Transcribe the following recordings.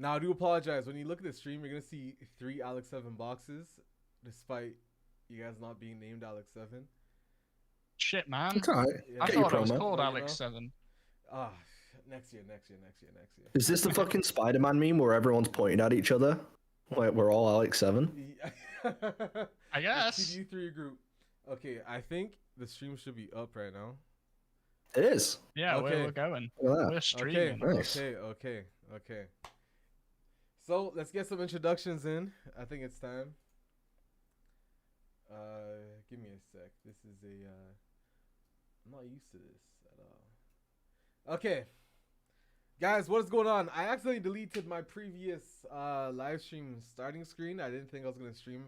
Now I do apologize. When you look at the stream, you're gonna see 3 Alex 7 boxes, despite you guys not being named Alex 7. Shit, man. It's alright. I Get your thought it was promo. called Well, Alex 7. Ah, next year. Is this the fucking Spider-Man meme where everyone's pointing at each other? Like we're all Alex 7? I guess. TDU 3 group. Okay, I think the stream should be up right now. It is. Yeah, Okay. we're going. Look at that. We're streaming. Nice. Okay. So let's get some introductions in. I think it's time. Give me a sec. This is a. I'm not used to this at all. Okay, guys, what is going on? I accidentally deleted my previous live stream starting screen. I didn't think I was gonna stream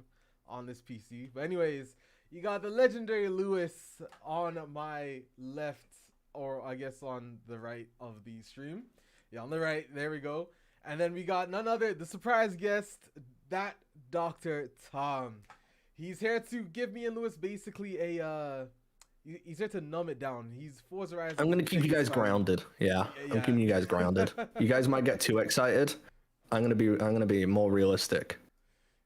on this PC, but anyways, you got the legendary Lewis on my left, or I guess on the right of the stream. Yeah, on the right. There we go. And then we got none other, the surprise guest, that Dr. Tom. He's here to give me and Lewis basically a, he's here to numb it down. He's Forza Horizon. I'm gonna keep you guys grounded. Yeah, I'm keeping you guys grounded. You guys might get too excited. I'm gonna be more realistic.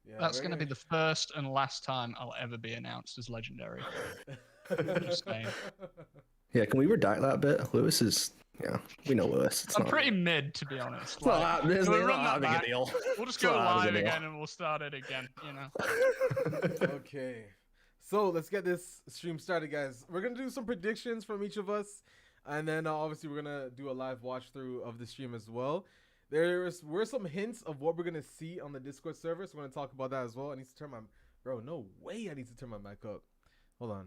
Yeah, That's going to be the first and last time I'll ever be announced as legendary. Just saying. Yeah, can we redact that bit? Lewis is, yeah, we know Lewis. I'm pretty mid, to be honest. It's not that, it's we'll not run that that big a back. deal. We'll just It's go not that big live a deal. again and we'll start it again, you know. Okay, so let's get this stream started, guys. We're gonna do some predictions from each of us, and then obviously we're gonna do a live watch through of the stream as well. Were some hints of what we're gonna see on the Discord server, so we're gonna talk about that as well. I need to turn my no way I need to turn my mic up. Hold on.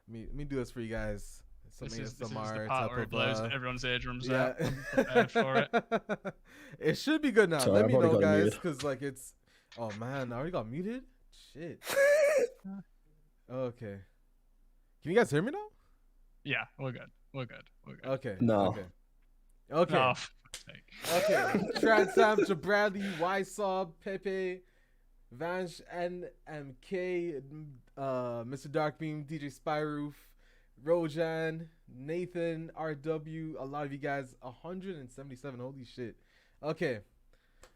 Let me do this for you guys. This is the ASMR part type where it of, blows everyone's eardrums yeah. out. I'm prepared for it. It should be good now. Sorry, Let I've me already know, got guys, muted. because like it's. Oh man, I already got muted. Shit. Okay. Can you guys hear me now? Yeah, we're good. Okay. No. Okay. Oh, for fuck's sake. Okay. Transam, Jabradley, Ysob, Pepe, Vange, NMK, Mr. Darkbeam, DJ Spyroof, Rojan, Nathan, RW, a lot of you guys, 177. Holy shit. Okay.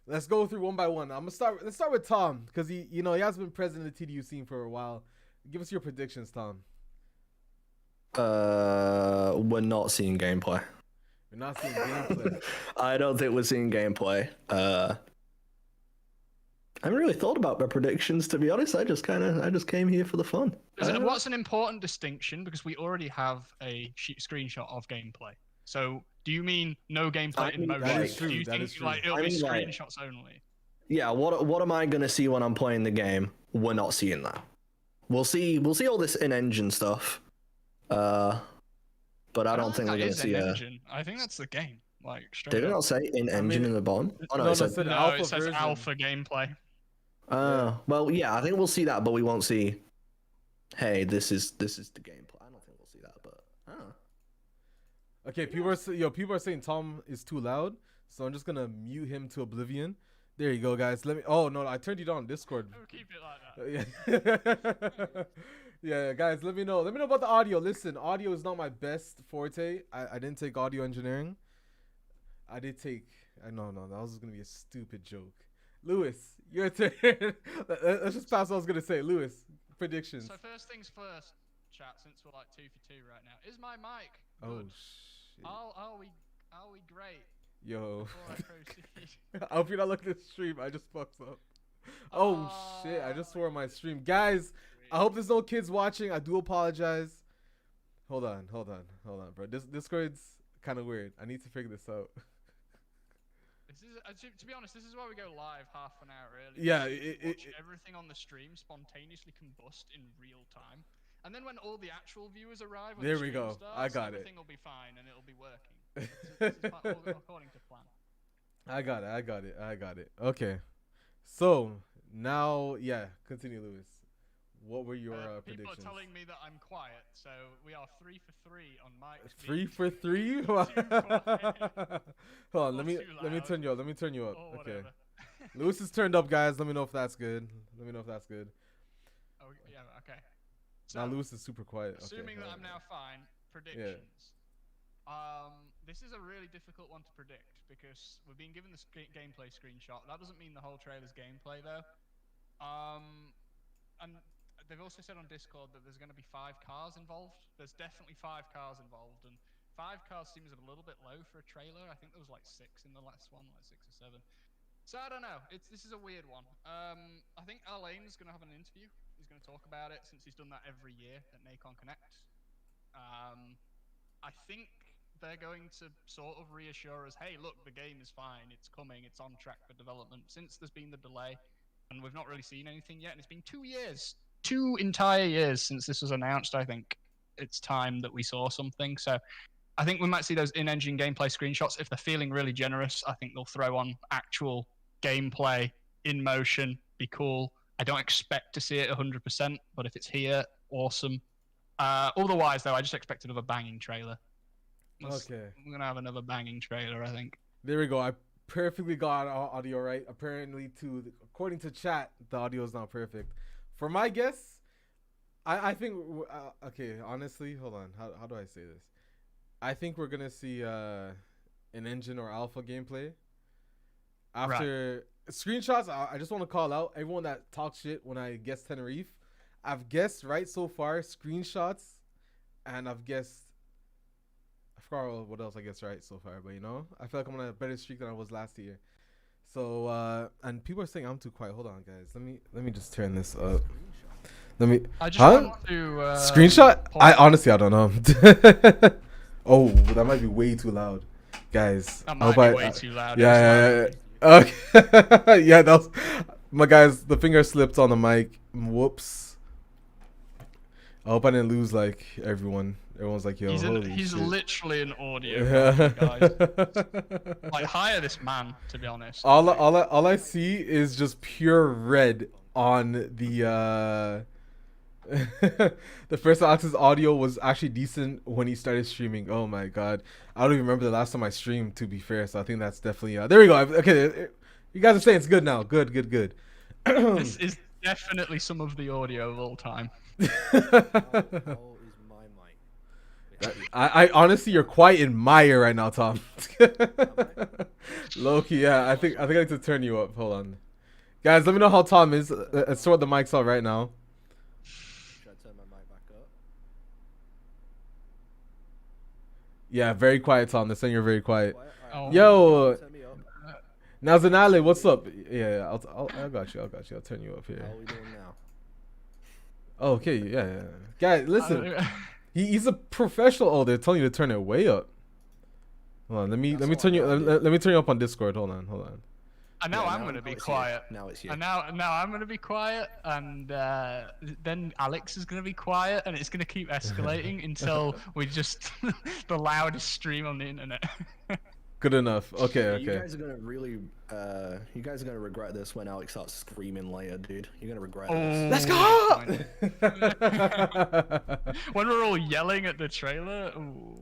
Let's go through one by one. Let's start with Tom, because he has been present in the TDU scene for a while. Give us your predictions, Tom. We're not seeing gameplay. We're not seeing gameplay. I don't think we're seeing gameplay. I haven't really thought about my predictions, to be honest. I just came here for the fun. What's an important distinction? Because we already have a screenshot of gameplay. So, do you mean no gameplay in motion? That is true. Do you That think is true. like it'll I be mean, like- screenshots only? Yeah, what am I gonna see when I'm playing the game? We're not seeing that. We'll see all this in-engine stuff. But I don't think we're that gonna is see an a. engine. I think that's the game. Like straight Did it up. not say in-engine in the bottom? Oh no, No, it said. it said No, alpha it says version. alpha gameplay. Well, yeah, I think we'll see that, but we won't see. Hey, this is the gameplay. I don't think we'll see that, but. Okay, people are saying Tom is too loud, so I'm just gonna mute him to oblivion. There you go, guys. Oh no, I turned you down on Discord. Oh, keep it like that. Yeah, guys, let me know. Let me know about the audio. Listen, audio is not my best forte. I didn't take audio engineering. I did take. No, that was gonna be a stupid joke. Lewis, your turn. Let's just pass what I was gonna say. Lewis, predictions. So first things first, chat. Since we're like 2 for 2 right now, is my mic Oh good? shit. Are we great? Yo. Before I proceed. I hope you're not looking at the stream. I just fucked up. Oh shit! I just swore my stream, guys. I hope there's no kids watching. I do apologize. Hold on, bro. This Discord's kind of weird. I need to figure this out. This is, to be honest, this is why we go live half an hour early. Yeah, Watch everything on the stream spontaneously combust in real time, and then when all the actual viewers arrive, when There the we stream go. starts, I got it. everything will be fine and it'll be working. This is all according to plan. I got it. Okay. So now, yeah, continue, Lewis. What were your People predictions? are telling me that I'm quiet, so we are 3 for 3 on mic. 3 for 3. Hold on, let me turn you up. Or Okay. whatever. Lewis is turned up, guys. Let me know if that's good. Oh, yeah, okay. Now So, Lewis is super quiet. assuming okay, that I'm now fine, predictions. This is a really difficult one to predict because we've been given this gameplay screenshot. That doesn't mean the whole trailer's gameplay though. And they've also said on Discord that there's going to be 5 cars involved. There's definitely 5 cars involved, and 5 cars seems a little bit low for a trailer. I think there was like 6 in the last one, like 6 or 7. So I don't know. This is a weird one. I think Alain's going to have an interview. He's going to talk about it since he's done that every year at Nacon Connect. I think they're going to sort of reassure us, hey, look, the game is fine. It's coming. It's on track for development. Since there's been the delay, and we've not really seen anything yet, and it's been 2 years. 2 entire years since this was announced. I think it's time that we saw something. So I think we might see those in-engine gameplay screenshots. If they're feeling really generous, I think they'll throw on actual gameplay in motion. Be cool. I don't expect to see it 100%, but if it's here, awesome. Otherwise, though, I just expect another banging trailer. Okay. We're going to have another banging trailer, I think. There we go. I perfectly got audio right. Apparently, according to chat, the audio is not perfect. For my guess, I think... okay, honestly, hold on. How do I say this? I think we're going to see an engine or alpha gameplay. After screenshots, I just want to call out everyone that talks shit when I guess Tenerife. I've guessed right so far screenshots, and I've guessed... I forgot what else I guessed right so far, but you know, I feel like I'm on a better streak than I was last year. So, and people are saying I'm too quiet. Hold on, guys. Let me just turn this up. I just want to screenshot. I honestly, I don't know. Oh, that might be way too loud, guys. That might be way too loud. Yeah. Okay. Yeah, that was my guys. The finger slipped on the mic. Whoops. I hope I didn't lose like everyone. Everyone's like, yo, he's literally an audio guy. Like, hire this man, to be honest. All I see is just pure red on the the first Alex's audio was actually decent when he started streaming. Oh my god, I don't even remember the last time I streamed, to be fair. So I think that's definitely there we go. Okay, you guys are saying it's good now. Good. This is definitely some of the audio of all time. I honestly, you're quiet in my ear right now, Tom. Loki, yeah, I think I need to turn you up. Hold on, guys. Let me know how Tom is. Let's sort the mics out right now. Should I turn my mic back up? Yeah, very quiet, Tom. They're saying you're very quiet. Oh. Yo, Turn me up. Nazanale, what's up? Yeah, I got you. I'll turn you up here. How are we doing now? Oh, okay, yeah. Guys, listen. He's a professional. Oh, they're telling you to turn it way up. Hold on, let me turn you up on Discord. Hold on. And now I'm gonna be quiet. Now it's here. And now I'm gonna be quiet, and then Alex is gonna be quiet, and it's gonna keep escalating until we just the loudest stream on the internet. Good enough. Okay. You guys are gonna really, you guys are gonna regret this when Alex starts screaming later, dude. You're gonna regret this. Let's go! When we're all yelling at the trailer. Ooh.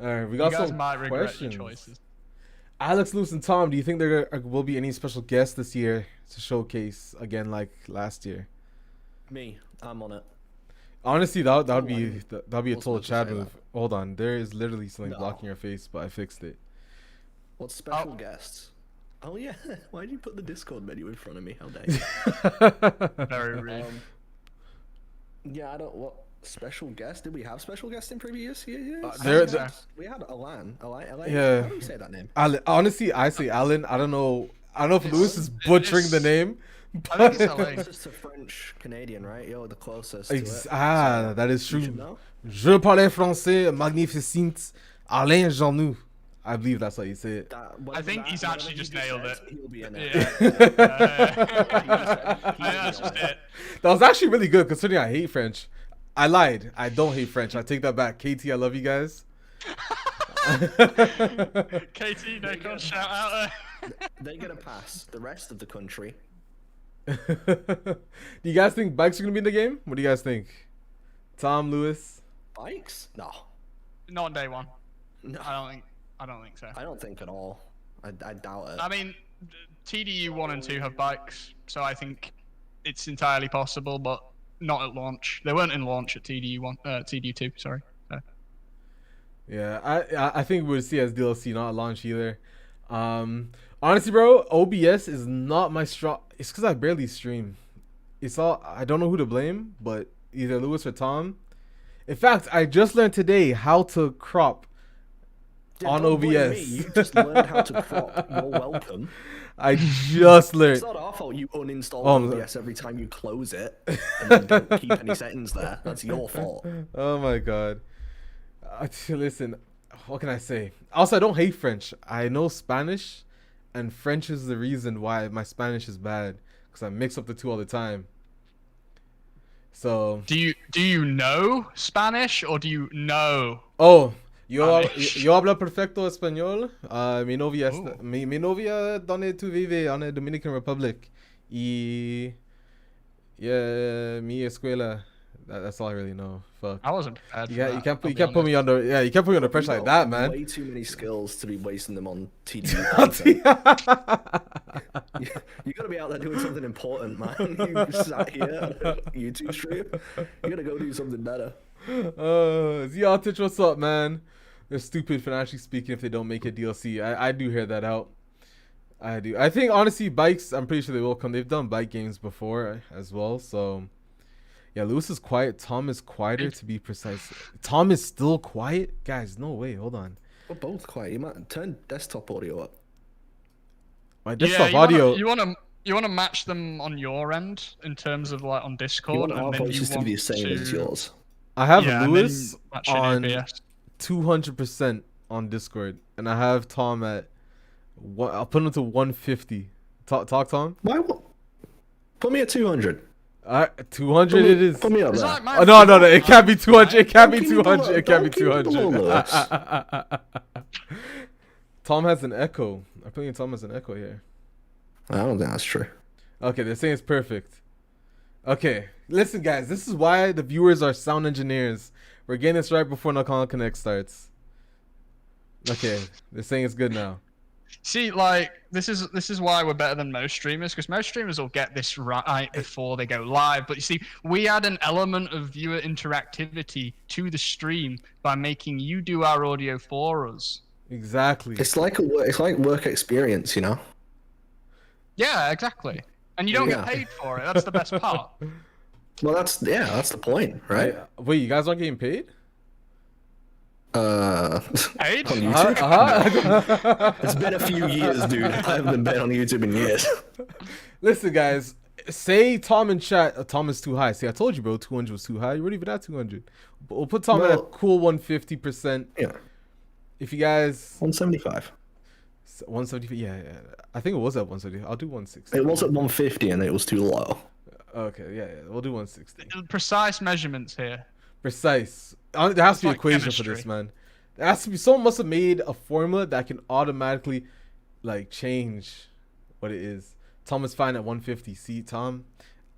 All right, we got some might regret questions. your choices. Alex, Lewis, and Tom, do you think there will be any special guests this year to showcase again like last year? Me, I'm on it. Honestly, that'd be a total supposed to Chad say move. Hold on, there is literally something No. blocking your face, but I fixed it. What special guests? Oh yeah, why did you put the Discord menu in front of me? How dare you? Very rude. Yeah, I don't. What special guest? Did we have special guests in previous years? We had Alan. Yeah. How do you say that name? Alan, honestly, I say Alan. I don't know if Lewis is butchering the name. I think it's LA. Closest to French Canadian, right? You're the closest. To it. That is You should true. know. Je parle français, magnificent, Alain Jeanou. I believe that's how you say it. I think he's actually just nailed it. He'll be in it. Yeah. That's just it. That was actually really good considering I hate French. I lied. I don't hate French. I take that back. KT, I love you guys. KT, Nacon, shout out. They get a pass. The rest of the country. Do you guys think bikes are gonna be in the game? What do you guys think? Tom, Lewis? Bikes? No. Not on day one. No. I don't think so. I don't think at all. I doubt it. I mean, TDU 1 and 2 have bikes, so I think it's entirely possible, but not at launch. They weren't in launch at TDU 2, sorry. So. Yeah, I think we'll see as DLC, not a launch either. Honestly, bro, OBS is not my strong. It's because I barely stream. It's all I don't know who to blame, but either Lewis or Tom. In fact, I just learned today how to crop on don't blame OBS. me, you just learned how to crop. You're welcome. I just learned. It's not our fault you uninstall Oh, OBS every time you close it and then don't keep any settings there. That's your fault. Oh my god. Listen, what can I say? Also, I don't hate French. I know Spanish, and French is the reason why my Spanish is bad, because I mix up the two all the time. So. Do you know Spanish or do you know? Oh, Spanish? yo hablo perfecto español. Mi novia, Ooh. mi novia, donde tú vives, en the Dominican Republic. Y yeah, mi escuela. That's all I really know. Fuck. I wasn't prepared. Yeah, for you that, can't put me under. Yeah, you can't put me under pressure like that, man. Way too many skills to be wasting them on TDU content. You gotta be out there doing something important, man. You sat here on a YouTube stream. You gotta go do something better. Ziotich, what's up, man? They're stupid financially speaking if they don't make a DLC. I do hear that out. I do. I think honestly, bikes. I'm pretty sure they will come. They've done bike games before as well, so. Yeah, Lewis is quiet. Tom is quieter, to be precise. Tom is still quiet? Guys, no way. Hold on. We're both quiet. You might turn desktop audio up. My desktop audio. You wanna match them on your end in terms of like on Discord. You want and our then voices to be the same as yours. I have Yeah, and Lewis then match in on OBS. 200% on Discord, and I have Tom at what? I'll put him to 150. Talk, Tom. Why? Put me at 200. 200 it is. Put me up It's there. like my Oh, no, it can't be phone, 200. It can't be Don't keep me 200. below- It can't be don't keep me below 200. Lewis. Tom has an echo. I'm putting Tom as an echo here. I don't think that's true. Okay, they're saying it's perfect. Okay, listen, guys. This is why the viewers are sound engineers. We're getting this right before Nacon Connect starts. Okay, they're saying it's good now. See, like this is why we're better than most streamers, because most streamers will get this right before they go live. But you see, we add an element of viewer interactivity to the stream by making you do our audio for us. Exactly. It's like work experience, you know. Yeah, exactly. And you don't Yeah. get paid for it. That's the best part. Well, that's the point, right? Wait, you guys aren't getting paid? Paid? On YouTube. Uh-huh. It's been a few years, dude. I haven't been on YouTube in years. Listen, guys. Say Tom in chat. Tom is too high. See, I told you, bro. 200 was too high. You weren't even at 200. But we'll put Tom at a Well- cool 150%. Yeah, If you guys 175. 170, yeah. I think it was at 170. I'll do 160. It was at 150 and it was too low. Okay, yeah. We'll do 160. Precise measurements here. Precise. There has to be an like equation for this, man. There has to be. Someone must have made a formula that can automatically, like, change what it is. Tom is fine at 150. See, Tom,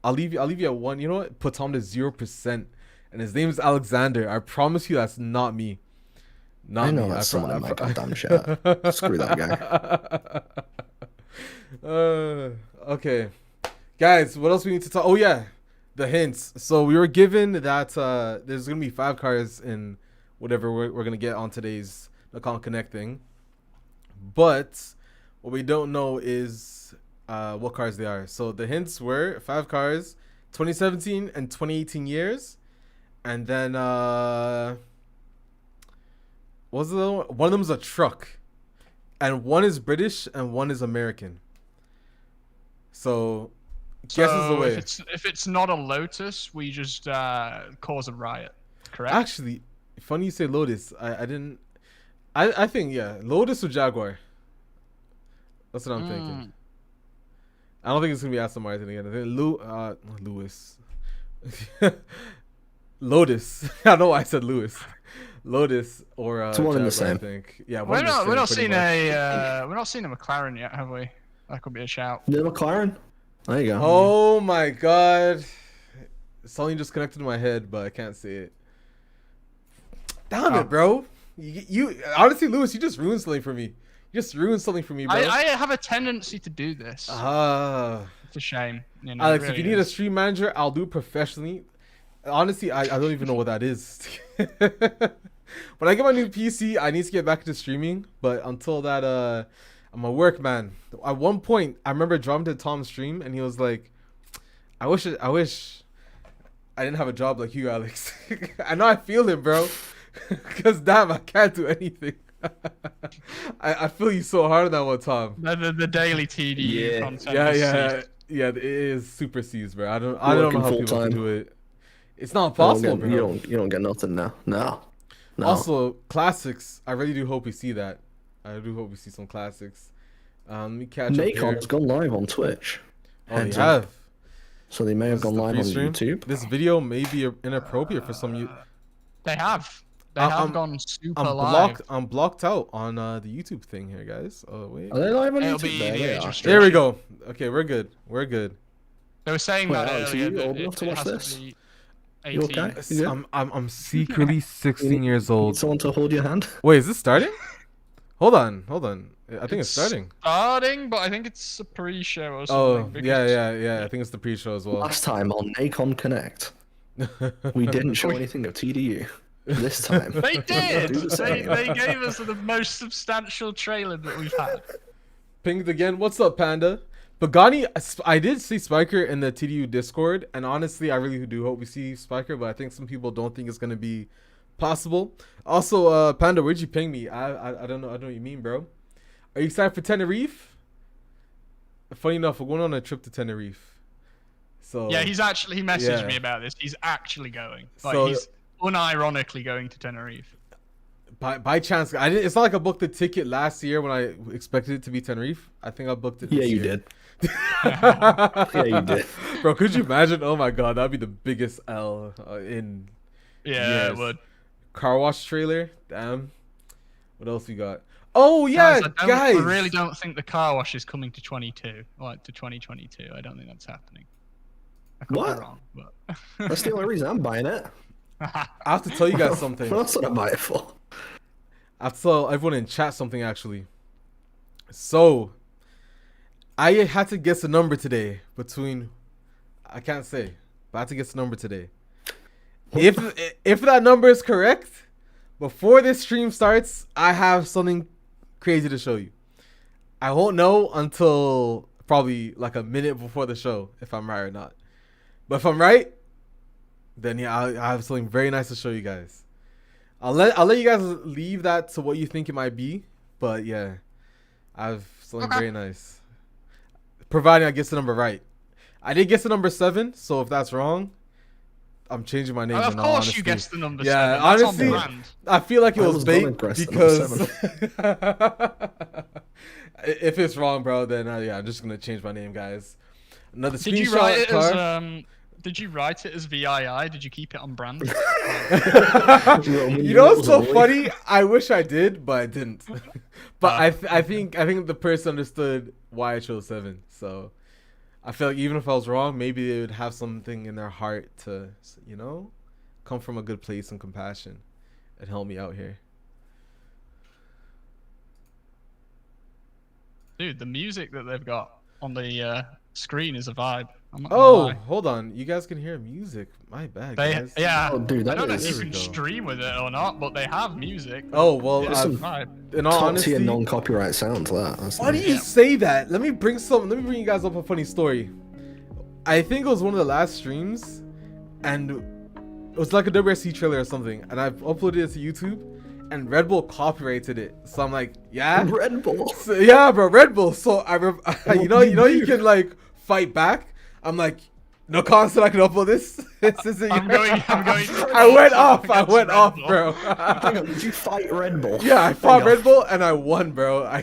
I'll leave you at 1. You know what? Put Tom to 0%, and his name is Alexander. I promise you, that's not me. Not I know me. that's someone in my goddamn chat. Screw that guy. Okay, guys. What else we need to talk? Oh yeah, the hints. So we were given that there's gonna be 5 cars in whatever we're gonna get on today's Nacon Connect thing, but what we don't know is what cars they are. So the hints were 5 cars, 2017 and 2018 years, and then what was the other one? One of them is a truck, and one is British and one is American. So guess is the way. If it's not a Lotus, we just cause a riot. Correct. Actually, funny you say Lotus. I didn't. I think yeah, Lotus or Jaguar. That's what I'm thinking. I don't think it's gonna be Aston Martin again. I think Lewis. Lotus. I don't know why I said Lewis. Lotus or It's one and the Jaguar, same. I think. Yeah, we're not pretty seeing much. we're not seeing a McLaren yet, have we? That could be a shout. The McLaren? There you go. Oh my god. Something just connected to my head, but I can't see it. Damn it, bro. You honestly, Lewis, you just ruined something for me. You just ruined something for me, bro. I have a tendency to do this. It's a shame. You know, Alex, it if you really need a is. stream manager, I'll do it professionally. Honestly, I don't even know what that is. When I get my new PC, I need to get back into streaming. But until that, I'm a work man. At one point, I remember dropping to Tom's stream, and he was like, I wish I didn't have a job like you, Alex." I know I feel it, bro. Because damn, I can't do anything. I feel you so hard on that one, Tom. The daily TDU content. Yeah. It is super seas, bro. I don't know how people can do it. It's not possible, bro. You don't get nothing now. No. Also, classics. I really do hope we see that. I do hope we see some classics. Let me catch up here. Nacon has gone live on Twitch. Oh, they have. So they may have gone live on YouTube. This video may be inappropriate for some. They have. They have gone super live. I'm blocked out on the YouTube thing here, guys. Oh wait. Are they live on It'll YouTube? be There the they age are. restriction. There we go. Okay, we're good. We're good. They were saying Wait, that Alex, are earlier. you that old enough to it watch has to this? be You 18. okay? You good? I'm secretly 16 years Need old. someone to hold your hand? Wait, is this starting? Hold on. I think it's starting. Starting, but I think it's a pre-show or Oh, something. yeah. I think it's the pre-show as well. Last time on Nacon Connect, we didn't show anything of TDU. This time, They did. Do the same. They gave us the most substantial trailer that we've had. Pinged again. What's up, Panda? Pagani, I did see Spiker in the TDU Discord, and honestly, I really do hope we see Spiker, but I think some people don't think it's gonna be possible. Also, Panda, where'd you ping me? I don't know. I don't know what you mean, bro. Are you excited for Tenerife? Funny enough, we're going on a trip to Tenerife. So Yeah, he messaged me about this. He's actually going. Like, So- he's unironically going to Tenerife. by chance, it's not like I booked the ticket last year when I expected it to be Tenerife. I think I booked it. yeah, this you year. did. Yeah, you did. Bro, could you imagine? Oh my god, that'd be the biggest L in Yeah, years. it would. Car wash trailer. Damn. What else we got? Oh yeah, guys. I really don't think the car wash is coming to 22, like to 2022. I don't think that's happening. I could What? be wrong, but That's the only reason I'm buying it. I have to tell you guys something. What else would I buy it for? I have to tell everyone in chat something actually. So, I had to guess a number today between. I can't say, but I had to guess a number today. If that number is correct, before this stream starts, I have something crazy to show you. I won't know until probably like a minute before the show if I'm right or not. But if I'm right, then yeah, I have something very nice to show you guys. I'll let you guys leave that to what you think it might be. But yeah, I have something very nice. Providing I guess the number right. I did guess the number 7, so if that's wrong, I'm changing my name. of course you guessed the number 7. Yeah, That's honestly, on brand. I feel like it I was was gonna bait guess the because number if it's wrong, bro, then yeah, I'm just gonna change my name, guys. Another Did you screenshot write it car. as Did you write it as VII? Did you keep it on brand? You know what's so funny? I wish I did, but I didn't. But I think the person understood why I chose 7. So I feel like even if I was wrong, maybe they would have something in their heart to, come from a good place and compassion and help me out here. Dude, the music that they've got on the screen is a vibe. I'm not gonna Oh, lie. hold on. You guys can hear music. My bad, They, guys. yeah. Oh, dude, I that don't know if is you can go. stream with it or not, but they have music. Oh, well, It's a some vibe. in all top honesty, tier non-copyright sounds. That's why do nice. you say that? Let me bring you guys up a funny story. I think it was one of the last streams, and it was like a WRC trailer or something, and I've uploaded it to YouTube, and Red Bull copyrighted it. So I'm like, yeah, Red Bull. so, yeah, bro, Red Bull. So you know, you can like fight back. I'm like, no constant, I can upload this. This isn't I'm your- going. I went off, against Red off, Bull. bro. Hang on, did you fight Red Bull? Yeah, I fought Hang Red on. Bull and I won, bro.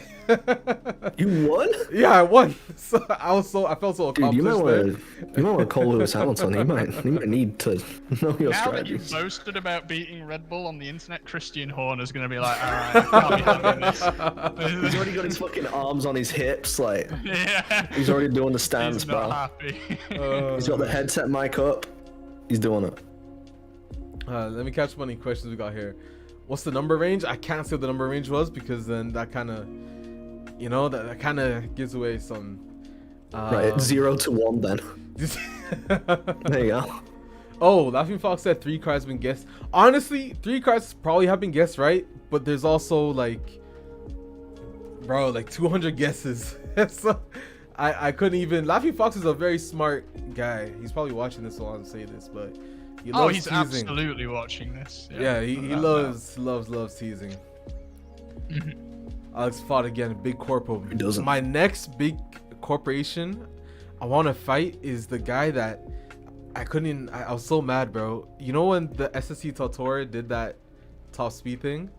You won? Yeah, I won. So I felt so Dude, you accomplished. might want to call Lewis Hamilton. He might need to know your Now that you strategies. boasted about beating Red Bull on the internet, Christian Horner's is going to be like, alright, I can't be having this. He's already got his fucking arms on his hips, like Yeah. he's already doing the stance, He's not bro. happy. He's got the headset mic up. He's doing it. Let me catch up on any questions we got here. What's the number range? I can't say what the number range was because then that kind of, that kind of gives away some. Right, 0 to 1 then. There you go. Oh, Laughing Fox said 3 cards been guessed. Honestly, 3 cards probably have been guessed right, but there's also like, bro, like 200 guesses. So I couldn't even. Laughing Fox is a very smart guy. He's probably watching this, so I'll say this, but he loves he's teasing. absolutely watching this. Yeah, he loves teasing. Alex fought again, big corpo. He doesn't. My next big corporation I want to fight is the guy that I couldn't. I was so mad, bro. You know when the SSC Totora did that top speed thing?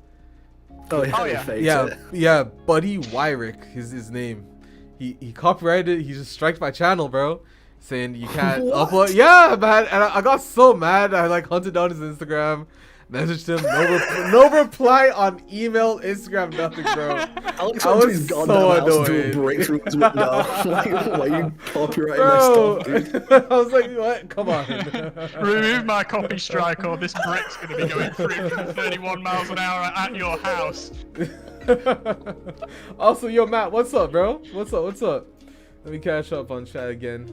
Oh yeah, Yeah. Buddy Wyrick is his name. He copyrighted. He just striked my channel, bro, saying you can't upload. Yeah, man. And I got so mad. I like hunted down his Instagram, messaged him. No reply on email, Instagram, nothing, bro. Alex I went to was his so goddamn house to do a annoyed. breakthrough with window. Why you copyrighting my Bro, stuff, dude? I was like, what? Come on. Remove my copy strike, or this brick's going to be going 331 miles an hour at your house. Also, yo, Matt, what's up, bro? What's up? Let me catch up on chat again.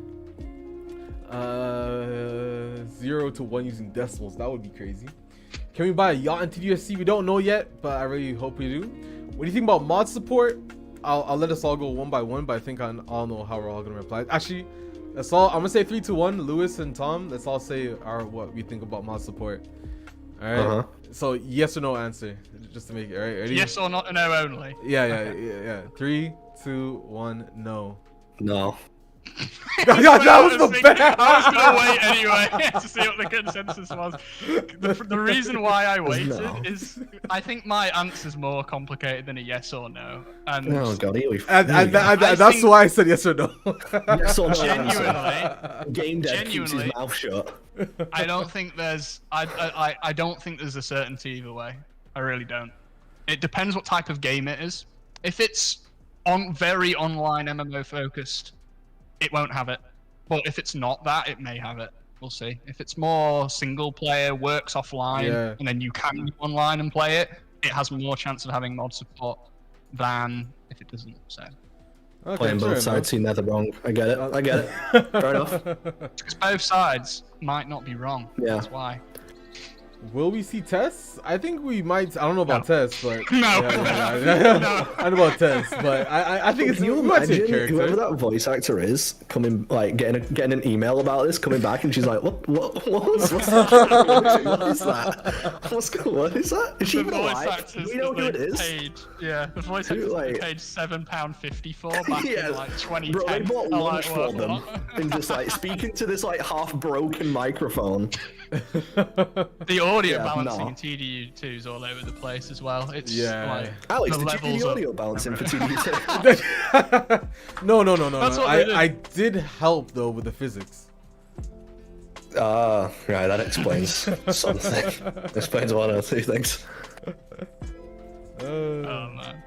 0 to 1 using decimals. That would be crazy. Can we buy a yacht in TDUSC? We don't know yet, but I really hope we do. What do you think about mod support? I'll let us all go one by one, but I think I all know how we're all gonna reply. Actually, let's all. I'm gonna say 3, 2, 1. Lewis and Tom. Let's all say what we think about mod support. All right. So yes or no answer, just to make it. All right. Ready? Yes or not? No only. Yeah. 3, 2, 1. No. No. God, that was the best. I was gonna wait anyway to see what the consensus was. The reason why I waited is I think my answer's more complicated than a yes or no. And Oh god, and that's why I said yes or no. yes or no. Genuinely, Game dev keeps his Genuinely. mouth shut. I don't think there's I don't think there's a certainty either way. I really don't. It depends what type of game it is. If it's very online MMO focused, it won't have it. But if it's not that, it may have it. We'll see. If it's more single player, works offline, and then you can go online and play it, it has more chance of having mod support than if it doesn't. So Okay, Playing both sides, seem neither wrong. I get it. Fair enough. because both sides might not be wrong. Yeah. That's why. Will we see tests? I think we might. I don't know about tests, but No. Yeah. I don't know about tests, but I think it's. Can you we might see a imagine character. whoever that voice actor is coming, like getting an email about this, coming back, and she's like, what's that? What is that? What is that? Is she even alive? Do we know who it is? The voice actors paid £7.50 for back in like 2010. Bro, they bought I'm lunch like, for them and just like speaking to this like half broken microphone. The audio Yeah, balancing no. in TDU2 is all over the place as well. It's like Alex, the did you do levels the up. audio balancing for TDU2? No. That's what they did. I did help though with the physics. Right, that explains something. Explains one or two things. Oh man.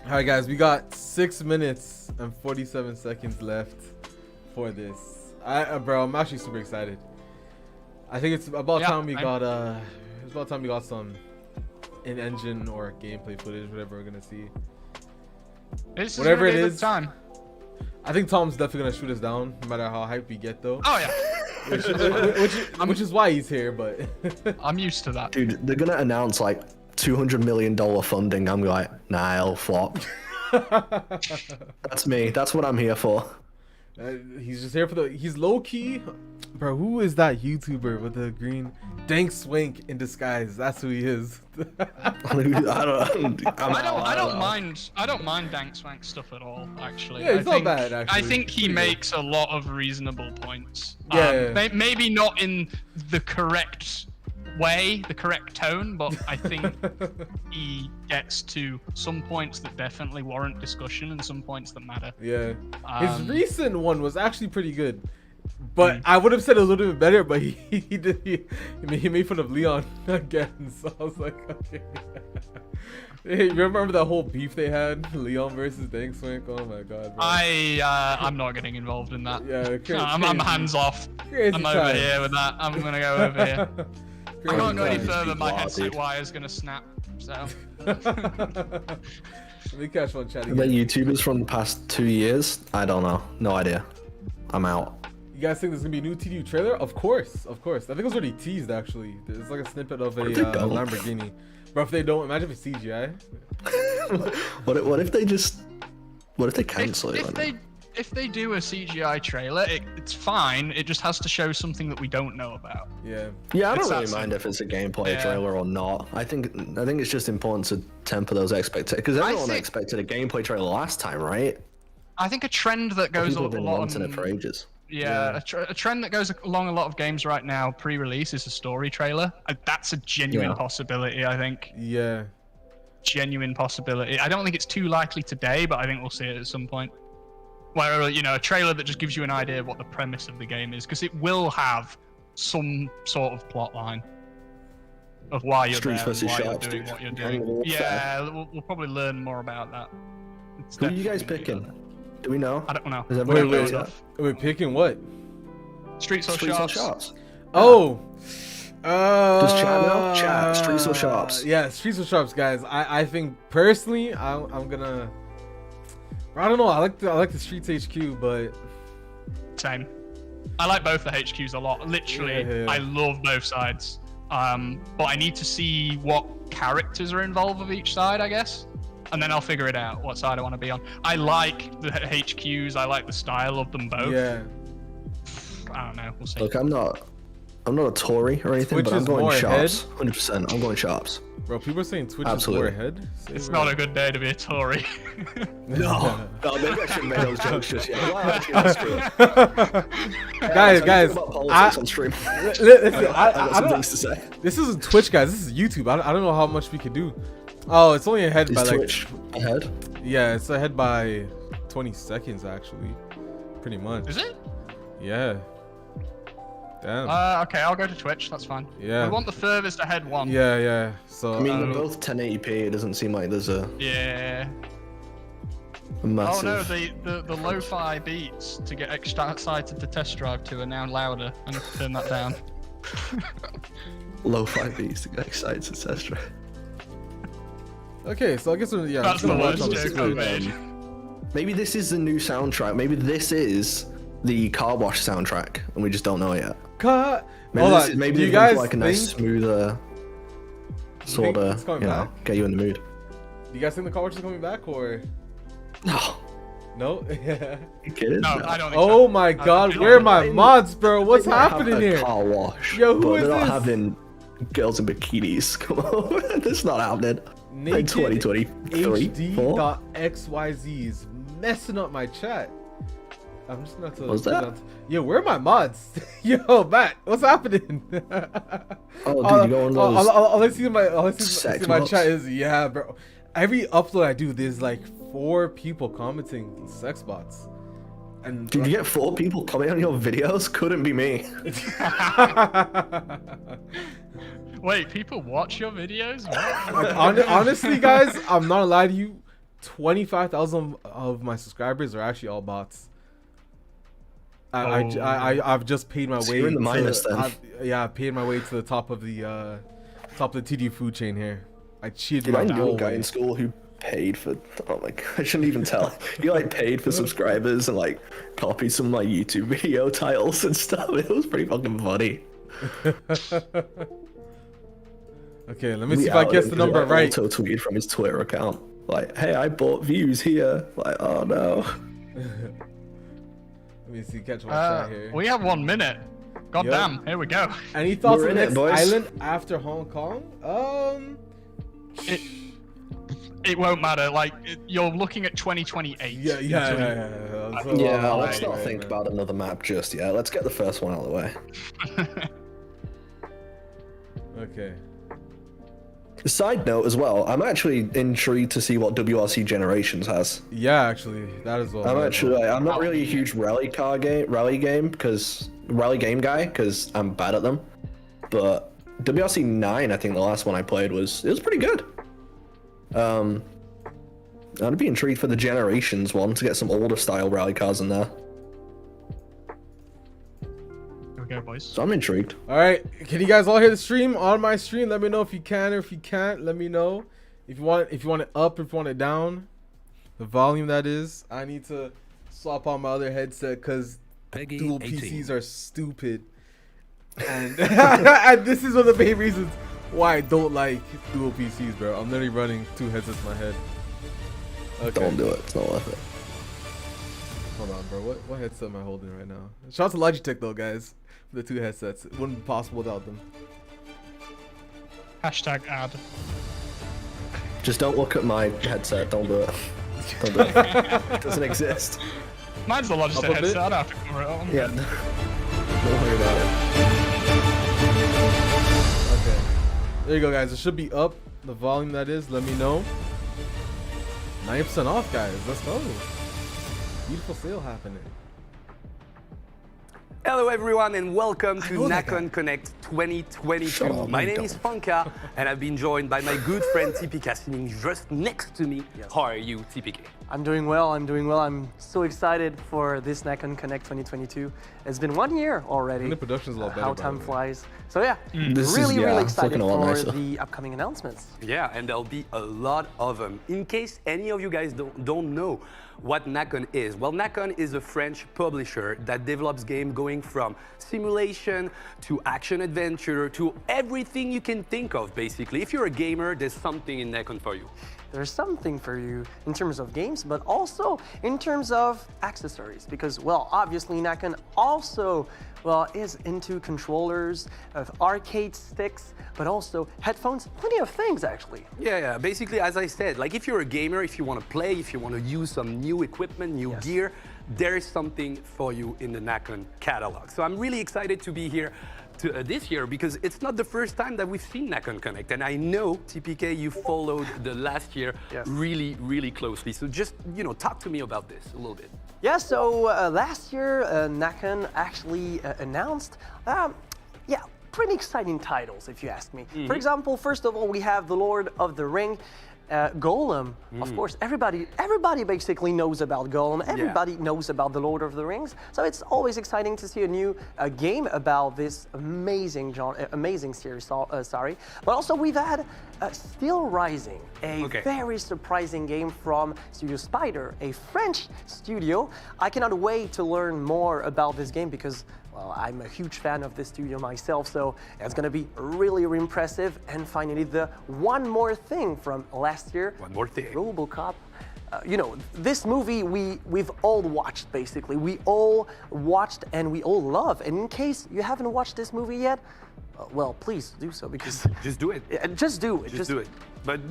All right, guys, we got 6 minutes and 47 seconds left for this. Bro, I'm actually super excited. I think it's about time we got it's about time we got some in-engine or gameplay footage, whatever we're gonna see. This Whatever is it gonna be a good is. time. I think Tom's definitely gonna shoot us down, no matter how hyped we get, though. Oh yeah. Which is why he's here, but I'm used to that. Dude, they're gonna announce like $200 million funding. I'm like, nah, it'll flop. That's me. That's what I'm here for. he's just here for the. He's low key, bro. Who is that YouTuber with the green? Dank Swank in disguise. That's who he is. I don't mind Dank Swank stuff at all. Actually, Yeah, it's not bad, actually. I think he Pretty makes a lot of reasonable points. Yeah. Maybe not in the correct way, the correct tone, but I think he gets to some points that definitely warrant discussion and some points that matter. Yeah. His recent one was actually pretty good. But I would have said it a little bit better, but he made fun of Leon again, so I was like, okay. Hey, you remember that whole beef they had, Leon versus Dank Swank? Oh my god, bro. I'm not getting involved in that. Yeah, I'm hands off. I'm over here with that. I'm gonna go over here. I can't go any further. My headset wire is gonna snap. So. Let me catch one chat The again. YouTubers from the past 2 years? I don't know. No idea. I'm out. You guys think there's gonna be a new TDU trailer? Of course, of course. I think it was already teased actually. There's like a snippet of a Lamborghini. Bro, if they don't, imagine if it's CGI. What if they just? What if they cancel it? If they do a CGI trailer, it's fine. It just has to show something that we don't know about. Yeah. Yeah, I don't really mind if it's a gameplay trailer or not. I think it's just important to temper those expectations because everyone expected a gameplay trailer last time, right? I think a trend that goes People a have been lot wanting it for ages. Yeah, a trend that goes along a lot of games right now, pre-release, is a story trailer. That's a genuine possibility, I think. Yeah. Genuine possibility. I don't think it's too likely today, but I think we'll see it at some point. Where, you know, a trailer that just gives you an idea of what the premise of the game is, because it will have some sort of plot line of why you're there, and why you're doing what you're doing. Yeah, we'll probably learn more about that. Who are you guys picking? Do we know? I don't know. Wait, picking what? Streets or Shops? Oh! Does chat know? Chat, Streets or Shops? Yeah, Streets or Shops, guys. I think, personally, I'm gonna... I don't know, I like the Streets HQ, but... Same. I like both the HQs a lot. Literally, I love both sides. But I need to see what characters are involved with each side, I guess. And then I'll figure it out what side I want to be on. I like the HQs. I like the style of them both. Yeah. I don't know. We'll see. Look, I'm not a Tory or anything, but I'm going Shops. 100%. I'm going Shops. Bro, people are saying Twitch is more ahead. It's not a good day to be a Tory. No, maybe I shouldn't make those jokes just yet. Guys, politics on stream. Listen, I got some things to say. This isn't Twitch, guys. This is YouTube. I don't know how much we could do. Oh, it's only ahead by Twitch ahead? Yeah, it's ahead by 20 seconds actually, pretty much. Is it? Yeah. Damn. Okay, I'll go to Twitch. That's fine. Yeah. I want the furthest ahead one. Yeah. So I mean, both 1080p. It doesn't seem like there's a massive. Oh no, the lo-fi beats to get excited to test drive to are now louder. I need to turn that down. Lo-fi beats to get excited to test drive. Okay, so I guess that's the worst joke I've made. Maybe this is the new soundtrack. Maybe this is the car wash soundtrack, and we just don't know it yet. Maybe you guys like a nice smoother sort of, get you in the mood. Do you guys think the car wash is coming back or? No. No? You kidding? No, I don't think so. Oh my god, where are my mods, bro? What's happening here? Car wash. Yo, who but is they're not this? having girls in bikinis. Come on, that's not happening. In 2023. HD.xyz is messing up my chat. I'm just not to. What's that? Yo, where are my mods? Yo, Matt, what's happening? Oh, dude, you go on those. All I see in my chat is bro. Every upload I do, there's like 4 people commenting sex bots. And did you get 4 people commenting on your videos? Couldn't be me. Wait, people watch your videos? Like, honestly, guys, I'm not gonna lie to you. 25,000 of my subscribers are actually all bots. I've just paid my way. You're in the minus then. I paid my way to the top of the TDU food chain here. I cheated. I knew a guy in school who paid for. Oh my god, I shouldn't even tell. He like paid for subscribers and like copied some like YouTube video titles and stuff. It was pretty fucking funny. Okay, let me see if I guess the number right. Auto tweeted from his Twitter account like, "Hey, I bought views here." Like, oh no. Let me see, catch my shot here. We have 1 minute. God damn, here we go. Any thoughts on the next island after Hong Kong? It won't matter. Like, you're looking at 2028. Yeah. Let's not think about another map just yet. Let's get the first one out of the way. Okay. Side note as well, I'm actually intrigued to see what WRC Generations has. Yeah, actually, that is well. I'm not really a huge rally game guy because I'm bad at them. But WRC 9, I think the last one I played was pretty good. I'd be intrigued for the Generations one to get some older style rally cars in there. Go, boys. So I'm intrigued. All right, can you guys all hear the stream on my stream? Let me know if you can, or if you can't, let me know. If you want it up, if you want it down, the volume that is. I need to swap on my other headset because Peggy dual 18. PCs are stupid. And, and this is one of the main reasons why I don't like dual PCs, bro. I'm literally running 2 headsets in my head. Okay. Don't do it. It's not worth it. Hold on, bro. What headset am I holding right now? Shout out to Logitech, though, guys. For the 2 headsets. It wouldn't be possible without them. Hashtag ad. Just don't look at my headset. Don't do it. Don't do it. It doesn't exist. Mine's the Logitech Up a bit? headset. I don't have to cover it on. Yeah. Don't worry about it. Okay. There you go, guys. It should be up. The volume, that is. Let me know. 90% off, guys. Let's go. Beautiful sale happening. Hello everyone and welcome to know that guy. Nacon Connect 2022. Shut up, My you name is don't. Funka and I've been joined by my good friend TPK sitting just next to me. How are you, TPK? I'm doing well. I'm so excited for this Nacon Connect 2022. It's been 1 year already. And the production's a lot better, How by time the way. flies. So yeah, This is- really yeah, excited it's looking a lot for nicer. the upcoming announcements. Yeah, and there'll be a lot of them. In case any of you guys don't know what Nacon is, well, Nacon is a French publisher that develops games going from simulation to action adventure to everything you can think of, basically. If you're a gamer, there's something in Nacon for you. There's something for you in terms of games, but also in terms of accessories, because, well, obviously Nacon also, well, is into controllers, of arcade sticks, but also headphones, plenty of things actually. Yeah, basically, as I said, like if you're a gamer, if you want to play, if you want to use some new equipment, new Yes. gear, there is something for you in the Nacon catalog. So I'm really excited to be here this year because it's not the first time that we've seen Nacon Connect. And I know, TPK, you followed the last year Yes. really closely. So just, talk to me about this a little bit. Yeah, so last year Nacon actually announced, pretty exciting titles, if you ask me. For example, first of all, we have the Lord of the Ring. Golem, of course, everybody basically knows about Golem. Everybody knows about the Lord of the Rings. So it's always exciting to see a new game about this amazing series. But also we've had Still Rising, a very surprising game from Studio Spider, a French studio. I cannot wait to learn more about this game because, well, I'm a huge fan of this studio myself, so it's going to be really impressive. And finally, the one more thing from last year. One more thing. Robocop. This movie we've all watched, basically. We all watched and we all love. And in case you haven't watched this movie yet, well, please do so because... Just do it. Just do it. Just do it. But,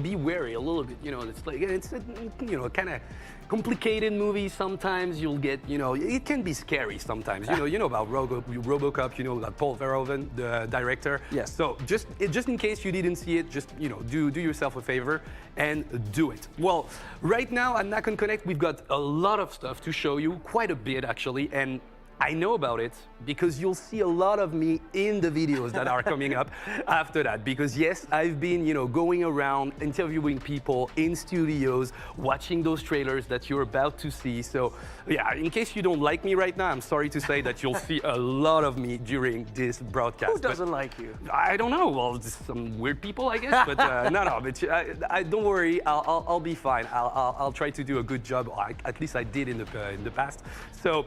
be wary a little bit. It's a kind of complicated movie. Sometimes you'll get, it can be scary sometimes. You know about Robocop, you know about Paul Verhoeven, the director. Yes. So just in case you didn't see it, just, do yourself a favor and do it. Well, right now at Nacon Connect, we've got a lot of stuff to show you, quite a bit actually, and I know about it because you'll see a lot of me in the videos that are coming up after that. Because yes, I've been, going around interviewing people in studios, watching those trailers that you're about to see. So yeah, in case you don't like me right now, I'm sorry to say that you'll see a lot of me during this broadcast. Who doesn't like you? I don't know. Well, some weird people, I guess. But no. But don't worry. I'll be fine. I'll try to do a good job. At least I did in the past. So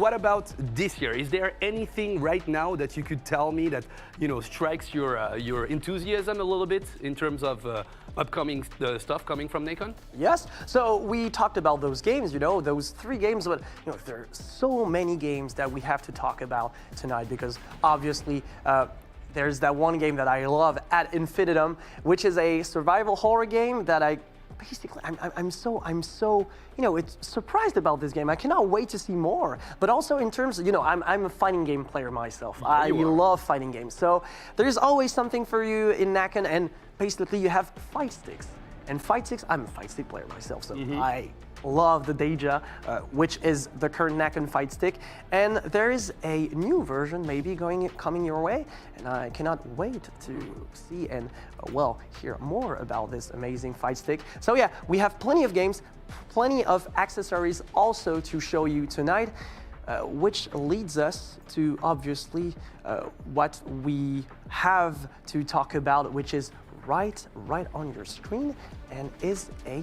what about this year? Is there anything right now that you could tell me that strikes your enthusiasm a little bit in terms of upcoming stuff coming from Nacon? Yes. So we talked about those games, those 3 games, but there are so many games that we have to talk about tonight because obviously there's that one game that I love at Infinitum, which is a survival horror game that I'm so it's surprised about this game. I cannot wait to see more. But also in terms of, I'm a fighting game player myself. I love fighting games. So there's always something for you in Nacon, and basically you have fight sticks. And fight sticks, I'm a fight stick player myself, so I love the Deja, which is the current Nacon fight stick. And there is a new version maybe coming your way, and I cannot wait to see and, hear more about this amazing fight stick. So yeah, we have plenty of games, plenty of accessories also to show you tonight, which leads us to obviously what we have to talk about, which is right on your screen and is a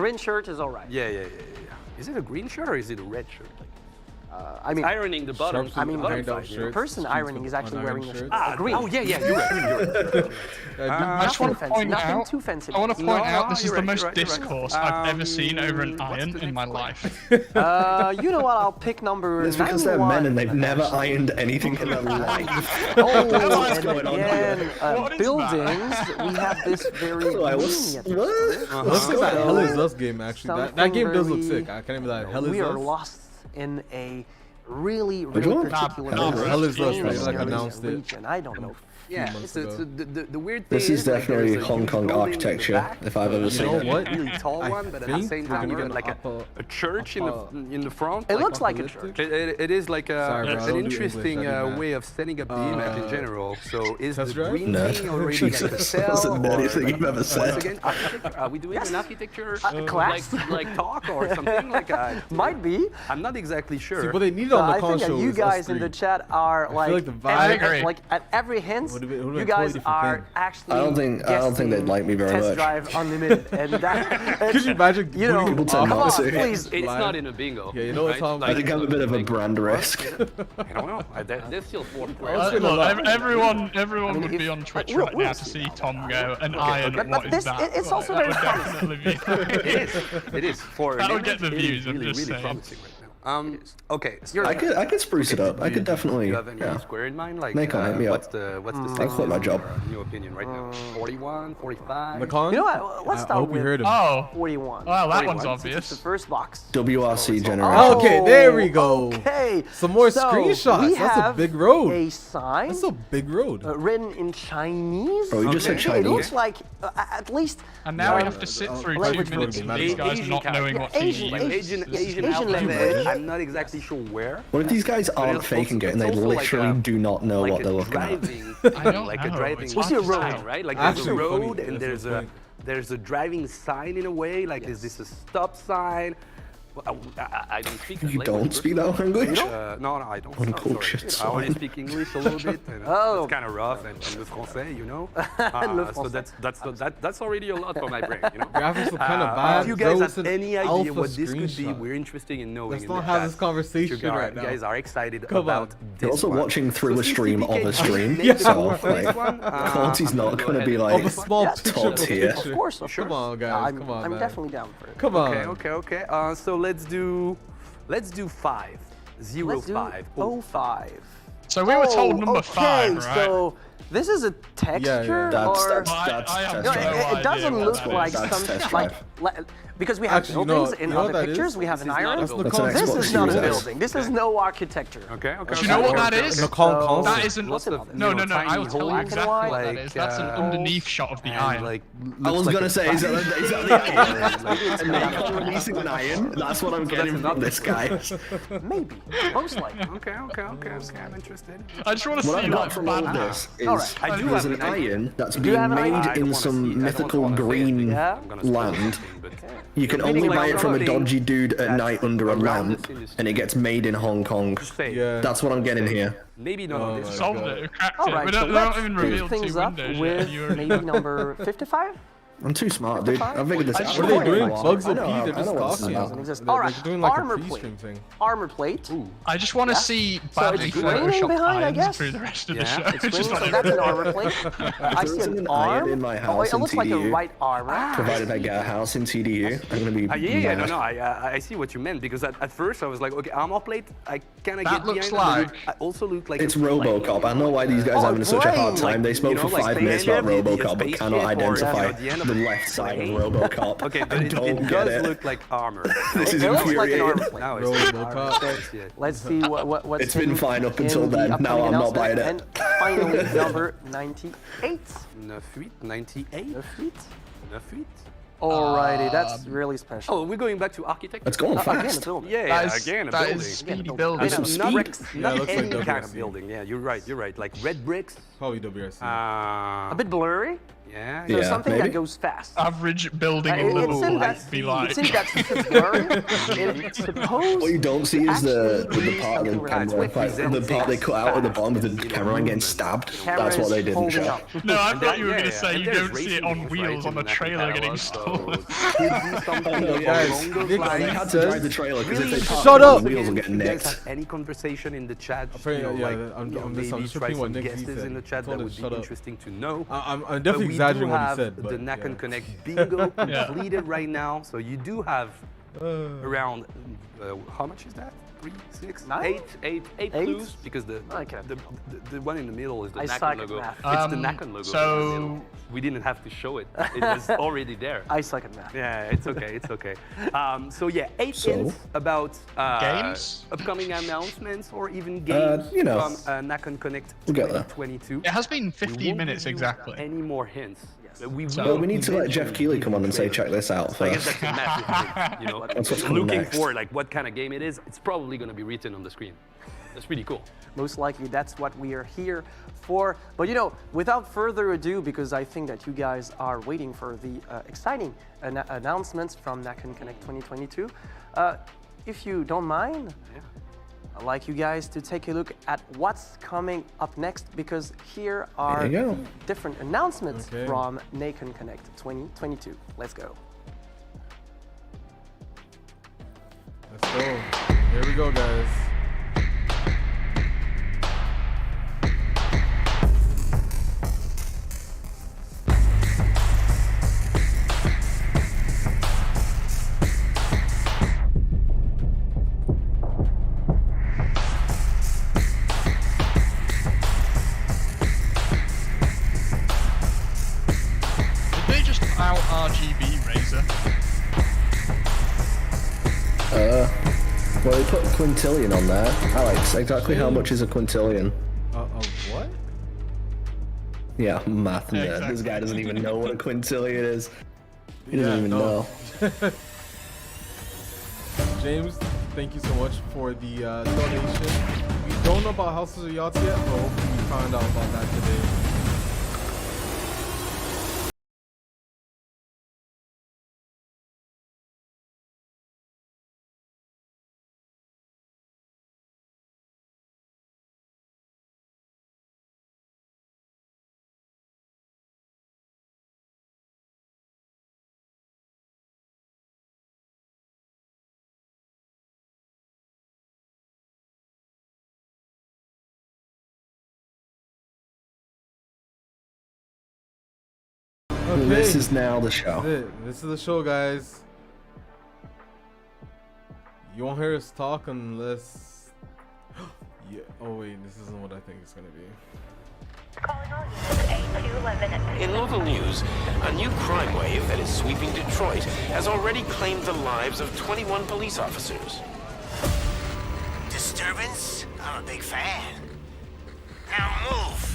green shirt is all right. Yeah. Is it a green shirt or is it a red shirt? I mean, Ironing the bottom. Sharps I mean, and the ironed out the shirts, person jeans ironing with is actually wearing unirons a shirts. green. Oh yeah, you're right. I just want to Nothing point nothing out. too fancy. I want to point out this is you're the right, most you're right, you're right. discourse I've ever seen over an what's iron the in my next life. You know what? I'll pick number It's because they're men and 91. they've never ironed anything in their life. Oh, What's and going on again, here? What is buildings. We have this very Like, what's, green what? Let's look at that So, Hell Is Us game, actually. That game does look very- sick. I can't even lie. Hell Is We are Us. lost in a really one? particular Hell Is Us, game they, like, area announced it. region. I don't know. Yeah, months so ago. the weird thing This is like, definitely there's a Hong huge Kong building in the architecture, back. if I've ever You seen know it. what? Really tall I one, but at the think same we're time gonna we're get like an a church in the front. It like, looks like a church. It is like Sorry, bro, I an don't do interesting English, I do way of setting up the image in general. So is the Test drive? green No. thing already Jesus, like a cell? that's the or dirtiest thing like- you've ever once said. again, architecture? Are we doing an architecture class? like talk or something? Like Might be. I'm not exactly sure. See, what they need on the I think console that you is guys us in the three. chat are like the vibe- I agree. like at every hint, Would've been you a guys totally different are thing. actually. I don't think they'd like me very Test much. Drive Unlimited, and that. Could you imagine You know, putting People them tend come not on, to. please. It's Live. not in a bingo. Yeah, you know what, Tom? I think I'm a bit of a brand risk. I don't know. There's still 4 It's been a Look, lot. everyone would if- be on Twitch we'll- right we'll now to see. see Tom go and iron. But What is this- that? it's Like, also that very would promising. definitely be. It is for That an would get the image, it is views, I'm really, just really saying. promising right now. Okay. So I could spruce it up. I could definitely. do you have any Yeah. square in mind? Like, Nacon, hit me up. what's the I'll quit my sexiest, job. New opinion right now? 41, 45. Nacon? You know what? Let's I start hope you with heard him. Oh, 41. well, that 41, one's since it's obvious. the first box. WRC Generations. Okay, there we go. Okay. Some more so screenshots. we That's a have big road. A sign That's a big road. written in Chinese. Bro, you just said It Chinese. looks like at least. And now we have to sit through language 2 minutes of program, these man. guys not knowing what Asian- TDU is. Asian Asian outlet. language. I'm not exactly sure where. What if these guys aren't it's faking also- it and they it's also like literally a- do not know Like what a they're looking at? driving, I don't like a know, driving it's We see a road. sign, right? Like there's a Actually road funny, and that's the thing. there's a driving sign in a way. Like there's this a stop sign. Well, I don't speak. that You language don't speak that language? No, I don't. What a I'm cool sorry. shit I only sign. speak English a little bit. And Oh. it's kind of rough and le français, you know. Le So français. that's already a lot for my brain, you know. Graphics look kind of bad. If you guys Throw have us an any idea alpha what this could be, screenshot. we're interested in knowing. Let's in not the have chat. this conversation You guys, right now. You guys are excited Come about on. this You're also one. watching through a since stream of a TPK stream, made the so call for this like, one, quality's I'm not go gonna ahead be and like Of a small Yeah, picture. top tier. Of course. Of Come course. on, guys. I'm, Come on, I'm man. definitely down for it. Come on. Okay. So let's do 5. 0, Let's do 5. 05. So we were told number okay, 5, right? So this is a texture That's or I have test no, no drive. it doesn't idea look what that like is. That's some test like drive. because we have Actually, you buildings know- in you know other what that pictures. is? We have an This is not iron. a That's building. the con- This Xbox is not a Series S. building. This is no architecture. Okay. Do you know what that is? The con console. That isn't. What's it? No. tiny I'll tell you holes, exactly what that like, is. That's an underneath shot of the iron. Like, I was gonna say, is that the iron? And Nacon releasing an iron? That's what I'm getting from this guy. Maybe, most likely. okay. I'm interested. I just want to What see I've got what from all bad this is Alright. I do there's have an an idea. iron that's you being have an idea? made I don't in wanna some see- I don't mythical wanna say green anything. Yeah. I'm gonna spoil land. everything, but You can You're only meaning buy like it from a something dodgy dude at that's night under a around lamp, this industry. and it gets made in Hong Kong. say, Yeah. That's what I'm getting here. maybe not Oh on this. my solved God. it. We cracked All it. right, We so don't, they don't let's even do reveal things 2 up windows with yet. You already maybe number 55. I'm too smart, dude. I figured this I out. just What are wanna they doing? Wow. Bugs I OP? know, They're I just know what's talking. up. Doesn't exist. They're Alright, doing like a armor pre-stream plate. thing. Armor plate. I just want to see badly it's raining photoshopped behind, I irons guess. through the rest of Yeah, the show. it's It's just So like- that's an armor plate. I see isn't an an iron arm. in my Oh, house it in looks like a TDU. right arm. Provided I get a house in TDU, I'm gonna be Yeah, mad. no, I see what you meant because at first I was like, okay, armor plate, I kind of That get looks behind it, like- but it also looked like It's Robocop. I know why these guys are having such a hard time. They spoke for 5 minutes about Robocop, but cannot identify the left side of Robocop. Okay, but I it don't get does it. look like armor. This is It looks like an infuriating. armor plate. Now it's Robocop. Let's see what's It's been hidden fine up in until the then. Now upcoming I'm not buying announcement. it. And finally, number 98. 98. 98. 98. Alrighty, that's really special. Oh, we're going back to architecture. It's going Again, a fast. building. Yeah, That is, again a that building. is speedy Again, a building. Some Not speed. bricks, Yeah, not it looks like any kind of WRC. building. Yeah, you're right. Like red bricks. Probably WRC. A bit blurry. Yeah. So something maybe. that goes fast. Average building It will seems that be like. it seems that the blur it's supposed. What you don't see is the actually part of the something camera, relaxed. like, the part they cut out at the bottom of the cameraman getting stabbed. That's what they didn't Holding show. up. No, I thought you were Yeah, going to yeah. say And you there's don't see it racing on games, wheels right, on the in the trailer getting catalog, stolen. so could be something No, along guys, those Nick, lines. They had to drive the trailer because if they parked Shut the up! wheels will get If you guys nicked. have any conversation in the chat, just, Yeah, you know, yeah, like, I'm you know, just maybe try repeating what some Nick guesses said. in the chat. Told That us would be shut up. interesting to know. I'm But definitely we exaggerating do what he have said, the but Nacon yeah. Connect bingo completed right now, so you do have around how much is that? 3, 6, Nine? 8 Eight? clues because the Okay. the one in the middle is the I Nacon suck at logo. math. It's the Nacon logo. so- in the middle. We didn't have to show it; it was already there. I suck at math. Yeah, it's okay, it's okay. So yeah, 8 So? hints about Games? upcoming announcements, or even games you know, from Nacon Connect we'll get there. 2022. It has been We 15 won't minutes give you exactly. Any more hints? But we So- will Well, we need to let Jeff eventually Keighley give come on you and say, trailers. check this out So I guess first. that's a massive hint, you know. That's what's coming Looking next. for like what kind of game it is, it's probably going to be written on the screen. That's pretty cool. Most likely that's what we are here for. But you know, without further ado, because I think that you guys are waiting for the exciting announcements from Nacon Connect 2022, if you don't mind, I'd like you guys to take a look at what's coming up next, because here are There you go. different announcements Okay. from Nacon Connect 2022. Let's go. Let's go. Here we go, guys. Did they just out RGB Razor? Well, they put quintillion on there. Alex, exactly how much is a quintillion? What? Yeah, math Yeah, nerd. This exactly. guy doesn't even know what a quintillion is. He Yeah, doesn't even no. know. James, thank you so much for the donation. We don't know about Houses of Yachts yet, but hopefully we find out about that today. Okay. This is now the show. This is the show, guys. You won't hear us talk unless. Yeah. Oh wait, this isn't what I think it's gonna be. Calling all units A211. In local news, a new crime wave that is sweeping Detroit has already claimed the lives of 21 police officers. Disturbance? I'm a big fan. Now move!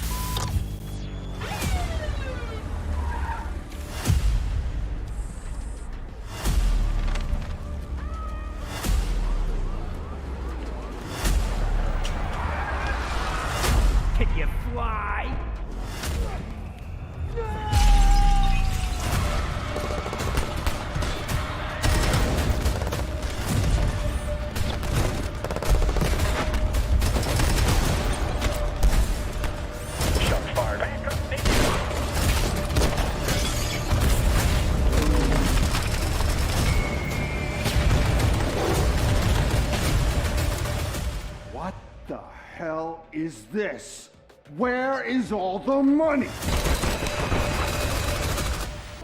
Can you fly? Shots fired. What the hell is this? Where is all the money?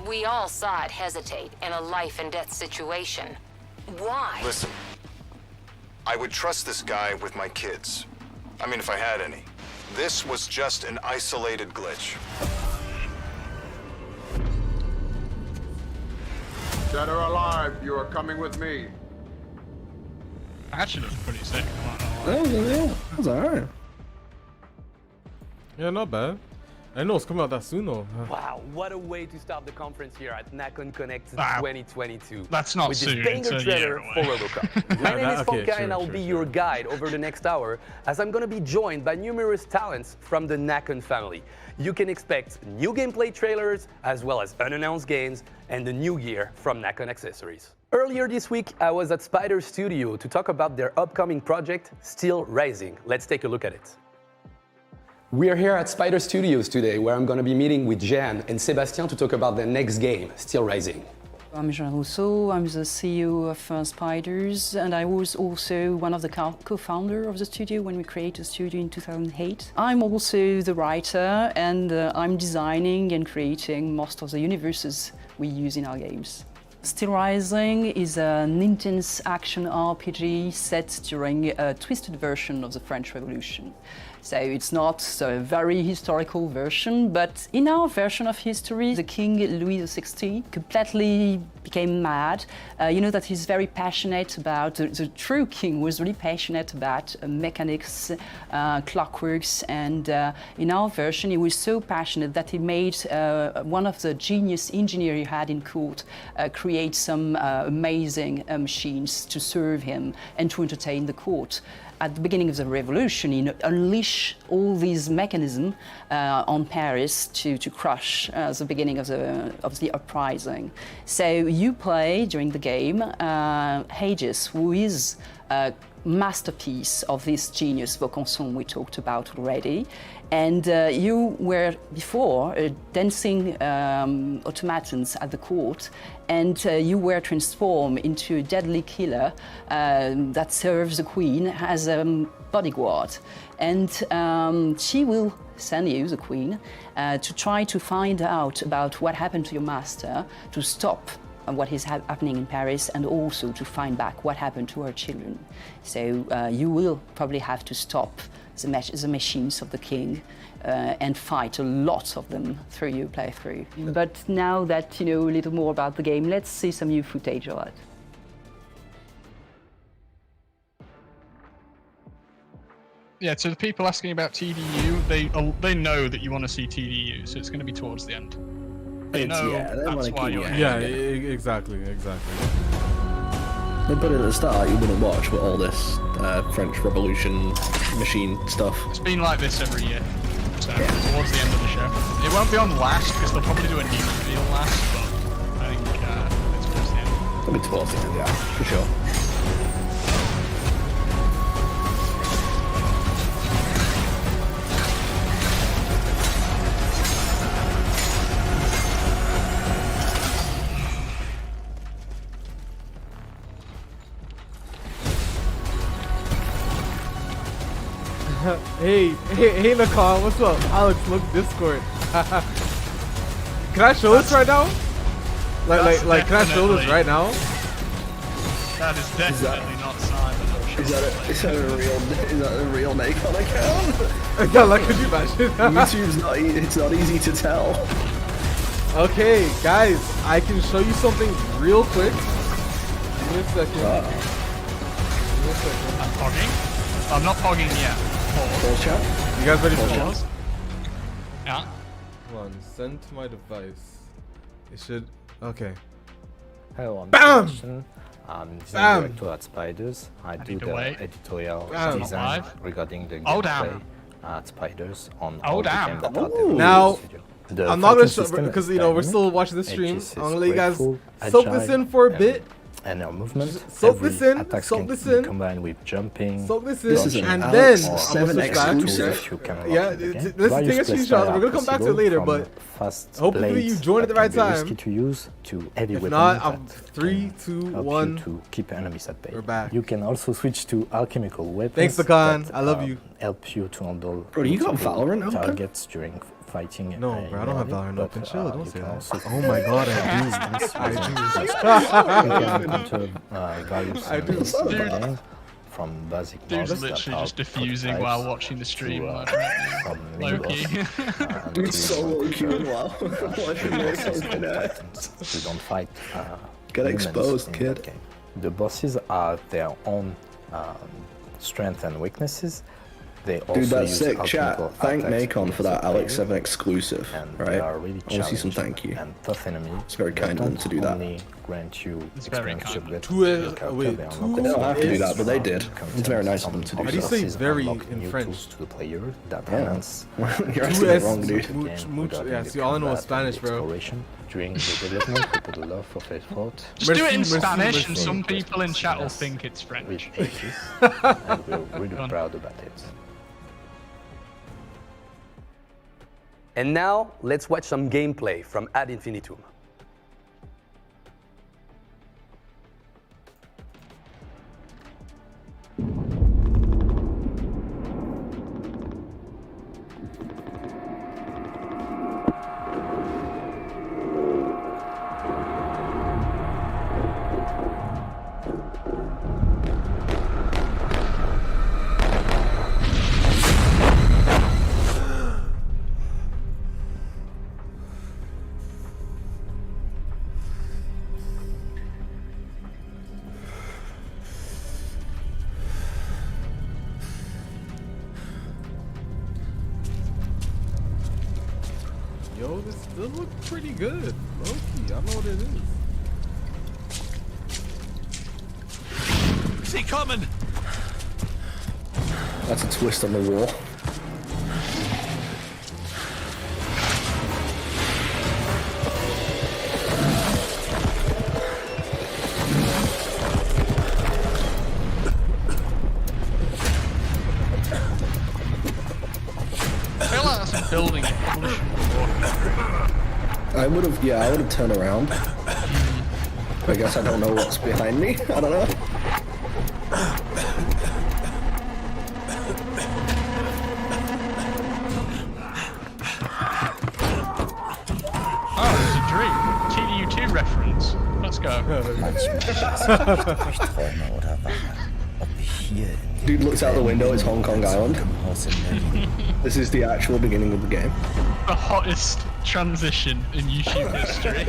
We all saw it hesitate in a life and death situation. Why? Listen, I would trust this guy with my kids. I mean, if I had any. This was just an isolated glitch. Dead or alive, you are coming with me. Actually looks pretty sick. I'm not gonna lie. That was alright. Yeah, not bad. I know it's coming out that soon though. Wow, what a way to start the conference here at Nacon Connect 2022. That's not with soon. With this banger trailer for Robocop. My name is Fonka and I'll be your guide over the next hour as I'm going to be joined by numerous talents from the Nacon family. You can expect new gameplay trailers as well as unannounced games and the new gear from Nacon Accessories. Earlier this week, I was at Spider Studio to talk about their upcoming project, Still Rising. Let's take a look at it. We're here at Spider Studios today, where I'm going to be meeting with Jeanne and Sébastien to talk about their next game, Still Rising. I'm Jean Rousseau, I'm the CEO of Spiders, and I was also one of the co-founders of the studio when we created the studio in 2008. I'm also the writer, and I'm designing and creating most of the universes we use in our games. Still Rising is an intense action RPG set during a twisted version of the French Revolution. So it's not a very historical version, but in our version of history, the King Louis XVI completely became mad. You know that he's very passionate about, the true king was really passionate about mechanics, clockworks, and in our version he was so passionate that he made one of the genius engineers he had in court create some amazing machines to serve him and to entertain the court. At the beginning of the revolution, he unleashed all these mechanisms on Paris to crush the beginning of the uprising. So you play during the game Hades, who is a masterpiece of this genius Vaucanson we talked about already. And you were before dancing automatons at the court, and you were transformed into a deadly killer that serves the queen as a bodyguard. And she will send you, the queen, to try to find out about what happened to your master, to stop what is happening in Paris, and also to find back what happened to her children. So you will probably have to stop the machines of the king and fight a lot of them through your playthrough. But now that you know a little more about the game, let's see some new footage of it. Yeah, to the people asking about TDU, they know that you want to see TDU, so it's going to be towards the end. They know that's why you're here. Yeah, exactly. They put it at the start, you wouldn't watch with all this French Revolution machine stuff. It's been like this every year, so towards the end of the show. It won't be on last, because they'll probably do a new reveal last, but I think it's towards the end. It'll be towards the end, yeah, for sure. Hey, Nacon, what's up? Alex, look, Discord. Can I show this right now? Like, can I show this right now? That is definitely not Simon. Is that a real Nacon account? Yeah, like, could you imagine? YouTube's it's not easy to tell. Okay, guys, I can show you something real quick. Give me a second. I'm pogging. I'm not pogging yet. Pause chat. You guys ready for pause? Yeah. Hold on, send to my device. It should. Okay. Hello, I'm Bam! Christian. I'm design director at Spiders. I do the editorial design regarding the gameplay at Spiders on all the games that are developed. Now, I'm not gonna show because you know we're still watching the stream. I'm gonna let you guys soak this in for a bit. And our movement, soak this in, combined with jumping. Soak this in, and then I'm gonna switch back. Yeah, let's take a screenshot. We're gonna come back to it later, but hopefully you joined at the right time. To use to heavy if not, I'm 3, 2, 1. To keep enemies at bay. We're back. You can also switch to alchemical weapons. Thanks, Nacon. I love you. Help you to handle. Bro, you got Valorant targets during fighting. No, bro, I don't have Valorant open. Chill, don't say that. Oh my god, I do. From basic dude's literally just diffusing while watching the stream. Low-key. Dude's so low-key while watching this. We don't fight. Get exposed, kid. The bosses have their own strengths and weaknesses. They also Dude, that's use sick. Chat. alchemical Thank attacks Nacon for that against the Alex player, 7 exclusive. and Right? they are really I want to see some challenging thank you. and tough enemy. It's very kind of them to do that. Only grant you It's very experience kind. upgrades Two to is- your character. wait, They are two not They don't have to do is- that, but they did. content. It's very nice of them to do How do you so. say Resources very unlock in new French? tools to the player that Yeah. enhance You're asking it wrong, dude. Yeah, see, all I know is Spanish, bro. exploration. During the development, we put a lot of effort Just do it in Merci, Spanish, merci. and some people in chat will think it's French. with ages, and we're really Go on. proud about it. And now, let's watch some gameplay from Ad Infinitum. Yo, this looks pretty good. Low-key, I don't know what it is. See coming. That's a twist on the wall. I feel like that's a building. It probably shouldn't be walking through. I would have, yeah, I would have turned around. I guess I don't know what's behind me. I don't know. Oh, it's a dream. TDU 2 reference. Let's go. Dude looks out the window, it's Hong Kong Island. This is the actual beginning of the game. The hottest transition in YouTube history.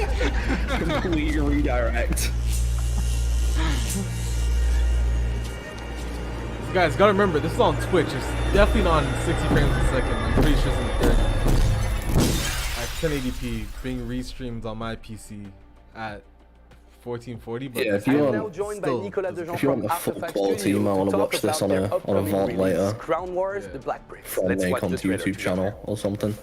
Complete redirect. Guys, gotta remember, this is on Twitch. It's definitely not in 60 frames a second. I'm pretty sure it's in 30. At 1080p, being restreamed on my PC at 1440. But Yeah, if you want, if you want the full quality, you might want to watch this on a vault later. Crown Wars, the Black Bricks. From Let's watch Nacon's the trailer YouTube together. channel or something.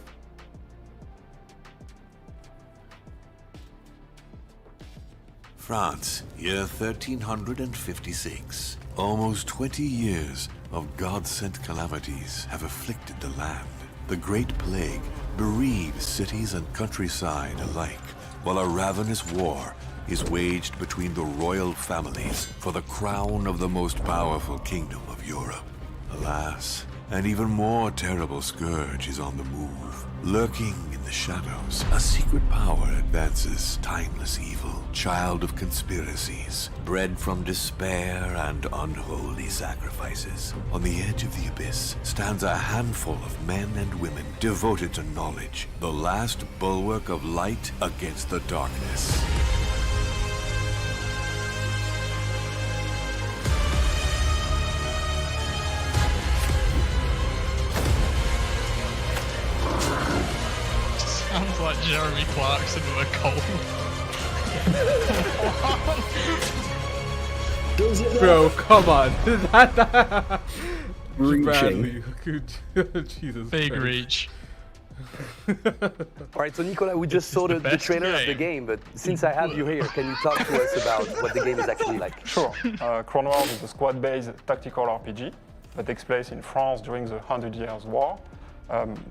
France, year 1356. Almost 20 years of God-sent calamities have afflicted the land. The Great Plague bereaves cities and countryside alike, while a ravenous war is waged between the royal families for the crown of the most powerful kingdom of Europe. Alas, an even more terrible scourge is on the move. Lurking in the shadows, a secret power advances, timeless evil, child of conspiracies, bred from despair and unholy sacrifices. On the edge of the abyss stands a handful of men and women devoted to knowledge, the last bulwark of light against the darkness. Sounds like Jeremy Clarkson with a cold. Bro, come on. Reaching. Jesus Big Christ. reach. All right, so Nicola, we just saw the trailer of the game, but since I have you here, can you talk to us about what the game is actually like? Sure. Crown Wars is a squad-based tactical RPG that takes place in France during the 100 Years' War.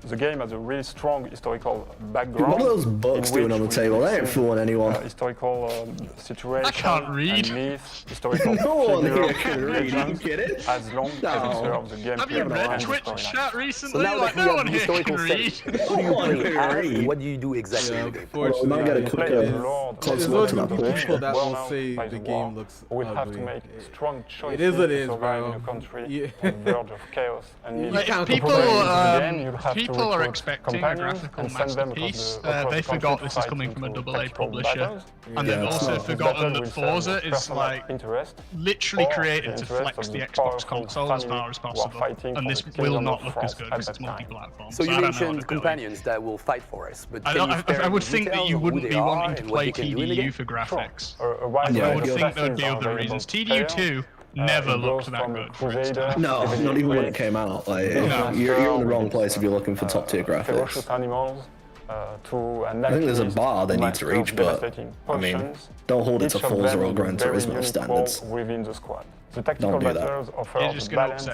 The game has a really strong historical background. What are those books doing on the table? They ain't fooling anyone. Historical situation I can't read. and myths, historical No one figures, here can read. You legends, get it? as long as it serves the game Have you read and Twitch storyline. chat So recently? now Like, that we no have one the here historical can setting, read. who do you play as? What do you do exactly in the game? Well, we might get a quick There's close look always to gonna that be picture. people that will Well-known say by the war, game looks we have to ugly. make strong choices It is what it to is, survive bro. in a country Yeah. on the verge of chaos and You need can't to people, progress in the game, you you'll have People to are recruit expecting a companions graphical and send them masterpiece. across They the forgot country this is to coming fight from a into AA tactical publisher, battles. and they've also forgotten that Forza is like literally created to flex the Xbox console as far as possible, and this will not look as good because it's multi-platform. So you mentioned companions that will fight for us, but I would think that you wouldn't be wanting to play TDU for graphics. I would think there would be other reasons. TDU 2 never looked that good for its time. No, not even when it came out. Like, you're in the wrong place if you're looking for top tier graphics. Animals, I think there's a bar they need to reach, but I mean, don't hold it to Forza or Gran Turismo standards. Within the squad. The tactical battles offer a balance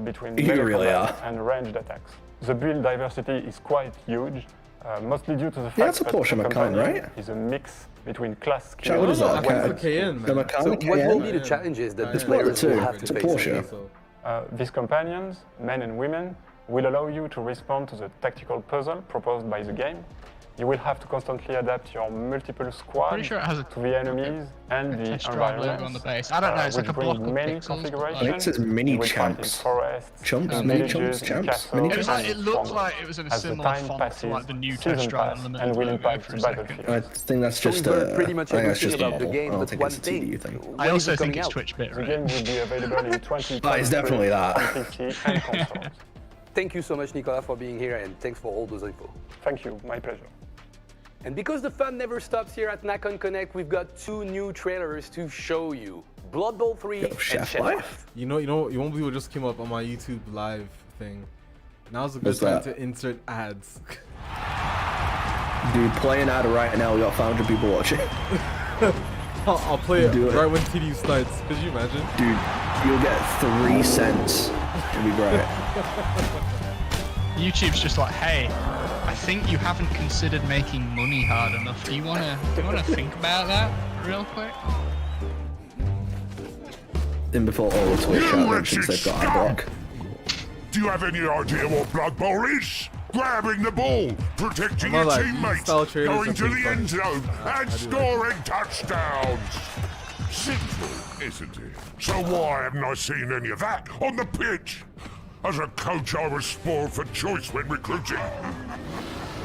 between melee and ranged attacks. The build diversity is quite huge, mostly due to the fact that Porsche the Macan, company right? is a mix between class skills. Chat, what is that? The Macan? So what will be the challenges that the players will have to face? Porsche. These companions, men and women, will allow you to respond to the tactical puzzle proposed by the game. You will have to constantly adapt your multiple squads to the enemies and the environment. On the base. I don't know, it's like a block of many pixels. configurations. I think it says mini champs. Chumps, mini chumps, champs, mini champs. It looked like it was in a similar font to like the new Test Drive and will impact the battlefield. I think that's just pretty much everything about the game, I but think one it's a thing. TDU thing. I also think it's Twitch bit, right? The game will be available in 20. It's definitely that. and consoles. Thank you so much, Nicolas, for being here, and thanks for all those info. Thank you, my pleasure. And because the fun never stops here at Nacon Connect, we've got 2 new trailers to show you. Blood Bowl 3 and Chef Life. You won't believe what just came up on my YouTube live thing. Now's a good time to insert ads. Dude, play an ad right now. We got 500 people watching. I'll play it right when TDU starts. Could you imagine? Dude, you'll get 3 cents. It'll be great. YouTube's just like, hey, I think you haven't considered making money hard enough. Do you wanna think about that real quick? In before all the Twitch chat mentions they've got block. Do you have any idea what Blood Bowl is? Grabbing the ball, protecting your teammates, going to the end zone, and scoring touchdowns. Simple, isn't it? So why haven't I seen any of that on the pitch? As a coach, I was spoiled for choice when recruiting.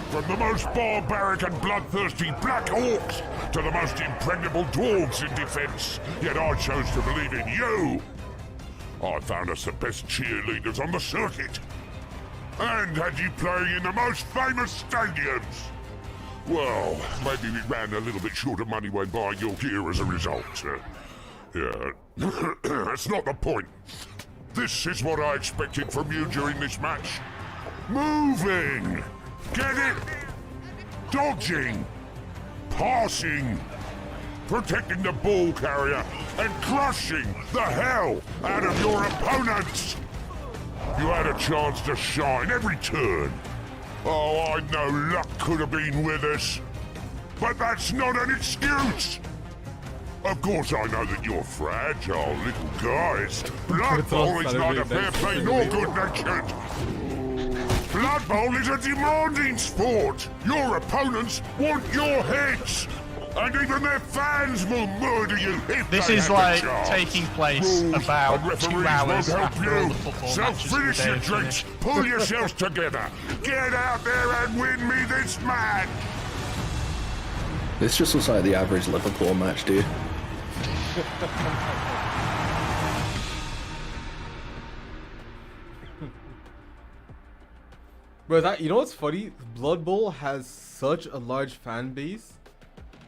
From the most barbaric and bloodthirsty Black Hawks to the most impregnable dwarves in defense, yet I chose to believe in you. I found us the best cheerleaders on the circuit. And had you playing in the most famous stadiums. Well, maybe we ran a little bit short of money when buying your gear as a result. Yeah, that's not the point. This is what I expected from you during this match. Moving! Get it? Dodging! Passing! Protecting the ball carrier and crushing the hell out of your opponents! You had a chance to shine every turn. Oh, I know luck could have been with us. But that's not an excuse! Of course I know that you're fragile little guys. Blood Bowl is neither fair play nor good-natured. Blood Bowl is a demanding sport. Your opponents want your heads. And even their fans will murder you if this they is have like the chance. Taking place about 2 hours after all the football So matches finish of the your day drinks, pull yourselves together. Get out there and win me this match. This just looks like the average Liverpool match, dude. Bro, you know what's funny? Blood Bowl has such a large fan base.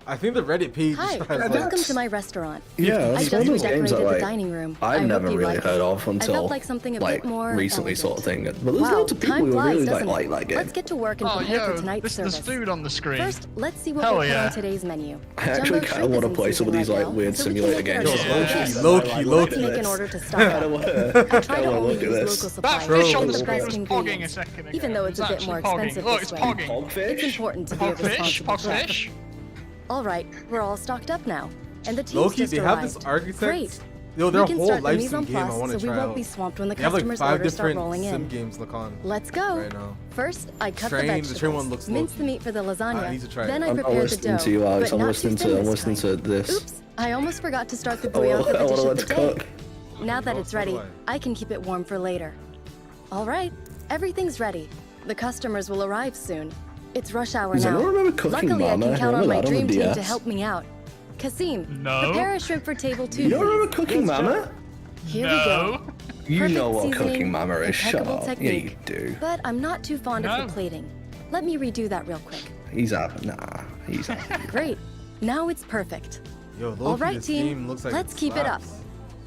I think the Reddit page Hi, has welcome to my restaurant. Yeah, I it's one of just those games that redecorated the like dining room. I've never really heard of I until felt like something a bit more recently, elegant. sort of thing. But there's Wow, loads of people time who flies, really doesn't like it? that game. Let's get to work and prepare for tonight's service. There's food on the screen. First, let's see what Hell we put yeah. on today's menu. I actually kind of want to play some of these like weird simulator games. Low-key. Make an order to stock up. I try to only use local supplies. That fish on the the screen best was ingredients. pogging a second ago. Even though it's a bit more expensive Look, this it's way. pogging. It's important to be a responsible chef. All right, we're all stocked up now, and the team's Low-key, just they arrived. have this architect. Great. Yo, their We can whole start the live mise sim en game I place want so to we try won't out. be swamped when the They have like customers' 5 orders start different rolling sim in. games look on. Let's go. Right now. First, I cut Train- the the vegetables, train one looks mince low-key. the meat for the lasagna, I need to try then it. I I'm prepare the listening dough, to you, Alex. but I'm not listening too thin to this time. this. Oops, I almost forgot to start the I bouillon for the want dish to of learn the to day. cook. Now that it's ready, I can keep it warm for later. All right, everything's ready. The customers will arrive soon. It's rush hour Does now. anyone remember Cooking Luckily, Mama? I can count on Remember my that on the dream team to DS? help me out. Kasim, No. prepare a shrimp for table 2. You don't remember please. Cooking Mama? Here we go. You Perfect know what seasoning, Cooking Mama is. Shut impeccable up. Yeah, technique. you do. But I'm not too fond of the plating. Let me redo that real quick. He's up. Nah, he's up. Great. Now it's perfect. Yo, Loki, All right, this team. game looks like Let's it keep it up. slaps.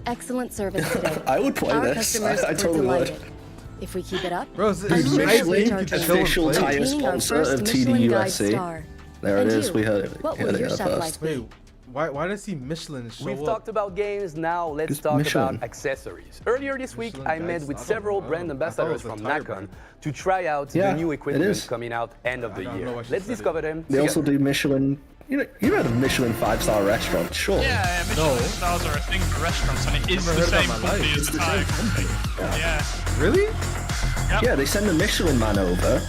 Excellent service today. I would play Our this. customers I were totally would. delighted. If we keep it up, Bro, I'm it's sure they'll Michelin, recharge us. official tire Maintaining our sponsor first of Michelin TDU Guide SC. star. There it And is. you, We heard it. what Heard will it your here chef first. life be? Wait, why does he Michelin show We've up? talked about games, now let's Just talk Michelin. about accessories. Earlier this week, I met with several brand I ambassadors thought it was from a tire Nacon brand. to try out Yeah, the new it equipment is. coming out end of the don't know year. why she Let's said it. discover them They also together. do Michelin. You heard of Michelin 5-star restaurants, sure. Yeah, Michelin stars are a thing for restaurants, and it is Never the heard same about my company life. as the tire company. Yeah. Really? Yep. Yeah, they send the Michelin man over.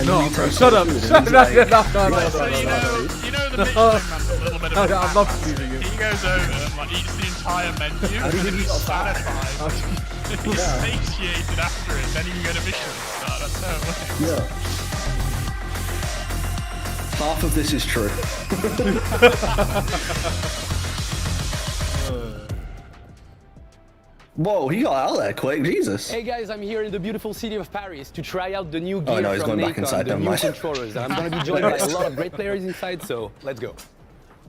And No, then he takes shut the up. food and Shut he's up. like, No, So you know the Michelin man's a little bit of a I'm not believing you. He goes over and like eats the entire menu, How and do you then he's eat all that? satisfied. He's satiated after it, then he can go to Michelin star. That's so funny. Yeah. Half of this is true. Whoa, he got out there quick, Jesus. Hey guys, I'm here in the beautiful city of Paris to try out the new Oh, gear no, he's from going back Nacon, inside, the never new mind. controllers. And I'm going to be joined by a lot of great players inside, so let's go.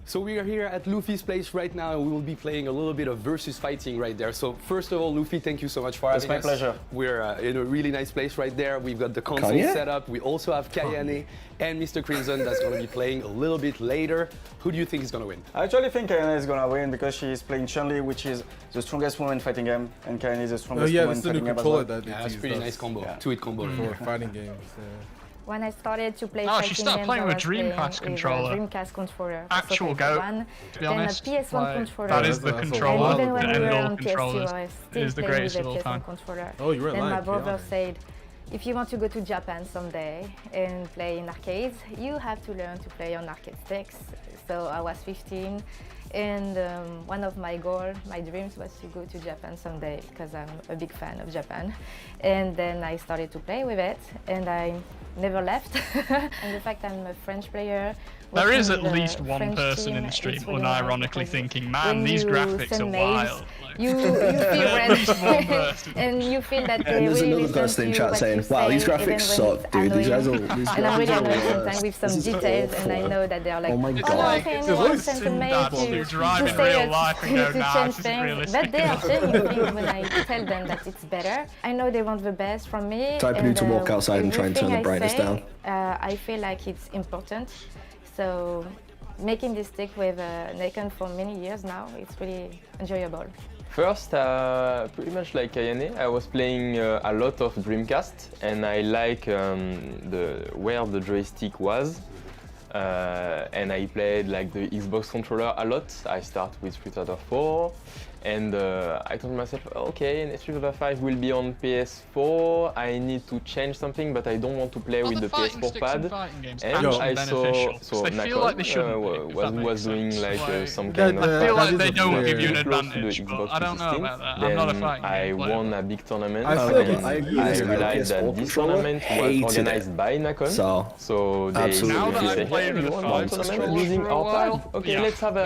So we are here at Luffy's place right now, and we will be playing a little bit of versus fighting right there. So first of all, Luffy, thank you so much for having us. It's my pleasure. We're in a really nice place right there. We've got the console Kanye? set up. We also have Kayane and Mr. Crimson that's going to be playing a little bit later. Who do you think is going to win? I actually think Kayane is gonna win because she's playing Chun-Li, which is the strongest woman fighting game, and Kayane is the Oh strongest yeah, woman it's the new fighting game as controller well. that Yeah, that's pretty nice combo. Yeah. 2-hit combo. for fighting games. When I started to play Oh, fighting she started games, playing I with was Dreamcast playing controller. With a Dreamcast controller. Actual PS1, goat, to be honest. Then a PS1 Like, controller. that is the That's a controller, while And even ago. when the we were end-all on PS2, controllers. I was It still is the playing greatest with of a all PS1 time. controller. Oh, you were Then my live, brother yeah. said, if you want to go to Japan someday and play in arcades, you have to learn to play on arcade sticks. So I was 15, and one of my goals, my dreams was to go to Japan someday because I'm a big fan of Japan. And then I started to play with it, and I never left. And the fact I'm a French player. There is working at with a least one French person team, in the stream it's really nice unironically because thinking, man, when these you graphics are send mails, wild. Like, you feel at least one red, person. and you feel that they And there's really another listen person in to chat what saying, you wow, say, these graphics even when suck, it's dude. These guys are. annoying. These And I'm really graphics are annoyed worse. sometimes with some This is details, and I awful. know that they're like, Oh my It's God. like, okay, it's no like one sent a mail people who to drive in say real life and go, to nah, change this isn't things, realistic but they are enough. changing things when I tell them that it's better. I know they want the best from me. Type of and, need to walk outside and try and turn the everything I brightness say, down. I feel like it's important. So making this stick with Nacon for many years now, it's really enjoyable. First, pretty much like Kayane, I was playing a lot of Dreamcast, and I like where the joystick was. And I played like the Xbox controller a lot. I start with Street Fighter 4, and I told myself, okay, Street Fighter 5 will be on PS4. I need to change something, but I don't want to play with the PS4 pad. And I saw Nacon was doing like some kind of. I feel like they don't give you an close to the advantage, but Xbox I don't know 360. about that. I'm not a Then fighting I game player. won a big tournament, I and feel like I agree I with you. realized that PS4 this controller, tournament was hated organized it. by Nacon. So, they absolutely Now that say, I've hey, played with you a want five one tournament controller using for a our pad? while, Okay, yeah, let's have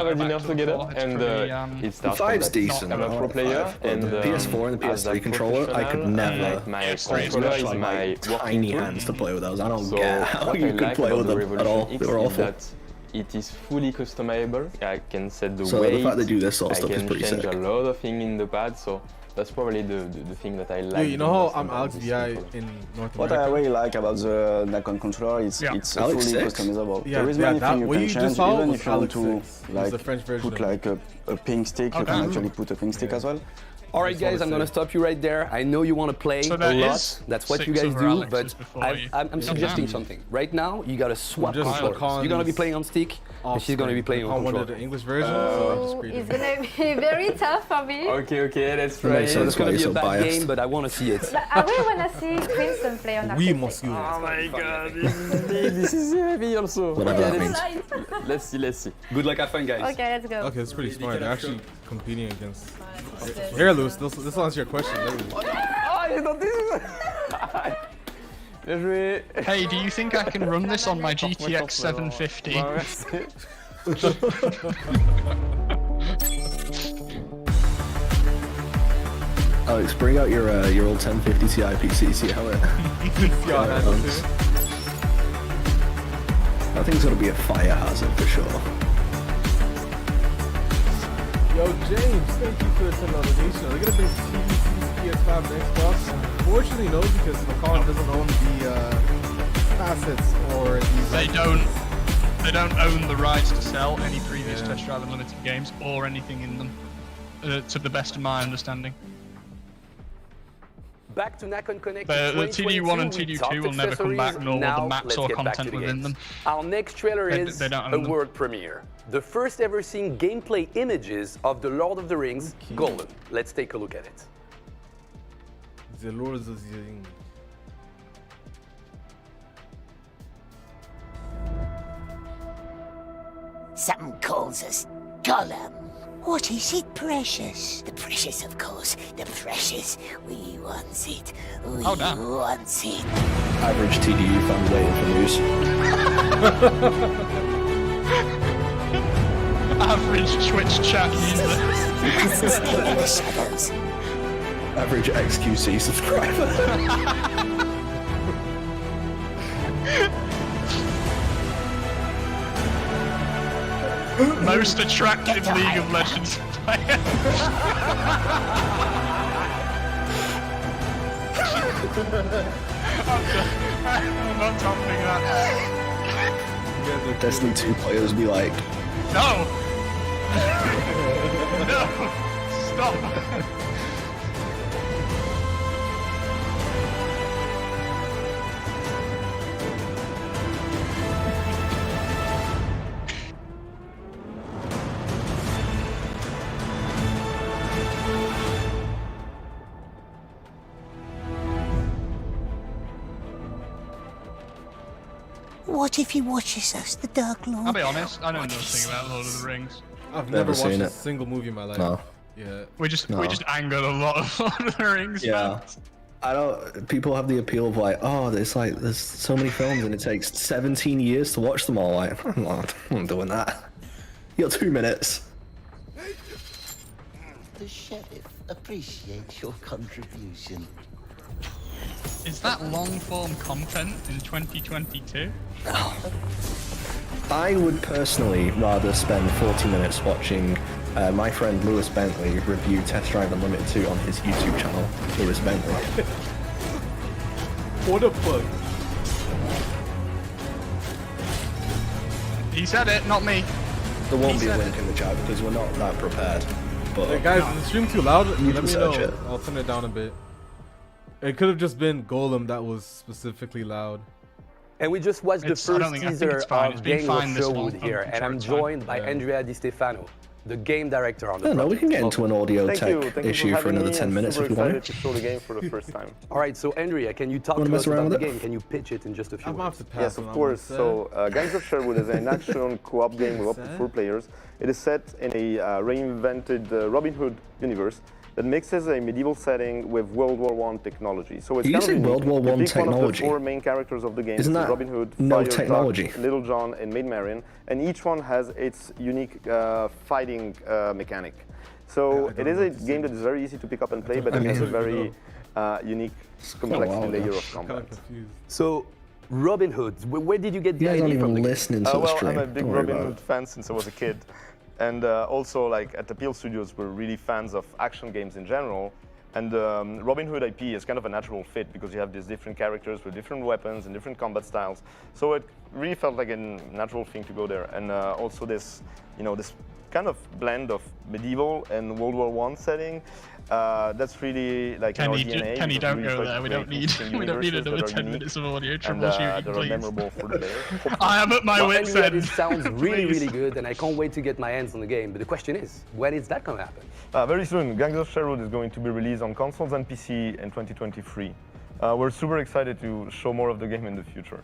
a dinner together. And it starts from Five's that. decent. I'm a pro player, and the PS4 and the as a PS3 controller, I could professional, never. like my It's controller is like my tiny working hands to play with those. I don't So get how what you I could like play about with the them at all. Revolution They were X is awful. that it is fully customizable. I can set the So weight. the fact they do this sort of I stuff is can pretty change sick. a lot of things in the pad. So that's probably the thing that I like. Dude, you know the how most I'm about Alex this VI controller. in North What America? I really like about the Nacon controller is it's fully Alex 6? customizable. Yeah, There is yeah, many that- things you what can you just change, saw even was if you want Alex to 6. It was like the French version put of like a pink stick. You Okay. can actually put a pink stick as well. All right, guys, I'm going to stop you right there. I know you want to play So a there lot. is That's what you 6 guys other do, Alexes but before you. I'm suggesting something. Right now, you got to swap Just controllers. Lacan's You're going to be playing on stick, and she's going to be playing on one controller. of the English versions. so just It's gonna be very tough for me. Okay, let's try. Makes So sense it's going why to be you're a so bad biased. game, but I want to see it. But I really wanna see Crimson play on Oui, arcade monsieur. Oh my god, this is heavy also. Whatever that means. Let's see. Good luck, have fun, guys. Okay, let's go. Okay, it's pretty smart. They're actually competing against. Here, Lewis, this will answer your question. Literally. Oh, you don't this is. Hey, do you think I can run this on my GTX 750? Alex, bring out your old 1050 Ti PC, see how it runs. I think it's gonna be a fire hazard for sure. Yo, James, thank you for the $10 donation. Are they gonna bring PS5 and Xbox? Unfortunately, no, because McCall doesn't own the assets or these. They don't own the rights to sell any previous Test Drive Unlimited games or anything in them, to the best of my understanding. Back to Nacon Connect. The TDU1 and TDU2 will never come back, nor will the maps or content within them. Our next trailer is a world premiere. The first ever seen gameplay images of the Lord of the Rings Golem. Let's take a look at it. The Lord of the Rings. Something calls us Golem. What is it, precious? The precious, of course. The precious. We want it. We want it. Average TDU fan waiting for news. Average Twitch chat user. Stay in the shadows. Average XQC subscriber. Most attractive League of Legends player. I'm not topping that. Destiny 2 players be like, no! No! Stop! What if he watches us, the Dark Lord? I'll be honest, I know nothing about Lord of the Rings. I've never watched a single movie in my life. No. Yeah. We just angered a lot of Lord of the Rings fans. I don't. People have the appeal of like, oh, it's like there's so many films and it takes 17 years to watch them all. Like, I'm not doing that. You got 2 minutes. The sheriff appreciates your contribution. Is that long-form content in 2022? I would personally rather spend 40 minutes watching my friend Lewis Bentley review Test Drive Unlimited 2 on his YouTube channel, Lewis Bentley. What the fuck? He said it, not me. There won't be a link in the chat because we're not that prepared. But hey guys, is the stream too loud? You Let can me search know. it. I'll turn it down a bit. It could have just been Golem that was specifically loud. And we just watched the first teaser of Game of Sherwood here, and I'm joined by Andrea Di Stefano, the game director on the project. We can get into an audio tech issue for another 10 minutes if you want. To show the game for the first time. All right, so Andrea, can you talk to us about the game? Can you pitch it in just a few words? Yes, of course. So, Gangs of Sherwood is an action co-op game with up to 4 players. It is set in a reinvented Robin Hood universe that mixes a medieval setting with World War I technology. So it's kind of World War I technology. One of the 4 main characters of the game. Isn't that Robin Hood, no Fire technology? Jack, Little John, and Maid Marian, and each one has its unique fighting mechanic. So it is a game that is very easy to pick up and play, but it has a very unique complexity layer of combat. So, Robin Hood, where did you get the idea from? Listening to the stream. I'm a big Robin Hood fan since I was a kid. And also, like, at Appeal Studios, we're really fans of action games in general. And Robin Hood IP is kind of a natural fit because you have these different characters with different weapons and different combat styles. So it really felt like a natural thing to go there. And also this, this kind of blend of medieval and World War I setting. That's really like Kenny, in our DNA. Kenny, don't go there. We don't need another 10 minutes of audio troubleshooting, that are memorable for the player. I am at my wit's end. This sounds really, really good, and I can't wait to get my hands on the game. But the question is, when is that going to happen? Very soon. Gangs of Sherwood is going to be released on consoles and PC in 2023. we're super excited to show more of the game in the future.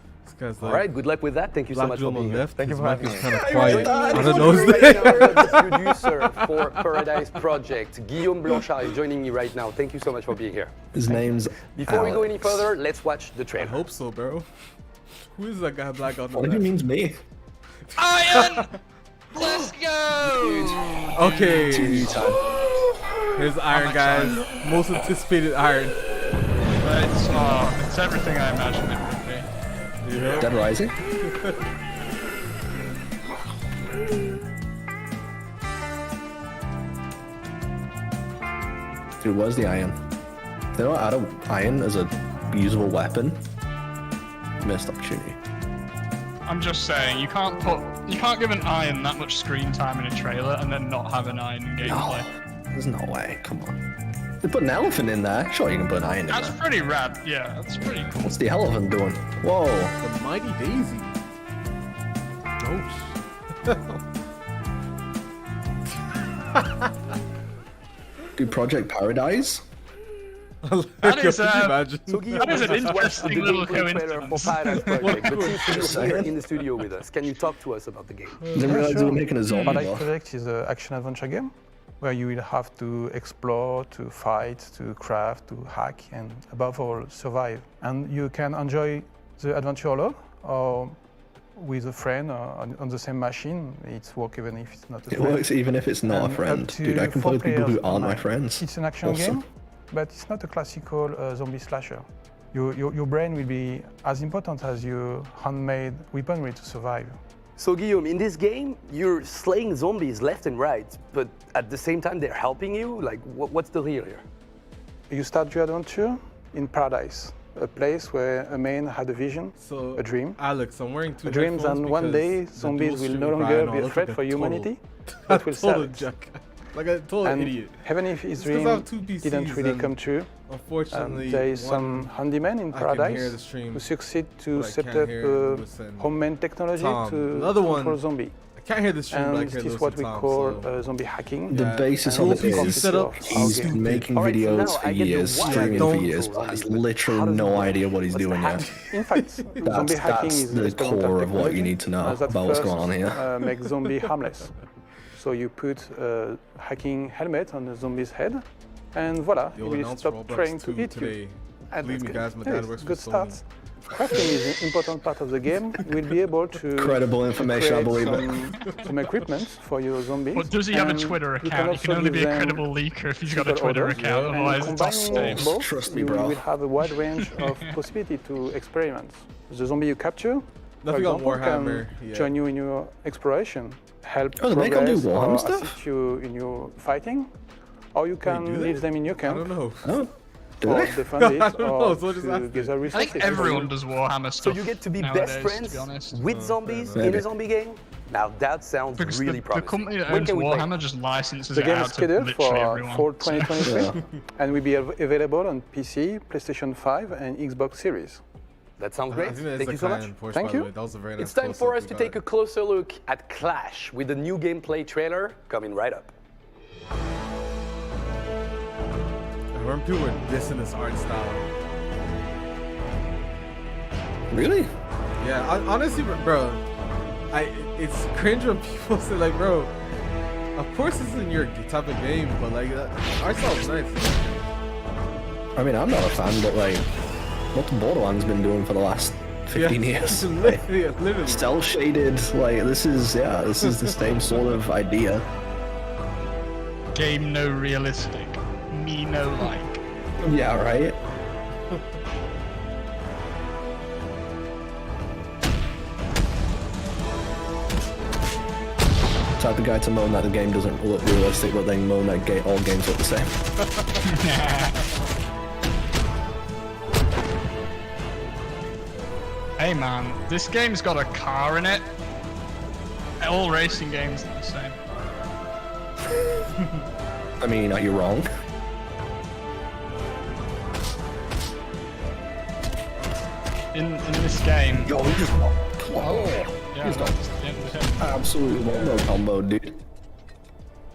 All right, good luck with that. Thank you so much for being here. Thank you for having me. Kind of quiet. I don't know. The producer for Paradise Project, Guillaume Blanchard, is joining me right now. Thank you so much for being here. His name's Before Alex. we go any further, let's watch the trailer. I hope so, bro. Who is that guy black on the What do you mean me? Iron! Let's go! Okay. Here's Iron, guys. Most anticipated Iron. It's everything I imagined it would be. Yeah. Dead Rising? Dude, where's the iron? They don't add an iron as a usable weapon. Missed opportunity. I'm just saying, you can't give an iron that much screen time in a trailer and then not have an iron in gameplay. No, there's no way. Come on. They put an elephant in there. Sure, you can put an iron in there. That's pretty rad. Yeah, that's pretty cool. What's the elephant doing? Whoa. The Mighty Daisy. Oh. Dude, Project Paradise? That is, imagine? That is an interesting little coincidence. Here in the studio with us. Can you talk to us about the game? Didn't realize they were making a zombie. Paradise Project is an action-adventure game where you will have to explore, to fight, to craft, to hack, and above all, survive. And you can enjoy the adventure alone or with a friend on the same machine. It's work even if it's not a friend. It works even if it's not a friend. Dude, I can play with people who aren't my friends. It's an action game, but it's not a classical zombie slasher. Your brain will be as important as your handmade weaponry to survive. So Guillaume, in this game, you're slaying zombies left and right, but at the same time they're helping you? Like, what's the deal here? You start your adventure in Paradise, a place where a man had a vision, a dream. Alex, I'm wearing two dreams, and one day zombies will no longer be a threat for humanity. It will salvage. Like a total idiot. Even if his dream didn't really come true, unfortunately, there is some handyman in Paradise who succeed to set up homemade technology to control zombie. I can't hear the stream, and but I can this is what we call zombie hacking. The basis of it is he's making videos for years, streaming for years, but has literally no idea what he's doing yet. In fact, zombie hacking is the core of what you need to know about what's going on here. Make zombie harmless. So you put a hacking helmet on the zombie's head, and voila, he will stop trying to eat you. Believe me, guys, my dad works for good start. Crafting is an important part of the game. We'll be able to credible information, I believe it. Some equipment for your zombies. But does he have a Twitter account? He can only be a credible leaker if he's got a Twitter account, otherwise it's unstable. Trust me, bro. You will have a wide range of possibility to experiment. The zombie you capture, for Nothing on example, Warhammer. can join you in your exploration, help they can do progress Warhammer or stuff? assist you in your fighting, or you can leave them in your camp. I don't know. Oh. Or defend it, I don't know, or so just to gather I resources. think everyone does Warhammer So stuff. you get to be nowadays, best friends to be honest. with zombies in a zombie game? Now that sounds Because really the promising. company that When owns can we play? Warhammer just licenses The it game is out to scheduled literally everyone. for 2023 and will be available on PC, PlayStation 5, and Xbox Series. That sounds great. Thank you so much. Thank you. That was a very nice It's time for close-up us to we take got. a closer look at Clash with the new gameplay trailer coming right up. I remember people were dissing this art style. Really? Yeah, honestly, bro, it's cringe when people say like, bro, of course this isn't your type of game, but like, art style is nice. I mean, I'm not a fan, but like, what's Borderlands been doing for the last 15 years? Literally. Cell shaded, like, this is the same sort of idea. Game no realistic, me no like. Yeah, right? Type of guy to moan that the game doesn't look realistic, but then moan that all games look the same. Hey man, this game's got a car in it. All racing games are the same. I mean, are you wrong? In this game. Yo, he just Yeah, he's that's the end of him. absolutely no combo, dude.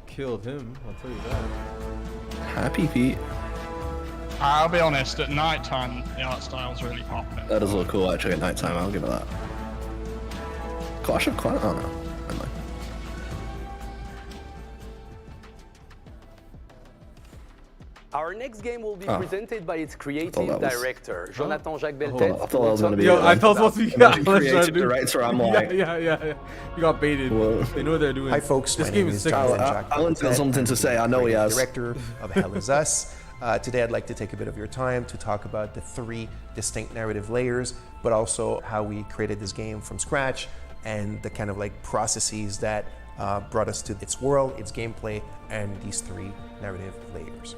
Killed him, I'll tell you that. Happy feet. I'll be honest, at night time, the art style's really popping. That does look cool actually at night time, I'll give it that. Clash of Clans? Oh no. Never mind. Our next game will be presented by its creative director, Jonathan Jacques Beltet. I thought that was going to be. Yo, I thought it was supposed to be creative director. I'm like, yeah. You got baited. Well, they know what they're doing. Hi, folks. This game is sick. Alan's got something to say. I know he has. Director of Hell Is Us. Today, I'd like to take a bit of your time to talk about the 3 distinct narrative layers, but also how we created this game from scratch and the kind of like processes that brought us to its world, its gameplay, and these 3 narrative layers.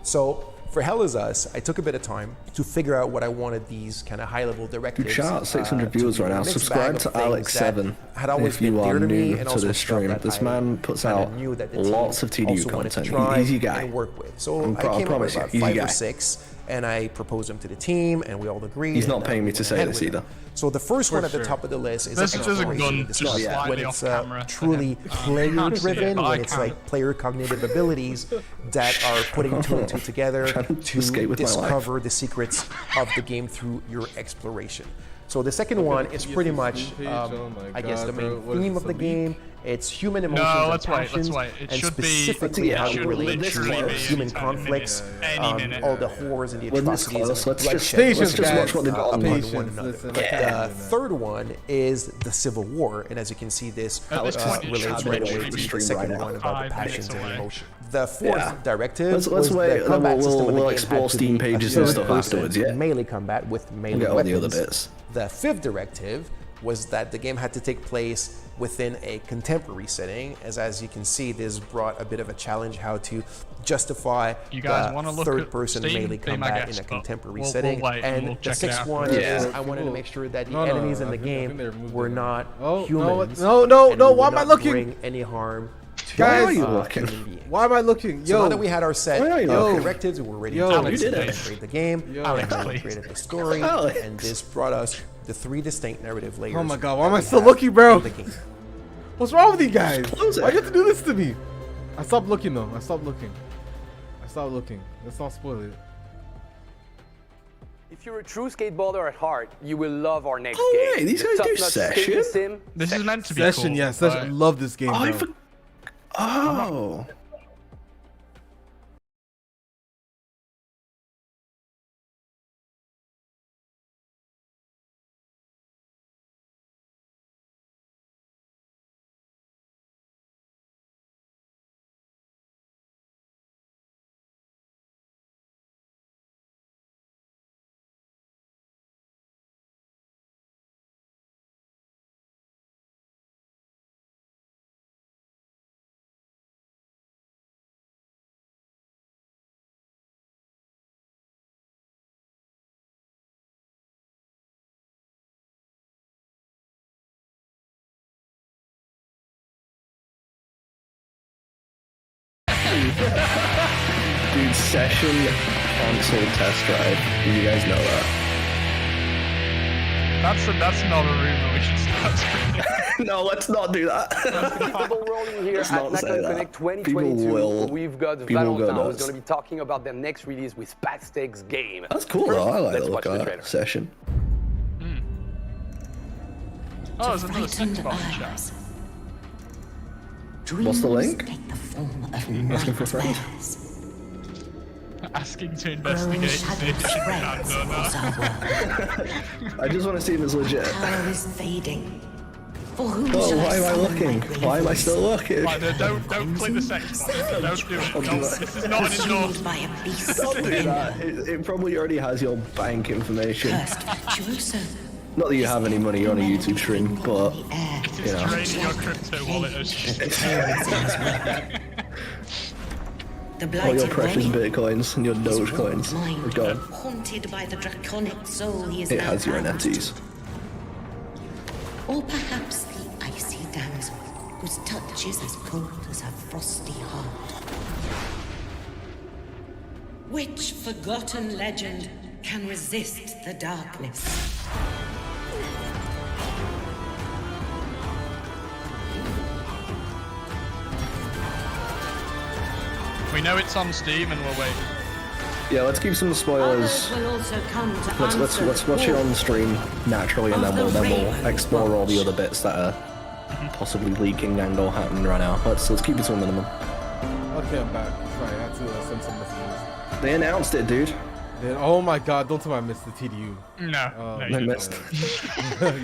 So for Hell Is Us, I took a bit of time to figure out what I wanted these kind of high-level directives. Shout out 600 viewers right now. Subscribe to Alex7 if you are new to this stream. This man puts out lots of TDU content. Easy guy. So I came up with about 5 or 6, and I proposed them to the team, and we all agreed. He's not paying me to say this either. So the first one at the top of the list is exploration. When it's truly player-driven, when it's like player cognitive abilities that are putting 2 and 2 together to discover the secrets of the game through your exploration. So the second one is pretty much, I guess, the main theme of the game. It's human emotions and passions, and specifically how you relate to human conflicts, all the horrors and the atrocities. Let's just watch what they've got on one another. The third one is the Civil War, and as you can see, this relates right away to the second one about the passions and emotion. The fourth directive was the combat system of the game. We'll explore Steam pages and stuff afterwards, yeah. Melee combat with melee weapons. All the other bits. The fifth directive was that the game had to take place within a contemporary setting, as you can see, this brought a bit of a challenge how to justify the third-person melee combat in a contemporary setting. And the sixth one is I wanted to make sure that the enemies in the game were not humans. No, why am I looking? Bring any harm to guys, why are you looking? Why am I looking? So now that we had our set of directives, we were ready to create the game. Alex created the story, and this brought us the 3 distinct narrative layers. Oh my god, why am I still looking, bro? What's wrong with you guys? Why you have to do this to me? I stopped looking though. I stopped looking. Let's not spoil it. If you're a true skateboarder at heart, you will love our next game. game. Hey, these guys do Session? This is meant to be Session, cool, yeah. Session. I love this game, bro. Oh. Dude, Session console test drive. Did you guys know that? That's not a rumor we should start. No, let's not do that. People rolling here at Nacon Connect 2022. We've got Valentin who's going to be talking about their next release with Pat's game. That's cool though. I like the look of that Session. Oh, there's another sex bot in chat. What's the link? Asking for a friend. Asking to investigate. I just want to see if it's legit. Power is fading. Oh, why am I looking? Why am I still looking? Right, don't click the sex button. Don't do it. This is not an endorsement. Don't do that. It probably already has your bank information. Not that you have any money, you're on a YouTube stream, but, you know. Draining your crypto wallet all your precious bitcoins and your Dogecoins are gone. Haunted by the draconic soul he is it has your NFTs. Or perhaps the icy damsel whose touch is as cold as her frosty heart. Which forgotten legend can resist the darkness? We know it's on Steam and we'll wait. Yeah, let's keep some spoilers. Let's watch it on stream naturally, and then we'll explore all the other bits that are possibly leaking and or happening right now. Let's keep it to a minimum. Okay, I'm back. Sorry, I had to send some messages. They announced it, dude. Oh my god, don't tell me I missed the TDU. No, I missed.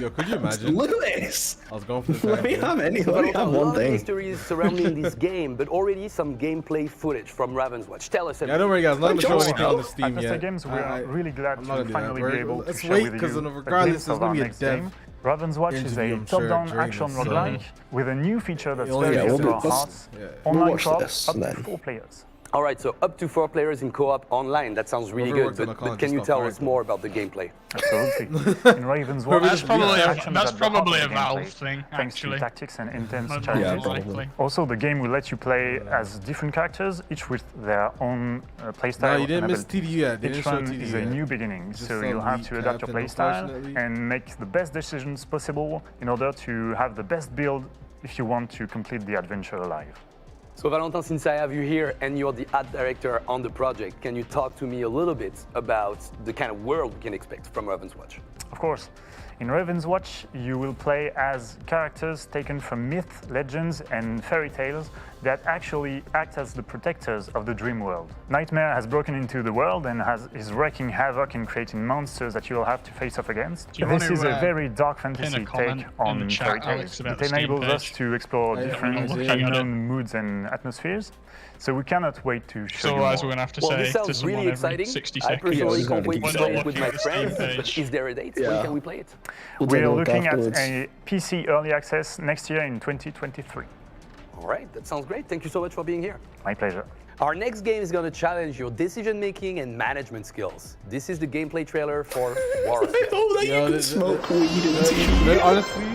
Yo, could you imagine? Look at this. I was going for the Let me have one thing. Mysteries surrounding this game, but already some gameplay footage from Raven's Watch. Tell us. Yeah, don't worry, guys. I'm not going to show anything on the Steam yet. yet. Games, we are really glad to finally be able to share wait, with because you regardless, there's going to be a dev. Raven's Watch is a top-down action roguelike with a new feature that's very close to our hearts. Online co-op up to 4 players. All right, so up to 4 players in co-op online. That sounds really good, but can you tell us more about the gameplay? Absolutely. In Raven's Watch, that's probably a Valve thing, thanks actually. to tactics and intense challenges. Also, the game will let you play as different characters, each with their own playstyle. No, you didn't miss TDU yet. Each one is a new beginning, so you'll have to adapt your playstyle and make the best decisions possible in order to have the best build if you want to complete the adventure alive. So Valentin, since I have you here and you're the art director on the project, can you talk to me a little bit about the kind of world we can expect from Raven's Watch? Of course. In Raven's Watch, you will play as characters taken from myths, legends, and fairy tales that actually act as the protectors of the dream world. Nightmare has broken into the world and is wreaking havoc and creating monsters that you will have to face off against. This is a very dark fantasy take on fairy tales. It enables us to explore different unknown moods and atmospheres. So we cannot wait to show you more. We're going to have to say this sounds to really exciting. 60 I personally can't wait to We're play not it with my friends. But is there a date? When can we play it? We are looking at a PC early access next year in 2023. All right, that sounds great. Thank you so much for being here. My pleasure. Our next game is going to challenge your decision-making and management skills. This is the gameplay trailer for WRC. Oh, that you can smoke weed in TDU. Honestly,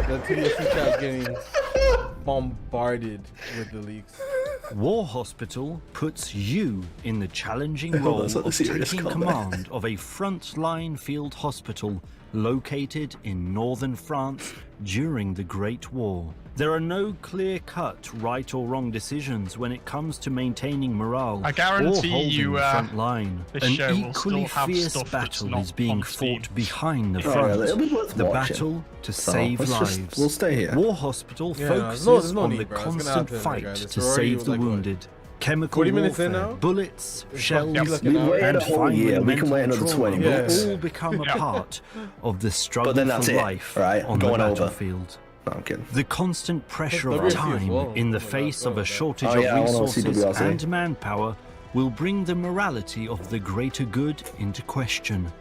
the TDU chat is getting bombarded with the leaks. War Hospital puts you in the challenging role of taking command of a frontline field hospital located in northern France during the Great War. There are no clear-cut right or wrong decisions when it comes to maintaining morale I guarantee or holding you, the front line. this An show will equally still have fierce stuff battle that's is being not on Steam. fought behind the Oh, front. it'll be worth The watching. battle to save lives. We'll stay here. War Hospital Yeah, focuses there's no on need, the bro. It's gonna constant happen, fight regardless. to We're already, save the like, what, wounded. Chemical 40 minutes in warfare, now? bullets, It's shells, fucking looking out. and a whole year. finally We can wait mental another trauma 20 will minutes. all become a part of the struggle But then that's for it, life right? on Going the over. battlefield. No, I'm kidding. The constant pressure of WRC as time well. in the Oh my face God, of a shortage Oh, yeah, I of wanna see resources WRC. and manpower will bring the morality of the greater good into question.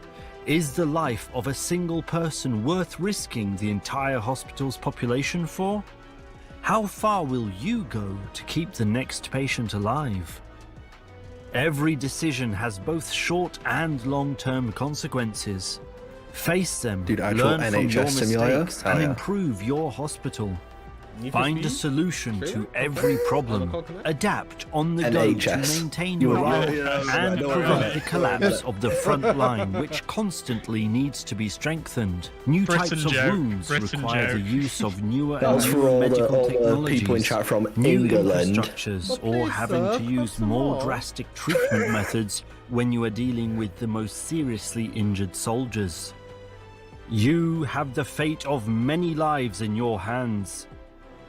Is the life of a single person worth risking the entire hospital's population for? How far will you go to keep the next patient alive? Every decision has both short and long-term consequences. Face them, Dude, actual learn from your NHS simulator? mistakes, Hell and yeah. improve your hospital. Need for Find a Speed? solution to Trailer? every problem. Nacon Connect? Adapt on the go to NHS. maintain You were morale right, yeah, and don't worry prevent about the it. collapse of the front line, which constantly needs to be strengthened. New Britain types of joke, wounds Britain require the joke. use of newer That was and for newer all the medical people in technologies, chat from new England. infrastructures, But or please, having sir, to use cross them more all. drastic treatment methods when you are dealing with the most seriously injured soldiers. You have the fate of many lives in your hands.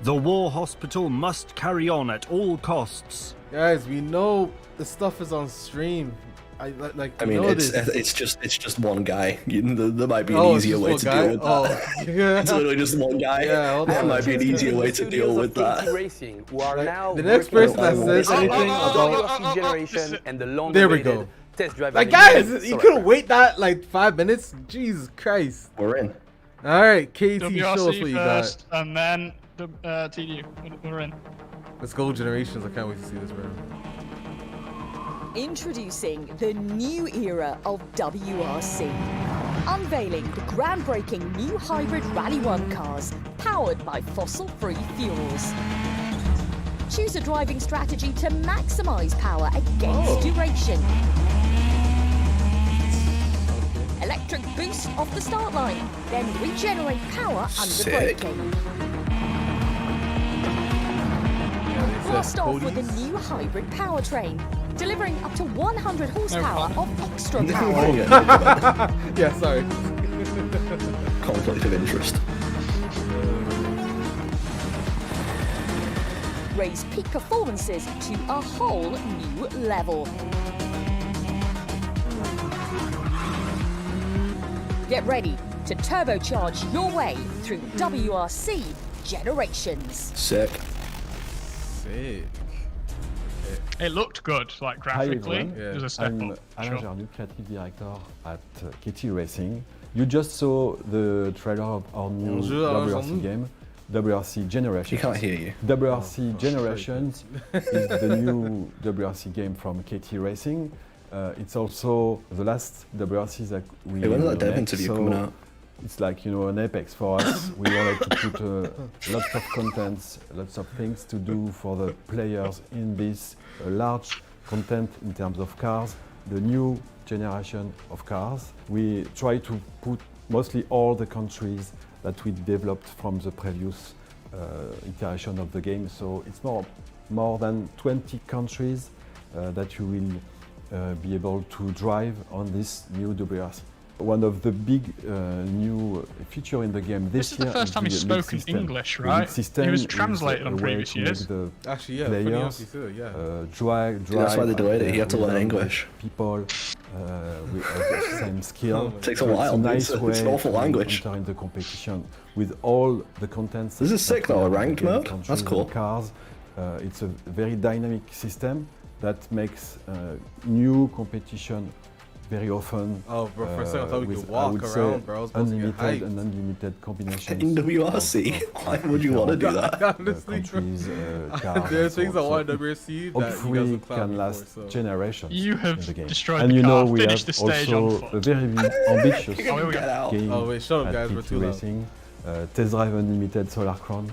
The War Hospital must carry on at all costs. Guys, we know the stuff is on stream. I mean, know it's this. just one guy. There might be an Oh, it's easier just way one to guy? deal with that. Oh, yeah. It's literally just one guy. Yeah, hold There on. might be an easier way to deal with that. Racing, who are now The next working person that says anything about WRC Generation and the long there we go. test drive. Like, guys, you couldn't wait that like 5 minutes. Jesus Christ. We're in. All right, KT, show us what WRC you first, got. and then TDU. We're in. Let's go, Generations. I can't wait to see this, bro. Introducing the new era of WRC. Unveiling the groundbreaking new hybrid Rally 1 cars powered by fossil-free fuels. Choose a driving strategy to maximize power against duration. Electric boost off the start line, then regenerate power under braking. blast off with a new hybrid powertrain, delivering up to 100 horsepower of extra power. Yeah, sorry. Conflict of interest. Raise peak performances to a whole new level. Get ready to turbocharge your way through WRC Generations. Sick. Sick. It looked good, like graphically. Hi, There's a step I'm up. Alain Gernu, creative director at KT Racing. You just saw the trailer of our new WRC game, WRC Generations. He can't hear you. WRC Generations is the new WRC game from KT Racing. It's also the last WRC that we Hey, when's that dev interview coming out? It's like, you know, an apex for us. We wanted to put lots of contents, lots of things to do for the players in this large content in terms of cars, the new generation of cars. We try to put mostly all the countries that we developed from the previous iteration of the game. So it's more than 20 countries that you will be able to drive on this new WRC. One of the big new feature in the game this year is the first time he's spoken English, right? He was translated on previous years. Actually, yeah, players, drive. That's why they delayed it. He had to learn English. People with the same skill. It takes a while. It's a nice way it's an awful language. to enter in the competition with all the contents. This is sick though, a ranked mode. That's cool. Cars. It's a very dynamic system that makes new competition very often. Oh, bro, for a second I thought we could walk around, bro. Unlimited and unlimited combinations. In WRC? Why would you want to do that? Honestly, countries, there are things I want in WRC that hopefully can last generations you have in the game. Destroyed and the you car. know we Finish have the stage also a very ambitious game Oh wait, shut up guys, we're at too TDU loud. Racing, Test Drive Unlimited Solar Crown,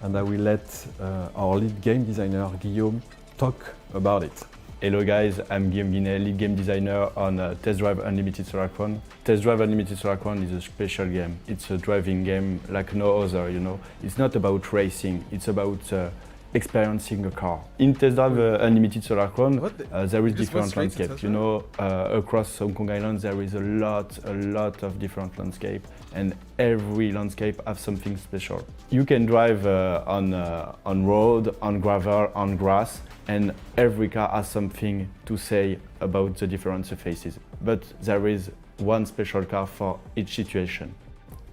and I will let our lead game designer Guillaume talk about it. Hello guys, I'm Guillaume Guinet, lead game designer on Test Drive Unlimited Solar Crown. Test Drive Unlimited Solar Crown is a special game. It's a driving game like no other, you know. It's not about racing, it's about experiencing a car. In Test Drive Unlimited Solar Crown, there is different landscapes. You know, across Hong Kong Island there is a lot of different landscapes, and every landscape has something special. You can drive on road, on gravel, on grass, and every car has something to say about the different surfaces. But there is one special car for each situation.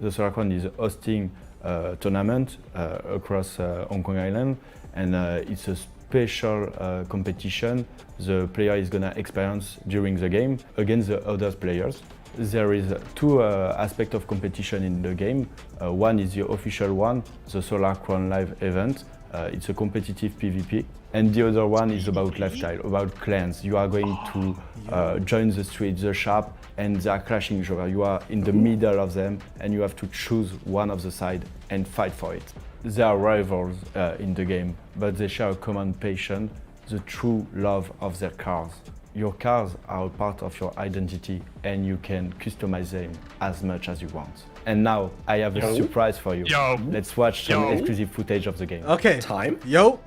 The Solar Crown is hosting a tournament across Hong Kong Island, and it's a special competition the player is gonna experience during the game against the other players. There is two aspects of competition in the game. One is the official one, the Solar Crown Live event. It's a competitive PvP. And the other one is about lifestyle, about clans. You are going to join the street, the shop, and they are clashing each other. You are in the middle of them, and you have to choose one of the side and fight for it. They are rivals in the game, but they share a common passion, the true love of their cars. Your cars are a part of your identity, and you can customize them as much as you want. And now, I have a surprise for you. Let's watch some exclusive footage of the game. Okay. Time? Yo,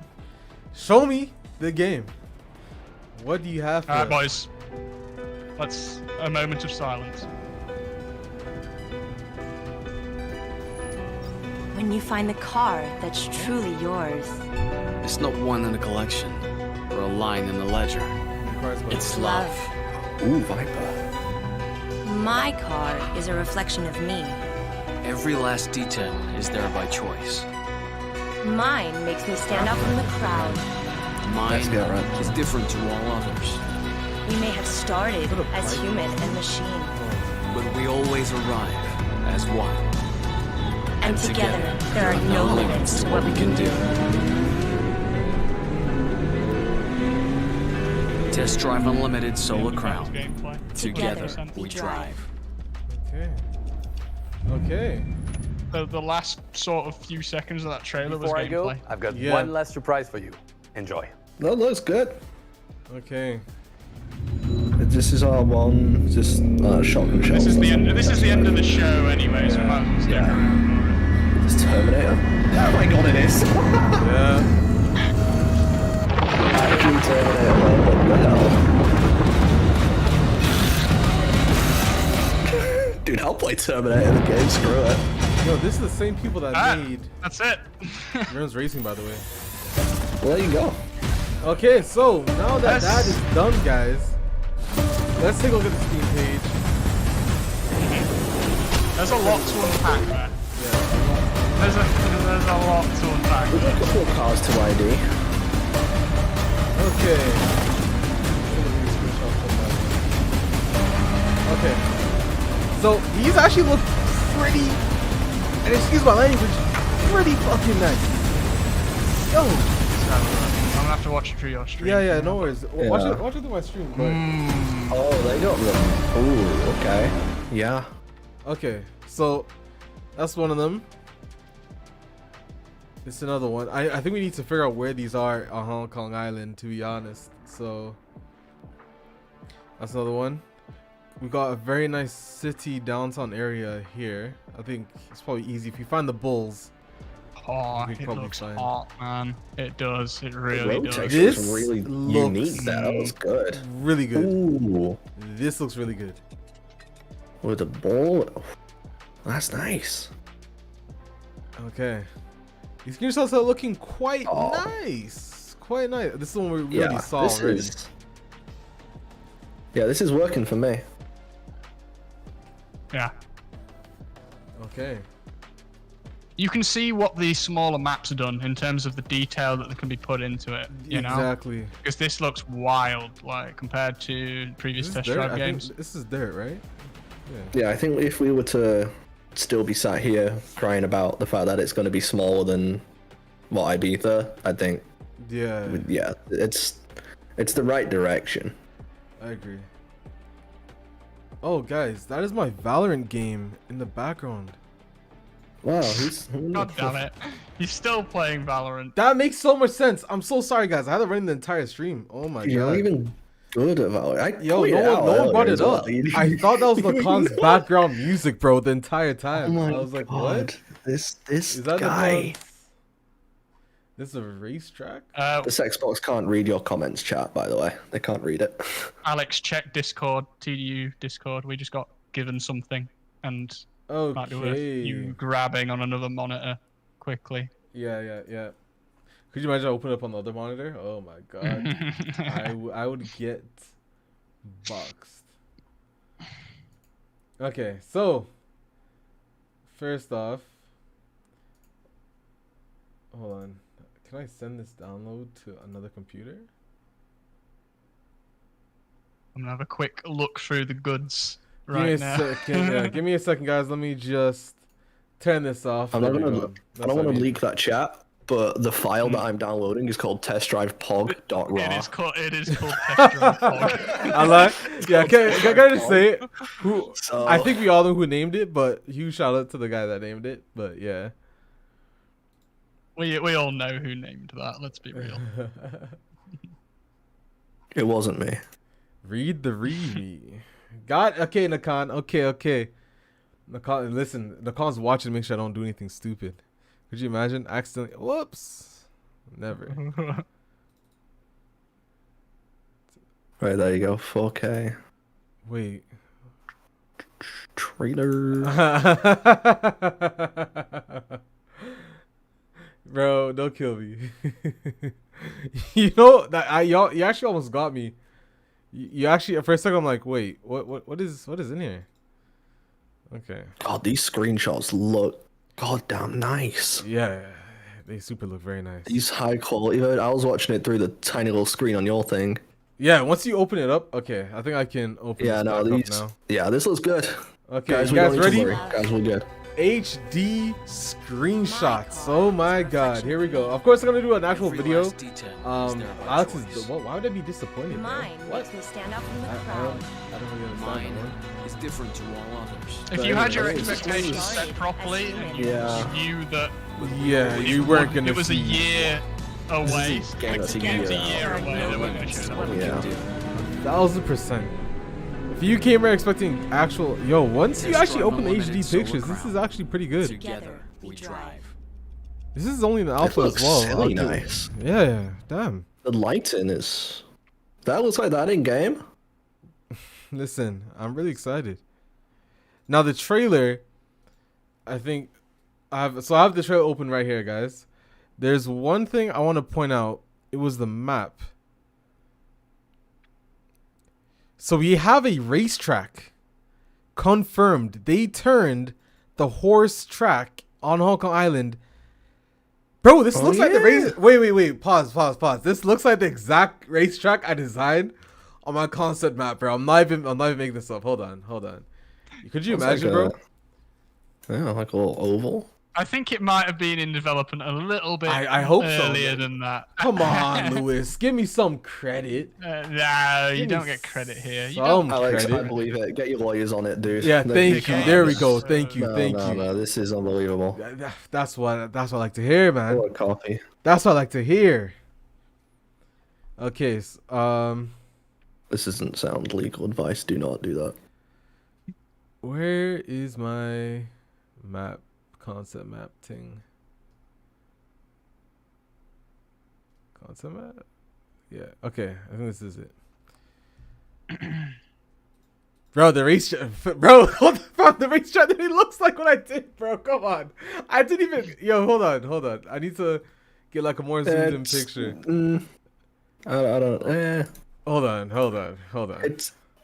show me the game. What do you have for us? Alright, boys. Let's a moment of silence. When you find the car that's truly yours. It's not one in a collection or a line in the ledger. It's love. Ooh, Viper. My car is a reflection of me. Every last detail is there by choice. Mine makes me stand out from the crowd. Mine is different to all others. We may have started as human and machine. But we always arrive as one. And together, there are no limits to what we can do. Test Drive Unlimited Solar Crown. Together, we drive. Okay. The last sort of few seconds of that trailer Before was gameplay. I go, I've got one last surprise for you. Enjoy. That looks good. Okay. This is our one, just shock and show. This is the end of the show anyway, so we might as well stick around. It's Terminator. Oh my god, it is. Yeah. Actually, Terminator. What the hell? Dude, I'll play Terminator the game. Screw it. Yo, this is the same people that made. That's it. Rings Racing, by the way. Well, there you go. Okay, so now that that is done, guys, let's take a look at the Steam page. There's a lot to unpack there. Yeah. There's a lot to unpack. There's a couple of cars to ID. Okay. Okay. So these actually look pretty, and excuse my language, pretty fucking nice. Yo. I'm gonna have to watch it through your stream. Yeah, no worries. Yeah. Watch it through my stream. Oh, they got them. Ooh, okay. Yeah. Okay, so that's one of them. It's another one. I think we need to figure out where these are on Hong Kong Island, to be honest. So that's another one. We got a very nice city downtown area here. I think it's probably easy if you find the bulls. Oh, it looks hot, man. It does. It really does. This really looks unique. That was good. Really good. Ooh. This looks really good. With the ball. That's nice. Okay. These screenshots are looking quite nice. Quite nice. This is the one we already saw already. Yeah, this is working for me. Yeah. Okay. You can see what the smaller maps are done in terms of the detail that can be put into it. You know? Exactly. Because this looks wild, like compared to previous test drive games. This is dirt, right? Yeah, I think if we were to still be sat here crying about the fact that it's going to be smaller than what Ibiza, I think. Yeah. Yeah, it's the right direction. I agree. Oh, guys, that is my Valorant game in the background. Wow, God damn it. He's still playing Valorant. That makes so much sense. I'm so sorry, guys. I had to run the entire stream. Oh my god. You're not even good at Valorant. Yo, no one brought it up. I thought that was Nacon's background music, bro, the entire time. Oh my I was like, God. what? This Is that guy. This is a racetrack? This Xbox can't read your comments, chat, by the way. They can't read it. Alex, check Discord, TDU Discord. We just got given something, and might be worth you grabbing on another monitor quickly. Yeah. Could you imagine I open it up on the other monitor? Oh my god. I would get boxed. Okay, so first off, hold on. Can I send this download to another computer? I'm gonna have a quick look through the goods right now. Give me a second, guys. Let me just turn this off. I don't want to leak that chat, but the file that I'm downloading is called testdrivepog.raw. It is called testdrivepog. I like. Yeah, can I just say it? I think we all know who named it, but huge shout out to the guy that named it. But yeah. We all know who named that, let's be real. It wasn't me. Read the readme. Okay, Nacon. Okay. Nacon, listen, Nacon's watching to make sure I don't do anything stupid. Could you imagine accidentally? Whoops. Never. Right, there you go. 4K. Wait. Trailer. Bro, don't kill me. You know that you actually almost got me. You actually for a second I'm like, wait, what is in here? Okay. God, these screenshots look goddamn nice. Yeah, they super look very nice. These high quality. I was watching it through the tiny little screen on your thing. Yeah, once you open it up, okay, I think I can open. Yeah, no, these. Up now. Yeah, this looks good. Okay, guys, you guys ready? Guys, we're good. HD screenshots. Oh my god, here we go. Of course I'm gonna do an actual video. Alex is, why would I be disappointed? Mine makes me stand out from the crowd. I don't really understand. Mine is different to all others. If you had your expectations set properly and you knew that you weren't gonna it was a year away. Game's a year away. They weren't gonna show that. 1000%. If you came here expecting actual, once you actually open the HD pictures, this is actually pretty good. Together we drive. This is only the alpha as well. Really nice. Yeah, damn. The lighting is... That looks like that in game. Listen, I'm really excited. Now the trailer, I think I have the trailer open right here, guys. There's one thing I want to point out. It was the map. So we have a racetrack confirmed. They turned the horse track on Hong Kong Island. Bro, this looks like the race. Wait. Pause. This looks like the exact racetrack I designed on my concept map, bro. I'm not even making this up. Hold on. Could you imagine, bro? Yeah, like a little oval. I think it might have been in development a little bit I hope earlier so, than that. Come on, Lewis. Give me some credit. No, you don't get credit here. You don't. Alex, I believe it. Get your lawyers on it, dude. Yeah, thank you. There we go. Thank you. No, this is unbelievable. That's what I like to hear, man. What a copy. That's what I like to hear. Okay, this doesn't sound legal advice. Do not do that. Where is my map? Concept map thing. Concept map? Yeah. Okay. I think this is it. Bro, the racetrack. Bro, the racetrack that it looks like what I did, bro. Come on. I didn't even. Yo, hold on. I need to get like a more zoomed in picture. I don't. Hold on.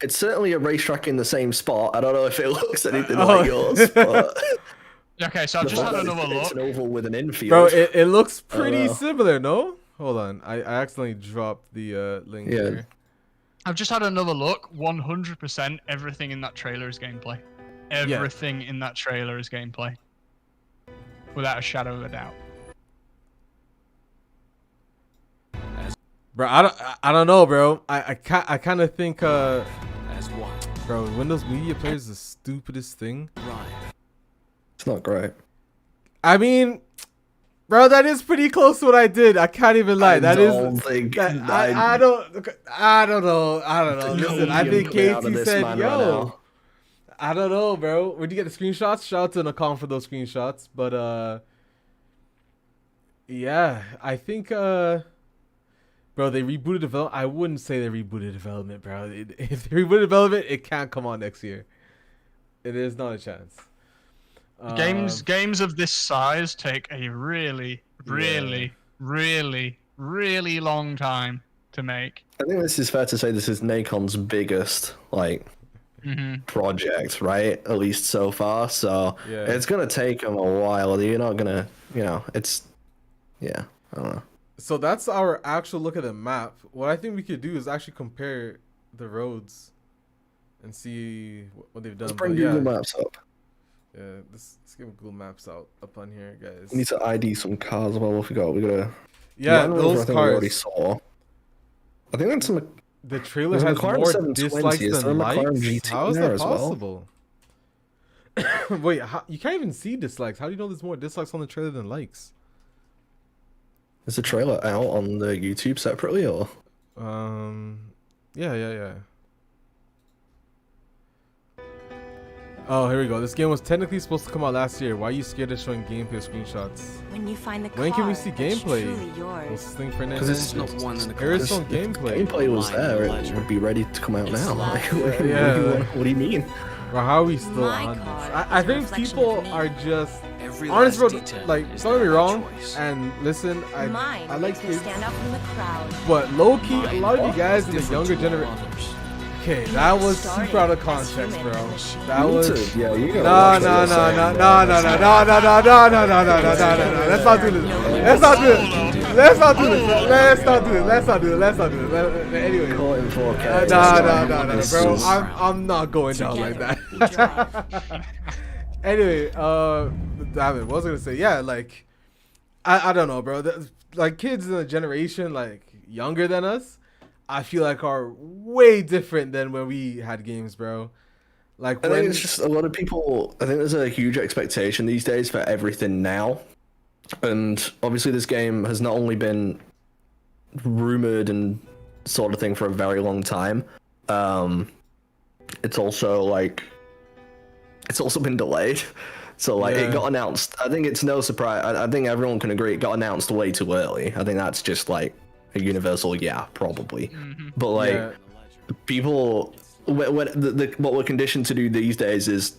It's certainly a racetrack in the same spot. I don't know if it looks anything like yours, but. Okay, so I've just had another look. It's an oval with an infield. Bro, it looks pretty similar, no? Hold on. I accidentally dropped the link here. I've just had another look. 100% everything in that trailer is gameplay. Everything in that trailer is gameplay. Without a shadow of a doubt. Bro, I don't know, bro. I kind of think bro, Windows Media Player is the stupidest thing. Right. It's not great. I mean, bro, that is pretty close to what I did. I can't even lie. I don't know. Listen, I think Casey said, "Yo, I don't know, bro." Where'd you get the screenshots? Shout out to Nacon for those screenshots. But yeah, I think bro, they rebooted development. I wouldn't say they rebooted development, bro. If they rebooted development, it can't come on next year. It is not a chance. Games of this size take a really long time to make. I think this is fair to say this is Nacon's biggest project, right? At least so far. So it's gonna take him a while. You're not gonna, it's I don't know. So that's our actual look at the map. What I think we could do is actually compare the roads and see what they've done. Let's bring Google Maps up. Yeah, let's get Google Maps up on here, guys. We need to ID some cars. Well, what we got? We gotta. Those cars. We already saw. I think that's the trailer has more dislikes than likes. How is that possible? Wait, you can't even see dislikes. How do you know there's more dislikes on the trailer than likes? Is the trailer out on the YouTube separately, or? Yeah. Oh, here we go. This game was technically supposed to come out last year. Why are you scared of showing gameplay screenshots? When you find the car, when can we see gameplay? Because it's not one in the car. There is some gameplay. Gameplay was there. It would be ready to come out now. What do you mean? Well, how are we still on this? I think people are just honest, bro. Like, don't get me wrong. And listen, I like to stand out from the crowd. But low key, a lot of you guys in the younger generation. Okay, that was super out of context, bro. That was no. Let's not do this. Anyway, no, bro. I'm not going down like that. Anyway, damn it. What was I gonna say? Yeah, like, I don't know, bro. Like, kids in the generation like younger than us, I feel like are way different than when we had games, bro. Like, I think it's just a lot of people. I think there's a huge expectation these days for everything now, and obviously this game has not only been rumored and sort of thing for a very long time. It's also been delayed. So like it got announced. I think it's no surprise. I think everyone can agree it got announced way too early. I think that's just like a universal yeah, probably. But like people, what we're conditioned to do these days is,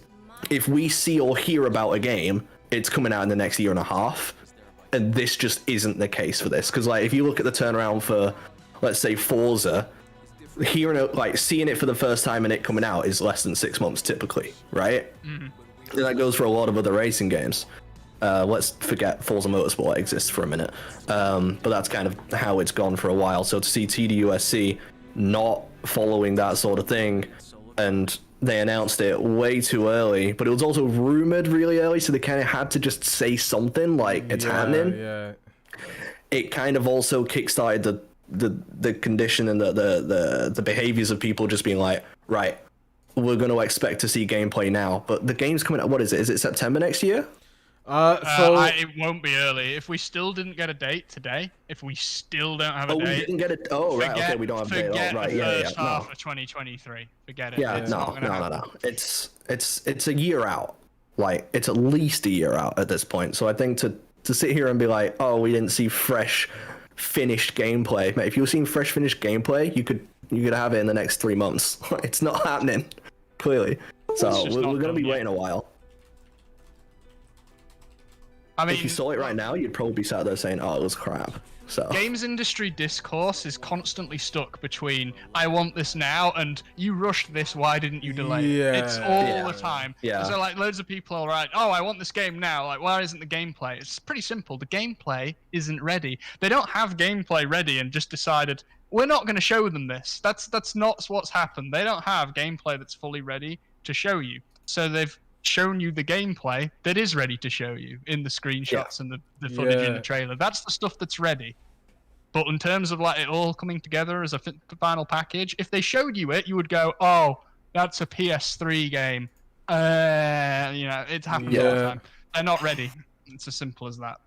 if we see or hear about a game, it's coming out in the next year and a half, and this just isn't the case for this. Because like if you look at the turnaround for, let's say, Forza, hearing it, like seeing it for the first time and it coming out is less than 6 months typically, right? And that goes for a lot of other racing games. Let's forget Forza Motorsport exists for a minute, but that's kind of how it's gone for a while. So to see TDUSC not following that sort of thing, and they announced it way too early, but it was also rumored really early, so they kind of had to just say something like it's happening. It kind of also kickstarted the condition and the behaviors of people just being like, right, we're going to expect to see gameplay now, but the game's coming out. What is it? Is it September next year? It won't be early. If we still didn't get a date today, if we still don't have a date, we didn't get it. Oh, right. Okay, we don't have a date. Forget Oh, right. the first No. half of 2023. Forget it. Yeah, It's not gonna happen. no. It's a year out. Like, it's at least a year out at this point. So I think to sit here and be like, oh, we didn't see fresh, finished gameplay. Mate, if you were seeing fresh, finished gameplay, you could have it in the next 3 months. It's not happening, clearly. So we're gonna be waiting a while. I mean, if you saw it right now, you'd probably be sat there saying, "Oh, it was crap." So games industry discourse is constantly stuck between "I want this now" and "You rushed this. Why didn't you delay it?" It's all the time. So like loads of people are like, "Oh, I want this game now. Like, why isn't the gameplay?" It's pretty simple. The gameplay isn't ready. They don't have gameplay ready and just decided we're not going to show them this. That's not what's happened. They don't have gameplay that's fully ready to show you. So they've shown you the gameplay that is ready to show you in the screenshots and the footage in the trailer. That's the stuff that's ready. But in terms of like it all coming together as a final package, if they showed you it, you would go, "Oh, that's a PS3 game." You know, it happens all the time. They're not ready. It's as simple as that.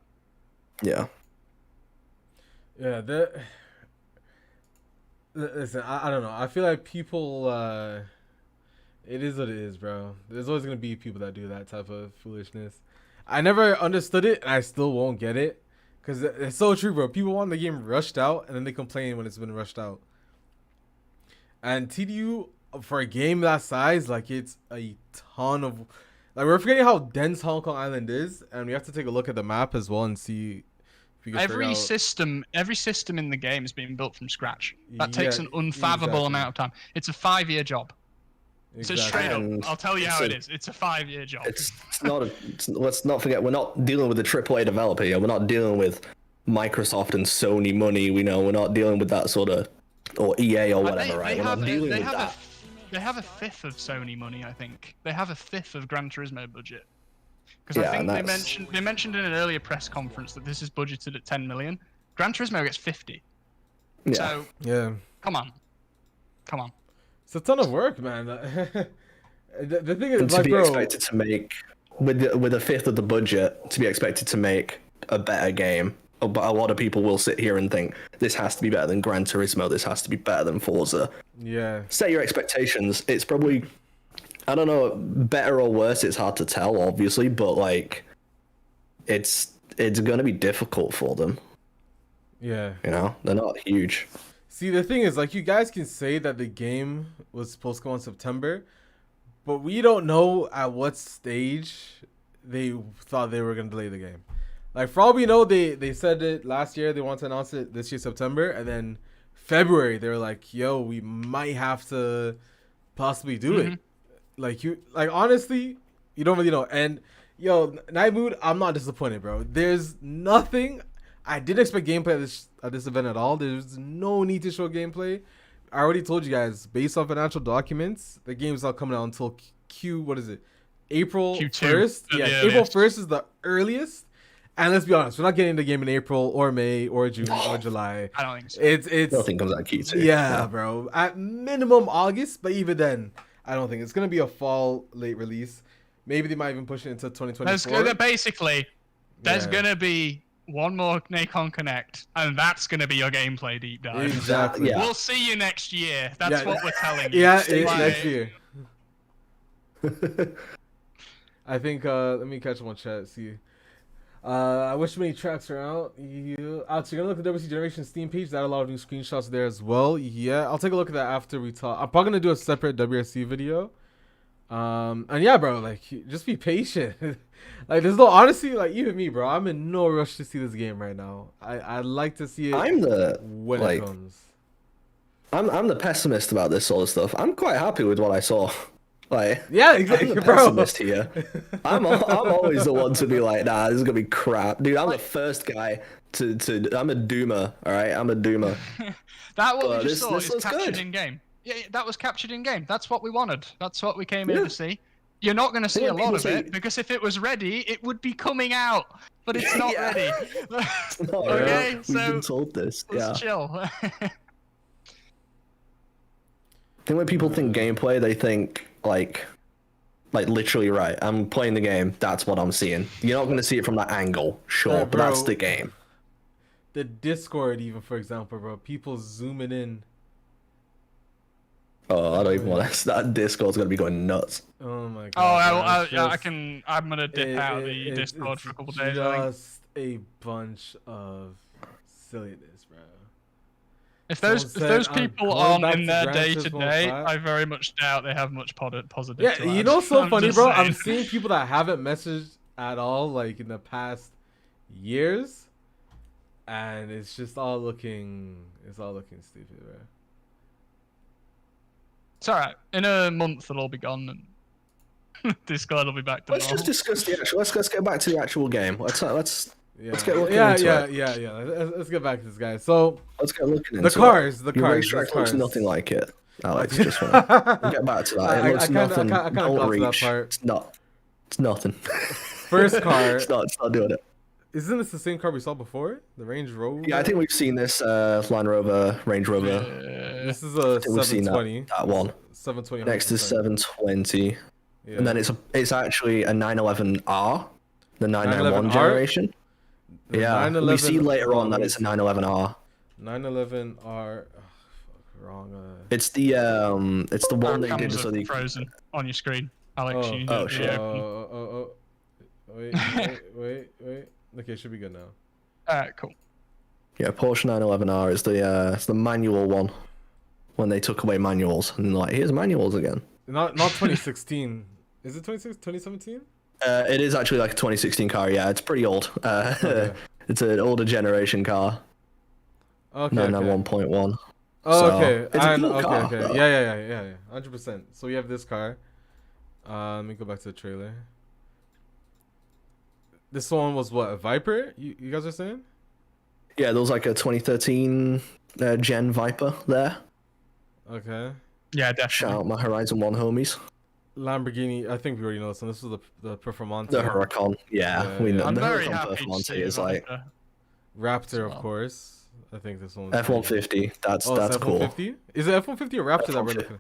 Yeah. Listen, I don't know. I feel like people. It is what it is, bro. There's always gonna be people that do that type of foolishness. I never understood it, and I still won't get it, because it's so true, bro. People want the game rushed out, and then they complain when it's been rushed out. And TDU, for a game that size, like, it's a ton of, like, we're forgetting how dense Hong Kong Island is, and we have to take a look at the map as well and see. Every system in the game is being built from scratch. That takes an unfathomable amount of time. It's a 5-year job. So straight up, I'll tell you how it is. It's a 5-year job. Let's not forget, we're not dealing with a AAA developer here. We're not dealing with Microsoft and Sony money. We're not dealing with that sort of, or EA or whatever, right? We're not dealing with that. They have a fifth of Sony money, I think. They have a fifth of Gran Turismo budget. Because I think they mentioned in an earlier press conference that this is budgeted at 10 million. Gran Turismo gets 50. Yeah. So come on. It's a ton of work, man. The thing is, and to be expected to make with a fifth of the budget, to be expected to make a better game. But a lot of people will sit here and think this has to be better than Gran Turismo. This has to be better than Forza. Yeah. Set your expectations. It's probably, I don't know, better or worse. It's hard to tell, obviously, but like, it's gonna be difficult for them. Yeah. You know, they're not huge. See, the thing is, like, you guys can say that the game was supposed to come in September, but we don't know at what stage they thought they were going to delay the game. Like, for all we know, they said it last year, they want to announce it this year, September, and then February, they were like, yo, we might have to possibly do it. Like, honestly, you don't really know. And, yo, Night Mood, I'm not disappointed, bro. There's nothing... I didn't expect gameplay at this event at all. There's no need to show gameplay. I already told you guys, based on financial documents, the game's not coming out until April 1st. Yeah, April 1st is the earliest. And let's be honest, we're not getting the game in April or May or June or July. I don't think so. It's nothing comes out Q2. Yeah, bro. At minimum August, but even then, I don't think it's gonna be a fall late release. Maybe they might even push it into 2024. There's gonna be one more Nacon Connect, and that's going to be your gameplay deep dive. Exactly. We'll see you next year. That's what we're telling you. Yeah, next year. I think, let me catch one chat, see. I wish many tracks are out. Alex, you're gonna look at the WRC Generations Steam page. That a lot of new screenshots there as well. Yeah, I'll take a look at that after we talk. I'm probably gonna do a separate WRC video. And yeah, bro, like just be patient. Like there's no honestly, like even me, bro. I'm in no rush to see this game right now. I'd like to see it when it comes. I'm the pessimist about this sort of stuff. I'm quite happy with what I saw. Like, yeah, exactly, I'm the bro. pessimist here. I'm always the one to be like, nah, this is gonna be crap, dude. I'm the first guy to. I'm a doomer, all right. I'm a doomer. That what we just saw is captured in game. Yeah, that was captured in game. That's what we wanted. That's what we came here to see. You're not going to see a lot of it because if it was ready, it would be coming out. But it's not ready. It's not, okay, We've so been told this. let's chill. I think when people think gameplay, they think like literally right. I'm playing the game. That's what I'm seeing. You're not going to see it from that angle, sure, but that's the game. The Discord, even for example, bro, people zooming in. Oh, I don't even want to. That Discord's gonna be going nuts. Oh my god. Oh, I'm gonna dip out of the Discord for a couple days. Just a bunch of silliness, bro. If those people aren't in their day to day, I very much doubt they have much positive. Yeah, you know what's so funny, bro? I'm seeing people that haven't messaged at all, like in the past years, and it's just all looking stupid, bro. It's alright. In a month it'll all be gone and Discord will be back to normal. Let's just discuss the actual. Let's get back to the actual game. Let's get looking into it. Yeah. Let's get back to this guy. So let's get looking into the cars. Your Racetrack looks nothing like it. Alex, just want to get back to that. It looks nothing. Don't reach. It's not. It's nothing. First car. It's not doing it. Isn't this the same car we saw before? The Range Rover? Yeah, I think we've seen this Land Rover, Range Rover. This is a 720. That one. 720. Next is 720. Yeah. And then it's actually a 911R, the 991 generation. Yeah, we see later on that it's a 911R. 911R. Oh, wrong. It's the one they did so they frozen on your screen, Alex. Oh shit. Wait. Okay, it should be good now. Alright, cool. Yeah, Porsche 911R is the manual one. When they took away manuals and like, here's manuals again. Not 2016. Is it 2017? It is actually like a 2016 car. Yeah, it's pretty old. Okay. It's an older generation car. Okay. 991.1. Oh, okay. It's a cool car. Okay. Yeah. 100%. So we have this car. Let me go back to the trailer. This one was what, a Viper? You guys are saying? Yeah, there was like a 2013 Gen Viper there. Okay. Yeah, definitely. Shout out my Horizon 1 homies. Lamborghini, I think we already know this one. This was the Performante. The Huracan, yeah. We know. I'm the very Huracan happy to Performante see is like... Raptor, of course. I think this one. F-150, that's cool. F-150? Is it F-150 or Raptor that we're looking at?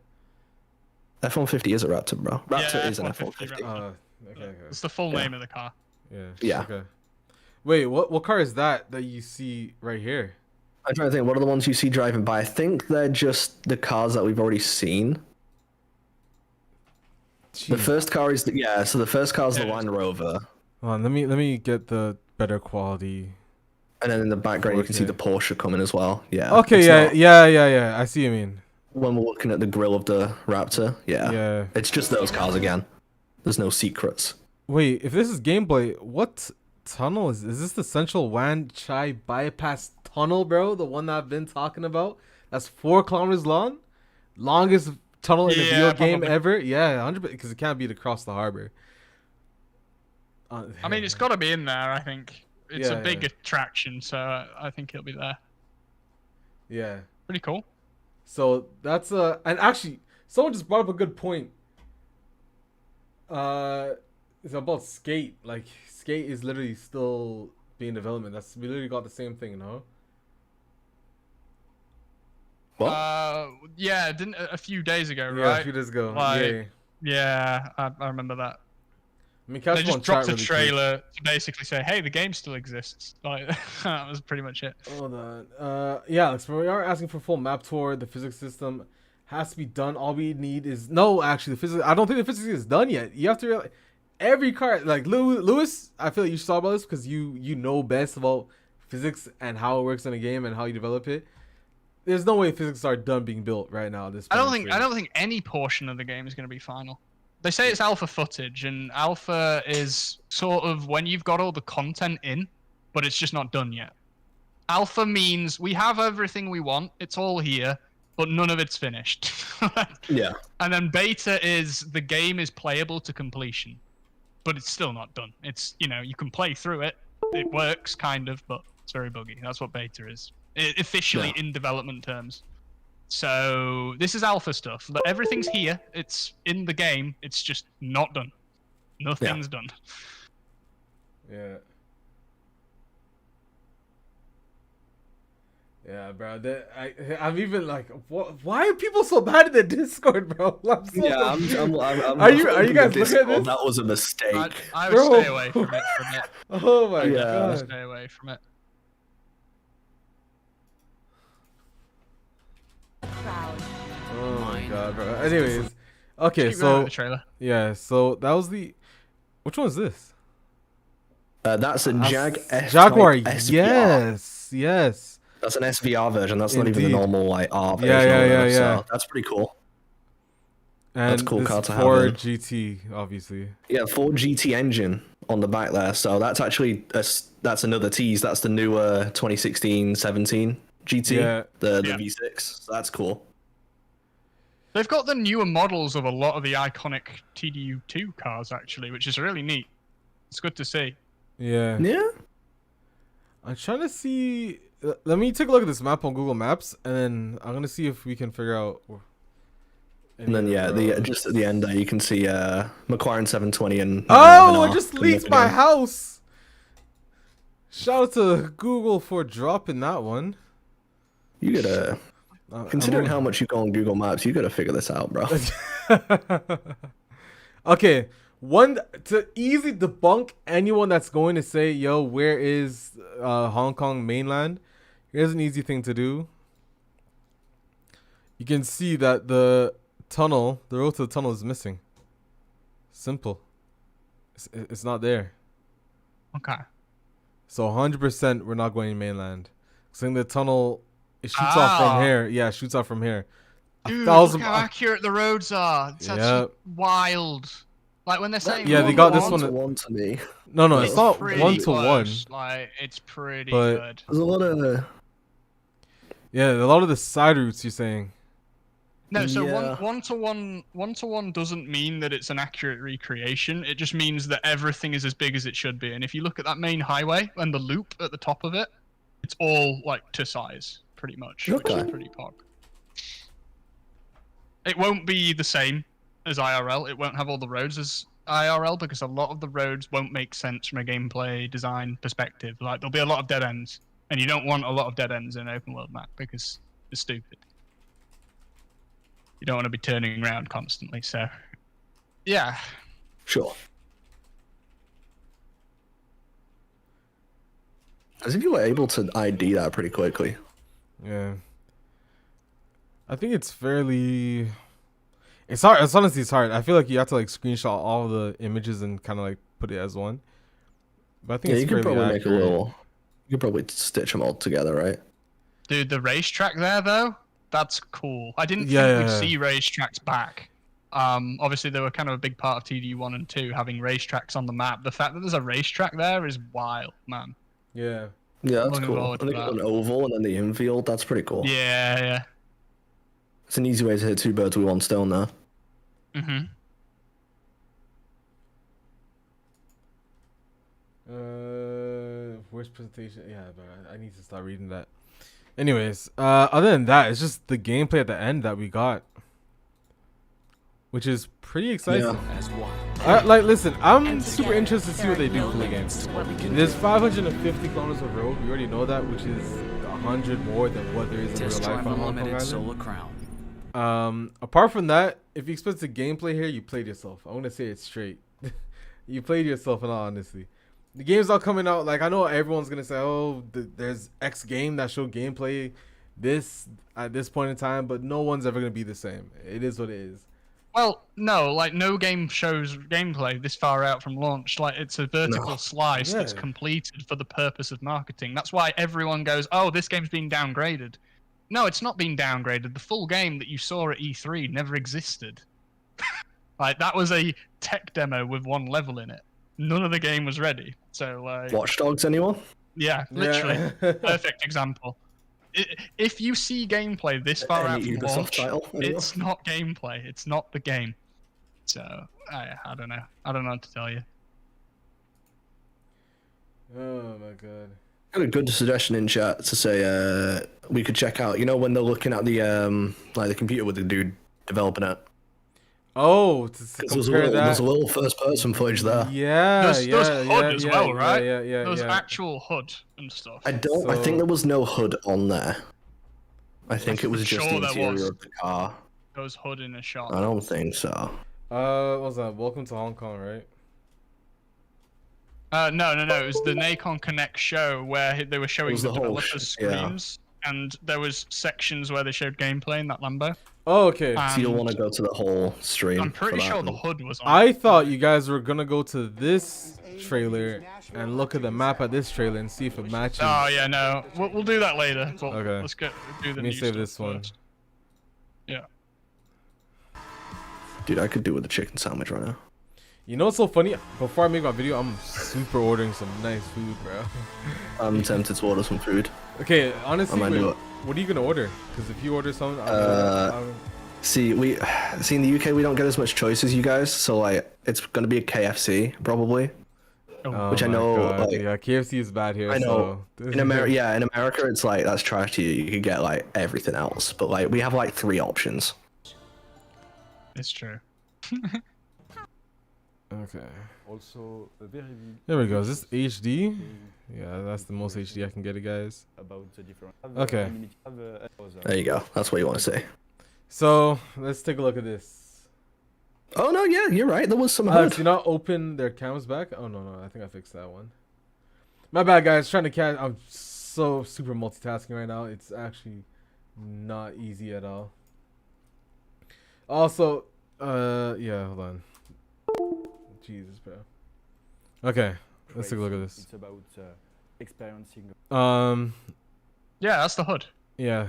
F-150 is a Raptor, bro. Raptor is an F-150. F-150. Okay. It's the full name of the car. Yeah. Okay. Wait, what car is that you see right here? I'm trying to think, what are the ones you see driving by? I think they're just the cars that we've already seen. Jeez. The first car is the first car is the Land Rover. Hold on, let me get the better quality. And then in the background you can see the Porsche coming as well. Yeah. Okay, yeah. I see what you mean. When we're looking at the grill of the Raptor, yeah. It's just those cars again. There's no secrets. Wait, if this is gameplay, what tunnel is this? The Central Wan Chai bypass tunnel, bro? The one that I've been talking about? That's 4 kilometers long? Longest tunnel in a video game ever? Yeah, 100%, because it can't be across the harbor. I mean, it's got to be in there, I think. It's a big attraction, so I think it'll be there. Yeah. Pretty cool. So that's and actually someone just brought up a good point. It's about Skate. Like Skate is literally still being development. We literally got the same thing, no? What? Yeah, didn't a few days ago, right? Yeah, a few days ago. Like, yeah, I remember that. I mean, they just dropped a trailer to basically say, "Hey, the game still exists." Like that was pretty much it. Hold on. Yeah, so we are asking for full map tour. The physics system has to be done. All we need is actually the physics. I don't think the physics is done yet. You have to realize every car, like Lewis, I feel like you should talk about this because you know best about physics and how it works in a game and how you develop it. There's no way physics are done being built right now. I don't think any portion of the game is going to be final. They say it's alpha footage, and alpha is sort of when you've got all the content in, but it's just not done yet. Alpha means we have everything we want, it's all here, but none of it's finished. Yeah. And then beta is the game is playable to completion, but it's still not done. It's, you know, you can play through it, it works kind of, but it's very buggy. That's what beta is, officially in development terms. So this is alpha stuff. Everything's here. It's in the game. It's just not done. Nothing's done. Yeah. Yeah, bro. I'm even like, why are people so bad at the Discord, bro? I'm are you guys looking at this? That was a mistake. I would stay away from it. Oh my god. I would stay away from it. Oh my god, bro. Anyways, okay, so yeah, so that was the. Which one is this? That's a Jaguar. Yes. That's an SVR version. That's not even the normal like R version. Yeah. So that's pretty cool. And that's a cool car to have. Ford GT, obviously. Yeah, Ford GT engine on the back there. So that's actually that's another tease. That's the newer 2016-17 GT, the V6. So that's cool. They've got the newer models of a lot of the iconic TDU2 cars, actually, which is really neat. It's good to see. Yeah. Yeah. I'm trying to see. Let me take a look at this map on Google Maps, and then I'm gonna see if we can figure out. And then just at the end there, you can see McLaren 720 and. Oh, it just leaked my house. Shout out to Google for dropping that one. You gotta. Considering how much you go on Google Maps, you gotta figure this out, bro. Okay, one to easily debunk anyone that's going to say, "Yo, where is Hong Kong mainland?" Here's an easy thing to do. You can see that the road to the tunnel is missing. Simple. It's not there. Okay. So 100% we're not going mainland. Saying the tunnel. It shoots off from here. Yeah, it shoots off from here. Dude, look how accurate the roads are. It's actually wild. Like when they're saying they got this one to me. No, it's not 1-to-1. Like it's pretty but good. There's a lot of a lot of the side routes you're saying. No, so one to one doesn't mean that it's an accurate recreation. It just means that everything is as big as it should be. And if you look at that main highway and the loop at the top of it, it's all like to size. Pretty much, which is pretty pog. It won't be the same as IRL. It won't have all the roads as IRL because a lot of the roads won't make sense from a gameplay design perspective. Like there'll be a lot of dead ends, and you don't want a lot of dead ends in an open world map because it's stupid. You don't want to be turning around constantly. So, yeah. Sure. As if you were able to ID that pretty quickly. Yeah. I think it's fairly. It's hard. It's honestly hard. I feel like you have to like screenshot all the images and kind of like put it as one. But I think it's you could probably accurate. make a little. You could probably stitch them all together, right? Dude, the racetrack there though, that's cool. I didn't think we'd see racetracks back. Obviously they were kind of a big part of TDU 1 and 2, having racetracks on the map. The fact that there's a racetrack there is wild, man. Yeah. Yeah, that's cool. I think an oval and then the infield. That's pretty cool. Yeah. It's an easy way to hit two birds with one stone there. Mhm. Where's presentation? Yeah, but I need to start reading that. Anyways, other than that, it's just the gameplay at the end that we got, which is pretty exciting. Listen, I'm super interested to see what they do for the game. There's 550 kilometers of road. We already know that, which is 100 more than what there is in real life on Hong Kong Island. Apart from that, if you expect the gameplay here, you played yourself. I want to say it straight. You played yourself, in all honesty. The game's not coming out. Like, I know everyone's gonna say, "Oh, there's X game that showed gameplay this at this point in time," but no one's ever gonna be the same. It is what it is. Well, no, like no game shows gameplay this far out from launch. Like it's a vertical slice that's completed for the purpose of marketing. That's why everyone goes, "Oh, this game's been downgraded." No, it's not been downgraded. The full game that you saw at E3 never existed. Like that was a tech demo with one level in it. None of the game was ready. So like. Watch Dogs, anyone? Yeah, literally, perfect example. If you see gameplay this far out from launch, it's not gameplay. It's not the game. So I don't know. I don't know what to tell you. Oh my god. I got a good suggestion in chat to say we could check out. You know when they're looking at the like the computer with the dude developing it. Oh, there's a little first-person footage there. Yeah, there's HUD as well, right? Yeah. There's actual HUD and stuff. I think there was no HUD on there. I think it was just the interior of the car. There was HUD in a shot. I don't think so. What was that? Welcome to Hong Kong, right? No. It was the Nacon Connect show where they were showing the developers' screens, and there was sections where they showed gameplay in that Lambo. Oh, okay. So you'll want to go to the whole stream. I'm pretty sure the HUD was on. I thought you guys were gonna go to this trailer and look at the map at this trailer and see if it matches. Oh yeah, no, we'll do that later. But okay. Let's do the. Let me save this one. First. Yeah. Dude, I could do with a chicken sandwich right now. You know what's so funny? Before I make my video, I'm super ordering some nice food, bro. I'm tempted to order some food. Okay, honestly, what are you gonna order? Because if you order something, see in the UK we don't get as much choice as you guys, so like it's gonna be a KFC probably. Oh, which I know, like, yeah, KFC is bad here. I know. So. In America, it's like that's trash to you. You could get like everything else, but like we have like 3 options. It's true. Okay. Also, there we go. Is this HD? Yeah, that's the most HD I can get it, guys. Okay. There you go. That's what you want to say. So let's take a look at this. Oh no, yeah, you're right. There was some HUD. Do you not open their cameras back? Oh no, I think I fixed that one. My bad, guys. Trying to catch. I'm so super multitasking right now. It's actually not easy at all. Also, yeah, hold on. Jesus, bro. Okay, let's take a look at this. It's about experiencing. Yeah, that's the HUD. Yeah.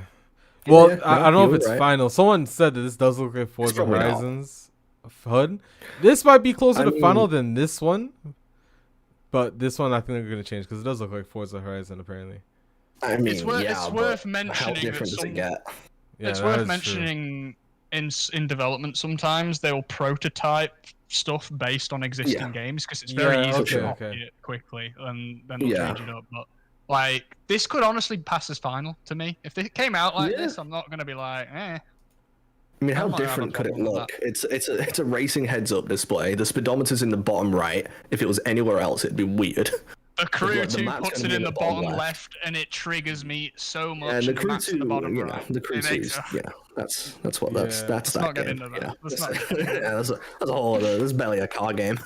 Well, Yeah, I don't know if it's right. final. Someone said that this does look like Forza Horizons HUD. This might be closer to final than this one, but this one I think they're gonna change because it does look like Forza Horizon apparently. I mean, it's worth mentioning. How different does it get? Yeah, it's worth mentioning in development. Sometimes they will prototype stuff based on existing games because it's very easy to copy it quickly and then they'll change it up. But like this could honestly pass as final to me. If it came out like this, I'm not gonna be like, eh. I mean, how different could it look? It's a racing heads-up display. The speedometer's in the bottom right. If it was anywhere else, it'd be weird. The Crew 2 puts it in the bottom left, and it triggers me so much. And the Crew 2, right. the Crew 2, that's that Let's game. not get into that. That's a whole other. This is barely a car game.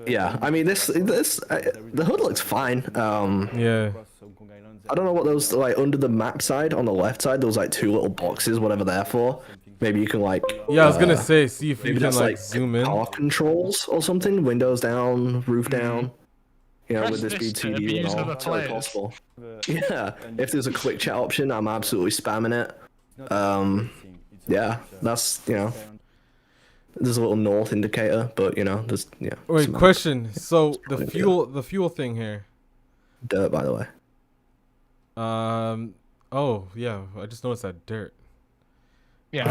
Yeah, I mean this the HUD looks fine. Yeah. I don't know what those like under the map side on the left side. There was like 2 little boxes, whatever they're for. Maybe you can like. Yeah, I was gonna say, see if you can like zoom in. Car controls or something. Windows down, roof down. You know, with this be TDU and all, it's really possible. Yeah, if there's a quick chat option, I'm absolutely spamming it. Yeah, that's There's a little north indicator, but there's Wait, question. So the fuel thing here. Dirt, by the way. Oh yeah, I just noticed that dirt. Yeah,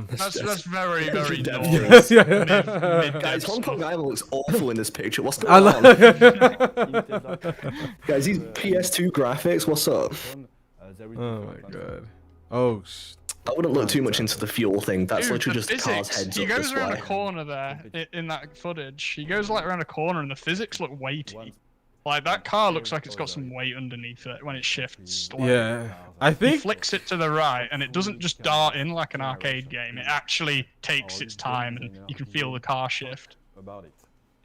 that's very very north. Yes, Guys, Hong Kong Island looks awful in this picture. What's going on? Guys, these PS2 graphics. What's up? Oh my god. Oh. I wouldn't look too much into the fuel thing. That's literally just the car's heads He up goes around display. a corner there in that footage. He goes like around a corner, and the physics look weighty. Like that car looks like it's got some weight underneath it when it shifts. Like, yeah, I think he flicks it to the right, and it doesn't just dart in like an arcade game. It actually takes its time, and you can feel the car shift.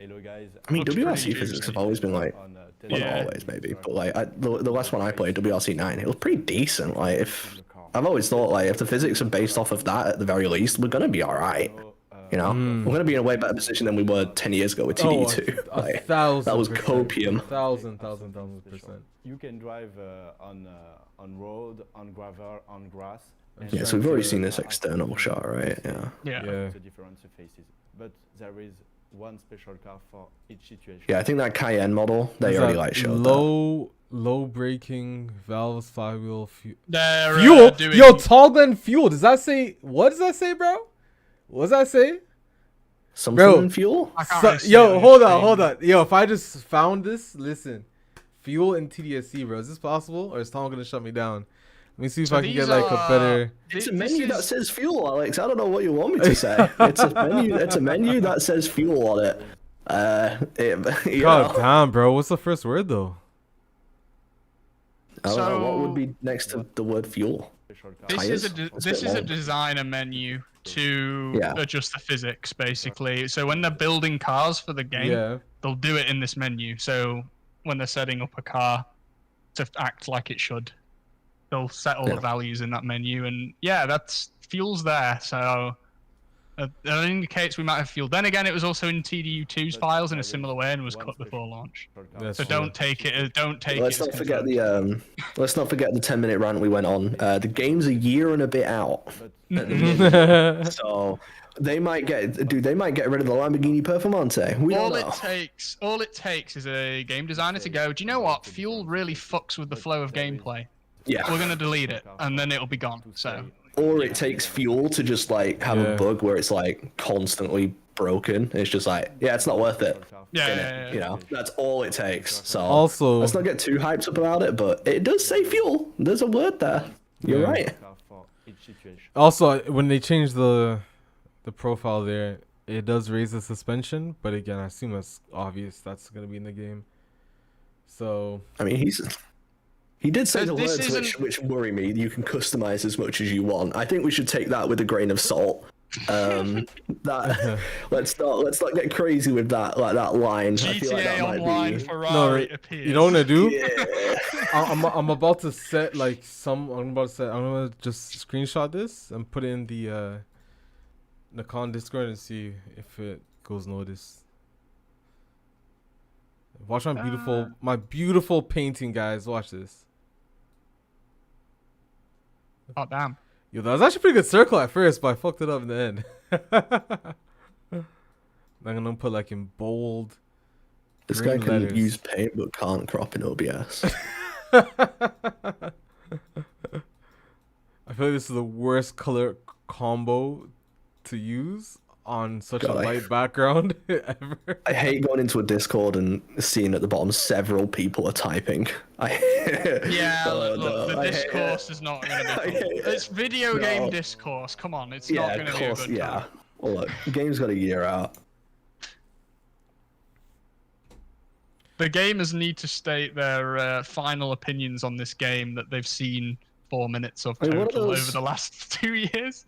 Hello guys. I mean, WRC physics have always been like, well, not always maybe, but like the last one I played, WRC 9, it was pretty decent. Like, if I've always thought like if the physics are based off of that at the very least, we're gonna be all right. You know, we're gonna be in a way better position than we were 10 years ago with TDU2. Like, that was copium. 1000%. You can drive on road, on gravel, on grass. Yeah, so we've already seen this external shot, right? Yeah. The different surfaces, but there is one special car for each situation. Yeah, I think that Cayenne model they already like showed low braking valves, flywheel, fuel. Doing... Yo, toggle and fuel. Does that say? What does that say, bro? What does that say? Something in fuel? Yo, hold on. Yo, if I just found this, listen. Fuel and TDSC, bro. Is this possible? Or is Tom gonna shut me down? Let me see if I can get like a better. It's a menu that says fuel, Alex. I don't know what you want me to say. It's a menu that says fuel on it. God damn, bro. What's the first word though? I don't know. What would be next to the word fuel? This is a designer menu to adjust the physics, basically. So when they're building cars for the game, they'll do it in this menu. So when they're setting up a car to act like it should, they'll set all the values in that menu. And that's fuel's there. So that indicates we might have fuel. Then again, it was also in TDU2's files in a similar way and was cut before launch. So don't take it. Let's not forget the 10-minute rant we went on. The game's a year and a bit out. So they might get rid of the Lamborghini Performante. All it takes is a game designer to go, do you know what? Fuel really fucks with the flow of gameplay. Yeah. We're gonna delete it, and then it'll be gone. So. Or it takes fuel to just like have a bug where it's like constantly broken. It's just like, it's not worth it. Yeah. You know, that's all it takes. So also, let's not get too hyped up about it, but it does say fuel. There's a word there. You're right. Also, when they change the profile there, it does raise the suspension, but again, I assume that's obvious. That's gonna be in the game. So I mean, he did say the words which worry me. You can customize as much as you want. I think we should take that with a grain of salt. Let's not get crazy with that line. GTA I feel like that Online might be... Ferrari appears. You know what I do? Yeah. I'm about to set like I'm gonna just screenshot this and put it in the Nacon Discord and see if it goes noticed. Watch my beautiful painting, guys. Watch this. Oh damn! Yo, that was actually a pretty good circle at first, but I fucked it up in the end. I'm gonna put like in bold. This guy can letters. use paint but can't crop in OBS. I feel like this is the worst color combo to use on such a light background ever. I hate going into a Discord and seeing at the bottom several people are typing. The discourse is not going to be cool. It's video game discourse. Come on, it's not going to be a good time. Well, look, the game's got a year out. The gamers need to state their final opinions on this game that they've seen 4 minutes of total over the last 2 years.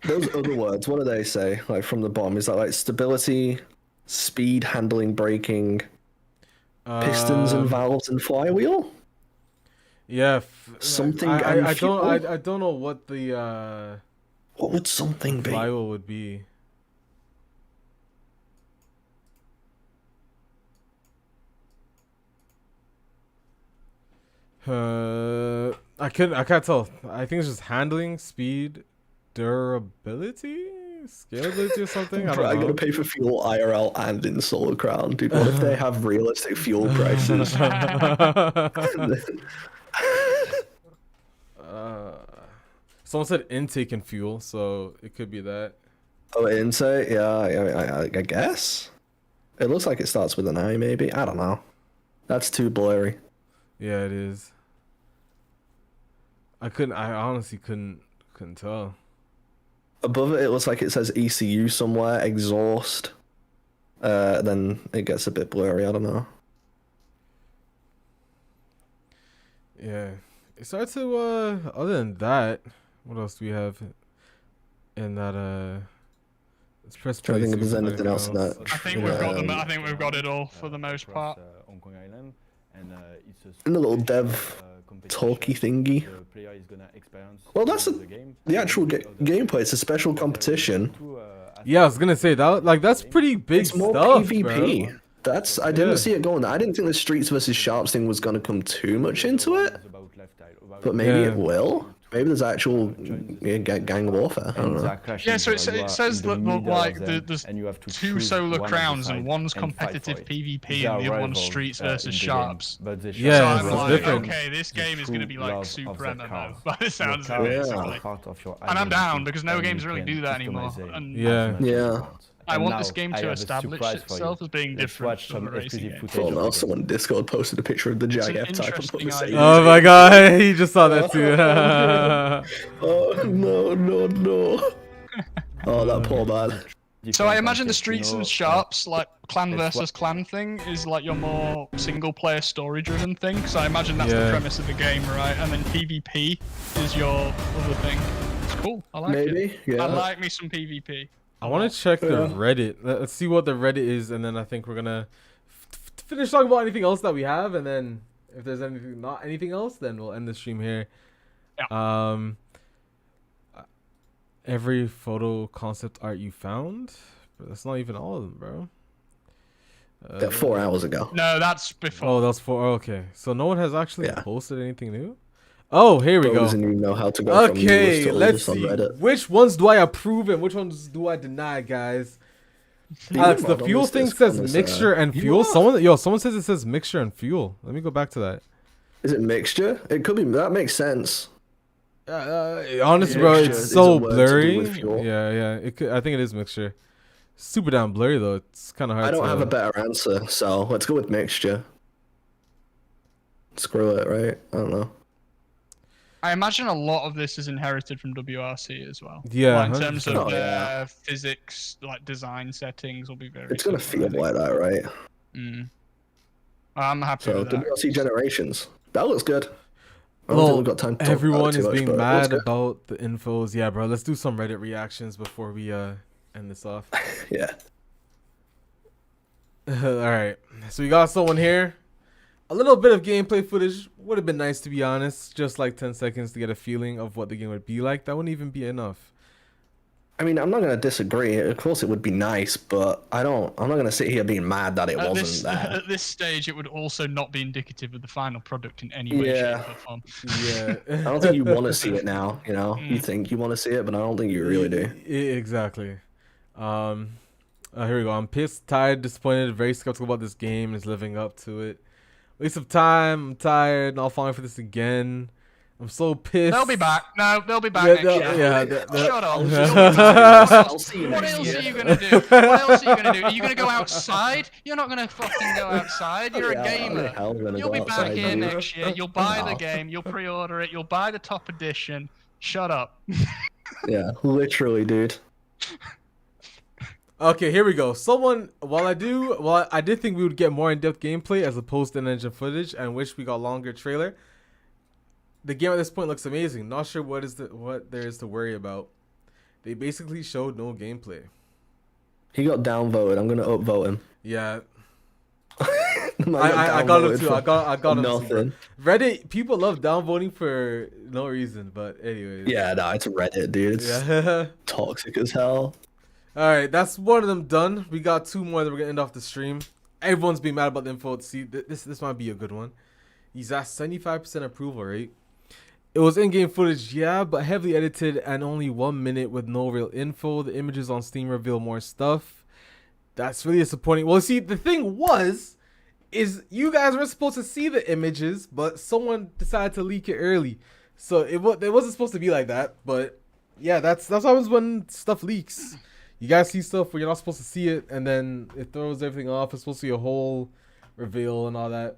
Those other words, what do they say? Like from the bottom, is that like stability, speed, handling, braking, pistons and valves and flywheel? Yeah, something. I don't know what the what would something be? Flywheel would be. I can't tell. I think it's just handling, speed, durability, scalability or something. I I'm gonna pay for fuel IRL and in Solar Crown, dude. What if they have realistic fuel prices? Someone said intake and fuel, so it could be that. Oh, intake? Yeah, I guess. It looks like it starts with an I, maybe. I don't know. That's too blurry. Yeah, it is. I honestly couldn't tell. Above it, it looks like it says ECU somewhere, exhaust. Then it gets a bit blurry, I don't know. Yeah. It's hard to, other than that, what else do we have in that, Let's press Trying to think if there's see anything else in that. I think we've got them. I think we've got it all for the most part. Hong Kong Island, and it's In the little dev talky thingy. Well, that's the actual gameplay. It's a special competition. Yeah, I was gonna say that. Like that's pretty big It's more stuff, PvP. bro. That's I didn't see it going. I didn't think the Streets versus Sharps thing was gonna come too much into it, but maybe it will. Maybe there's actual gang warfare. I don't know. Yeah, so it says that like there's two solar crowns and one's competitive PvP and the other one's Streets versus Sharps. Yeah, so I'm it's like, different. Okay, this game is going to be like super MMO by the sounds of it. And I'm down because no games really do that anymore. And Yeah. I want this game to establish itself as being different from the racing game. Oh no, someone in Discord posted a picture of the Jag F-Type and put Mercedes. Oh my god, he just saw that too. Oh no. Oh, that poor man. So I imagine the Streets and Sharps, like clan versus clan thing, is like your more single-player story-driven thing. So I imagine that's the premise of the game, right? And then PvP is your other thing. It's cool. I like it. Yeah. I like me some PvP. I want to check the Reddit. Let's see what the Reddit is, and then I think we're gonna finish talking about anything else that we have, and then if there's anything else, then we'll end the stream here. Yeah. Every photo concept art you found, but that's not even all of them, bro. 4 hours ago. No, that's before. Oh, that's 4. Okay, so no one has actually posted anything new. Oh, here we go. Doesn't even know how to go from Okay, to let's on see. Reddit. Which ones do I approve and which ones do I deny, guys? Alex, the fuel thing says mixture and fuel. Someone says it says mixture and fuel. Let me go back to that. Is it mixture? It could be. That makes sense. Honestly, bro, it's so blurry. Yeah. I think it is mixture. Super damn blurry though. It's kind of hard. I don't have a better answer, so let's go with mixture. Screw it, right? I don't know. I imagine a lot of this is inherited from WRC as well. Yeah. Like in terms of their physics, like design settings, will be very. It's gonna feel like that, right? I'm happy with that. WRC Generations. That looks good. I don't Well, think we've got time to talk everyone about it too is much, being but it mad looks about the infos. Yeah, bro. Let's do some Reddit reactions before we end this off. Yeah. All right. So we got someone here. A little bit of gameplay footage would have been nice, to be honest. Just like 10 seconds to get a feeling of what the game would be like. That wouldn't even be enough. I mean, I'm not going to disagree. Of course, it would be nice, but I'm not going to sit here being mad that it wasn't there. At this stage, it would also not be indicative of the final product in any way, shape, or form. Yeah. I don't think you want to see it now. You know, you think you want to see it, but I don't think you really do. Exactly. Here we go. I'm pissed, tired, disappointed, very skeptical about this game. It's living up to it. Waste of time. I'm tired. Not falling for this again. I'm so pissed. They'll be back. No, they'll be back next year. Shut up. What else are you gonna do? What else are you gonna do? Are you gonna go outside? You're not gonna fucking go outside. You're a gamer. You'll be back here next year. You'll buy the game. You'll pre-order it. You'll buy the top edition. Shut up. Yeah, literally, dude. Okay, here we go. While I did think we would get more in-depth gameplay as opposed to in-engine footage, and wish we got longer trailer. The game at this point looks amazing. Not sure what there is to worry about. They basically showed no gameplay. He got downvoted. I'm gonna upvote him. Yeah. I got him too. I got him too. Reddit people love downvoting for no reason, but anyways. Yeah, no, it's Reddit, dude. It's toxic as hell. All right, that's one of them done. We got 2 more that we're gonna end off the stream. Everyone's being mad about the info. See, this might be a good one. He's at 75% approval rate. It was in-game footage, yeah, but heavily edited and only 1 minute with no real info. The images on Steam reveal more stuff. That's really disappointing. Well, see, the thing is you guys were supposed to see the images, but someone decided to leak it early. So it wasn't supposed to be like that. But yeah, that's what happens when stuff leaks. You guys see stuff where you're not supposed to see it, and then it throws everything off. It's supposed to be a whole reveal and all that.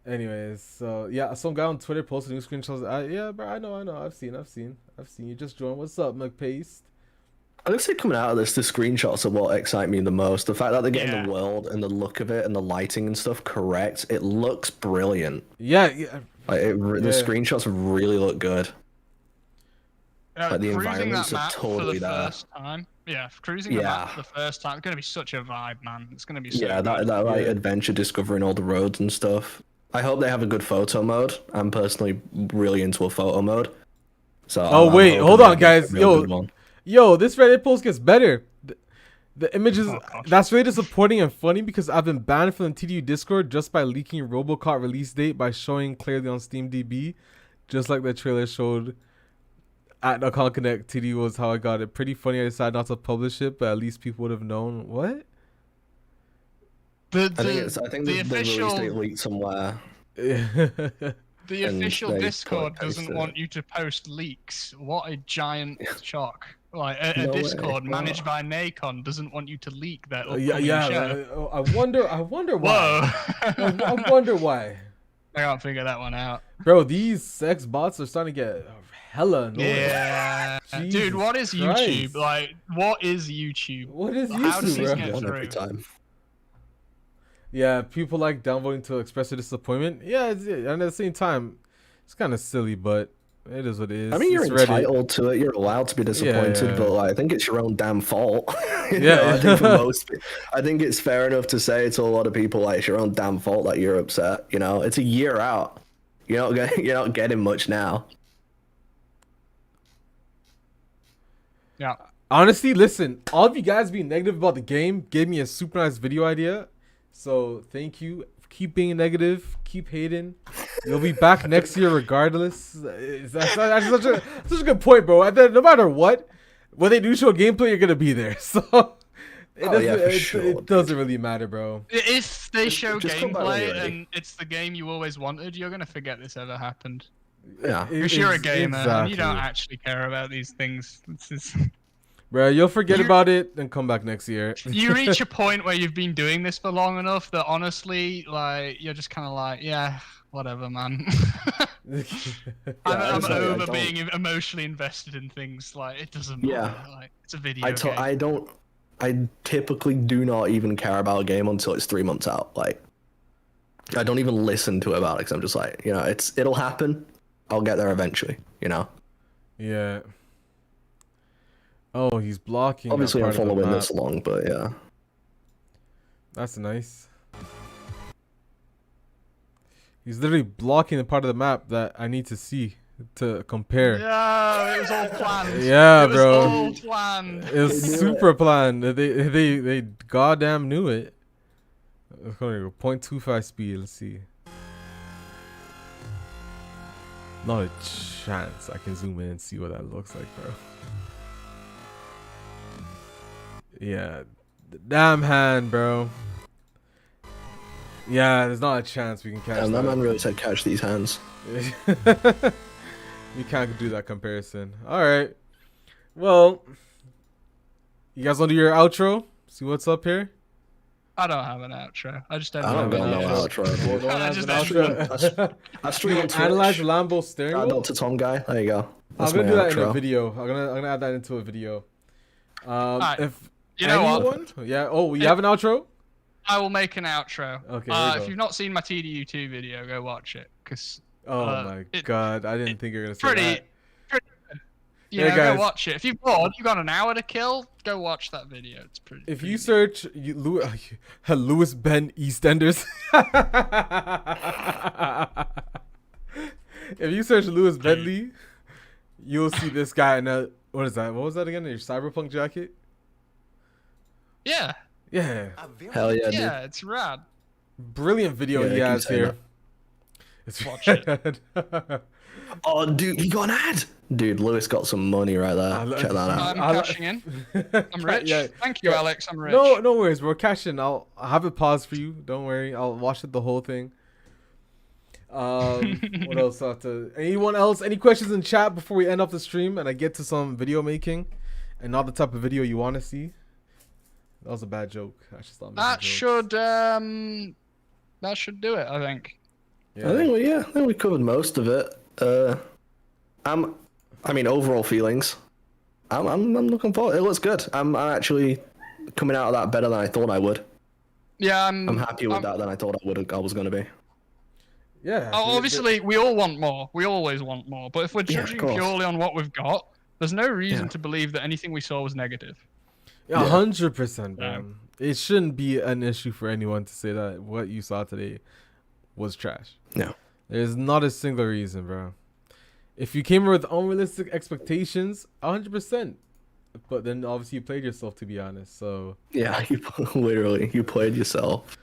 Anyways, so yeah, some guy on Twitter posted new screenshots. Yeah, bro, I know. I've seen. You just joined. What's up, McPaste? I would say coming out of this, the screenshots are what excite me the most. The fact that they're getting the world and the look of it and the lighting and stuff correct. It looks brilliant. Yeah. Like the screenshots really look good. Like the environments are totally there. First time cruising the map for the first time. It's gonna be such a vibe, man. It's gonna be so that like adventure, discovering all the roads and stuff. I hope they have a good photo mode. I'm personally really into a photo mode. So hold on, guys. Yo, this Reddit post gets better. The images, that's really disappointing and funny because I've been banned from the TDU Discord just by leaking Robocop release date by showing clearly on SteamDB, just like the trailer showed at Nacon Connect. TDU was how I got it. Pretty funny. I decided not to publish it, but at least people would have known. What? I think the official release date leaked somewhere. The official Discord doesn't want you to post leaks. What a giant shock. Like a Discord managed by Nacon doesn't want you to leak that upcoming show. I wonder why. I wonder why. I can't figure that one out. Bro, these sex bots are starting to get hella annoying. Yeah. Dude, what is YouTube? Like, what is YouTube? What is YouTube, How does this get every through? time. Yeah, people like downvoting to express their disappointment. Yeah, and at the same time, it's kind of silly, but it is what it is. I mean, you're entitled to it. You're allowed to be disappointed, but like, I think it's your own damn fault. I think it's fair enough to say to a lot of people, like, it's your own damn fault that you're upset. You know, it's a year out. You're not getting much now. Yeah. Honestly, listen, all of you guys being negative about the game gave me a super nice video idea. So thank you. Keep being negative. Keep hating. You'll be back next year regardless. That's such a good point, bro. And then no matter what, when they do show gameplay, you're gonna be there. So it doesn't really matter, bro. If they show gameplay and it's the game you always wanted, you're gonna forget this ever happened. Yeah, because you're a gamer and you don't actually care about these things. Bro, you'll forget about it and come back next year. You reach a point where you've been doing this for long enough that honestly, like, you're just kind of like, yeah, whatever, man. I'm over being emotionally invested in things. Like, it doesn't matter. Yeah. Like, it's a video game. I typically do not even care about a game until it's 3 months out. Like, I don't even listen to it about it because I'm just like, you know, it'll happen. I'll get there eventually, you know? Yeah. Oh, he's blocking. Obviously, I'm following this along, but yeah. That's nice. He's literally blocking the part of the map that I need to see to compare. Yeah, it was all planned. Yeah, it bro. was all planned. It was super planned. They goddamn knew it. 0.25 speed. Let's see. Not a chance I can zoom in and see what that looks like, bro. Yeah, damn hand, bro. Yeah, there's not a chance we can catch that. That man really said catch these hands. We can't do that comparison. All right. Well, you guys want to do your outro? See what's up here? I don't have an outro. I just don't have an outro. I stream on Twitch. Analyze the Lambo steering wheel. Not to Tom guy. There you go. I'm gonna do that in a video. I'm gonna add that into a video. If you know what? Yeah. Oh, you have an outro? I will make an outro. Okay. If you've not seen my TDU2 video, go watch it. Cause my god, I didn't think you were gonna say that. Yeah, go watch it. If you're bored, you got an hour to kill. Go watch that video. It's pretty. If you search Lewis Ben EastEnders, if you search Lewis Bentley, you'll see this guy in a what is that? What was that again? Your cyberpunk jacket? Yeah. Yeah. Hell yeah, dude. Yeah, it's rad. Brilliant video he has here. Let's watch it. Oh, dude, he got an ad. Dude, Lewis got some money right there. Check that out. I'm cashing in. I'm rich. Yeah. Thank you, Alex. I'm rich. No worries. We're cashing. I'll have it paused for you. Don't worry. I'll watch it the whole thing. What else? Anyone else? Any questions in chat before we end off the stream and I get to some video making and not the type of video you want to see? That was a bad joke. I should stop making jokes. That should do it, I think. Yeah. I think we covered most of it. Overall feelings. I'm looking forward. It looks good. I'm actually coming out of that better than I thought I would. Yeah, I'm happier with that than I thought I was going to be. Yeah. Obviously, we all want more. We always want more. But if we're judging purely on what we've got, there's no reason to believe that anything we saw was negative. 100%, bro. It shouldn't be an issue for anyone to say that what you saw today was trash. No. There's not a single reason, bro. If you came with unrealistic expectations, 100%. But then obviously you played yourself, to be honest. So yeah, you played yourself.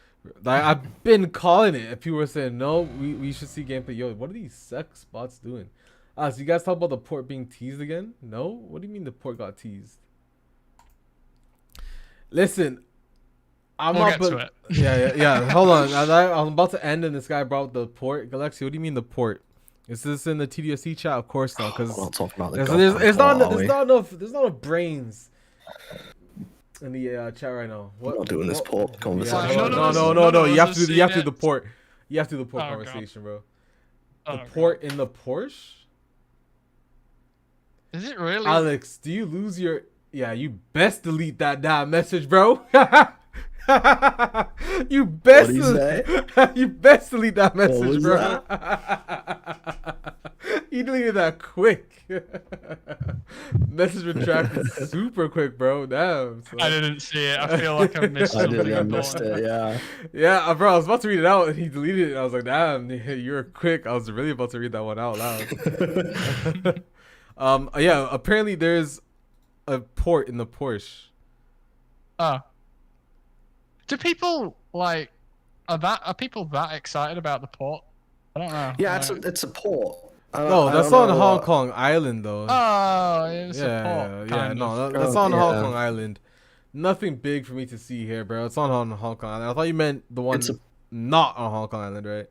Like, I've been calling it, and people were saying no, we should see gameplay. Yo, what are these sex bots doing? So you guys talk about the port being teased again? No, what do you mean the port got teased? Listen, we'll get to it. Yeah. Hold on, I'm about to end, and this guy brought the port. Galaxy, what do you mean the port? Is this in the TDUC chat? Of course not, because there's not enough brains in the chat right now. We're not doing this port conversation. Yeah, no. You have to do the port. You have to do the port conversation, bro. The port in the Porsche. Is it really? Alex, do you lose your? Yeah, you best delete that damn message, bro. You best delete that message, bro. You deleted that quick. Message retracted super quick, bro. Damn. So. I didn't see it. I feel like I missed something. I missed it. Yeah. Yeah, bro. I was about to read it out, and he deleted it. I was like, damn, you're quick. I was really about to read that one out loud. Yeah. Apparently, there's a port in the Porsche. Do people like are people that excited about the port? I don't know. Yeah, it's a port. No, that's on Hong Kong Island though. Oh, it's a port. That's on Hong Kong Island. Nothing big for me to see here, bro. It's on Hong Kong Island. I thought you meant the one not on Hong Kong Island, right?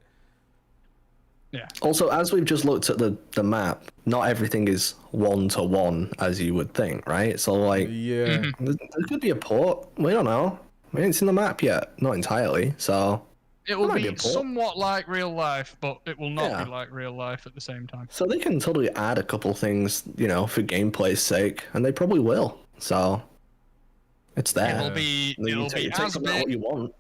Yeah. Also, as we've just looked at the map, not everything is 1-to-1 as you would think, right? So like, yeah, there could be a port. We don't know. We ain't seen the map yet. Not entirely. So it will be somewhat like real life, but it will not be like real life at the same time. So they can totally add a couple things, for gameplay's sake, and they probably will. So it's there. It'll be as big. What you want.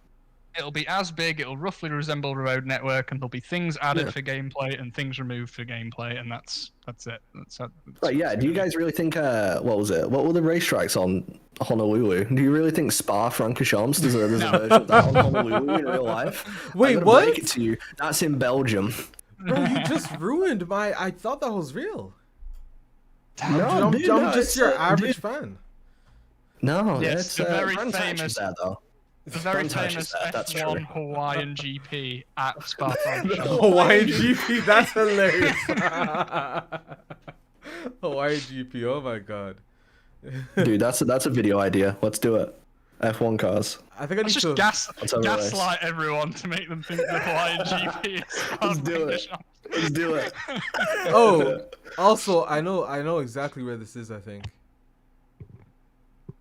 It'll be as big. It'll roughly resemble the road network, and there'll be things added for gameplay and things removed for gameplay, and that's it. That's But yeah, do you guys really think? What was it? What were the racetracks on Honolulu? Do you really think Spa-Francorchamps there's a version of that on Honolulu in real life? Wait, what? Break it to you. That's in Belgium. Bro, you just ruined my. I thought that was real. No, I'm just your average dude. fan. No, yes, it's the very Grand famous. Touch is there, though. The very famous F1 Hawaiian GP at Spa-Francorchamps. Hawaiian GP, that's hilarious. Hawaiian GP, oh my god. Dude, that's a video idea. Let's do it. F1 cars. I think I need to gaslight everyone to make them think the Hawaiian GP is Let's do it. Let's do it. Oh, also, I know exactly where this is. I think.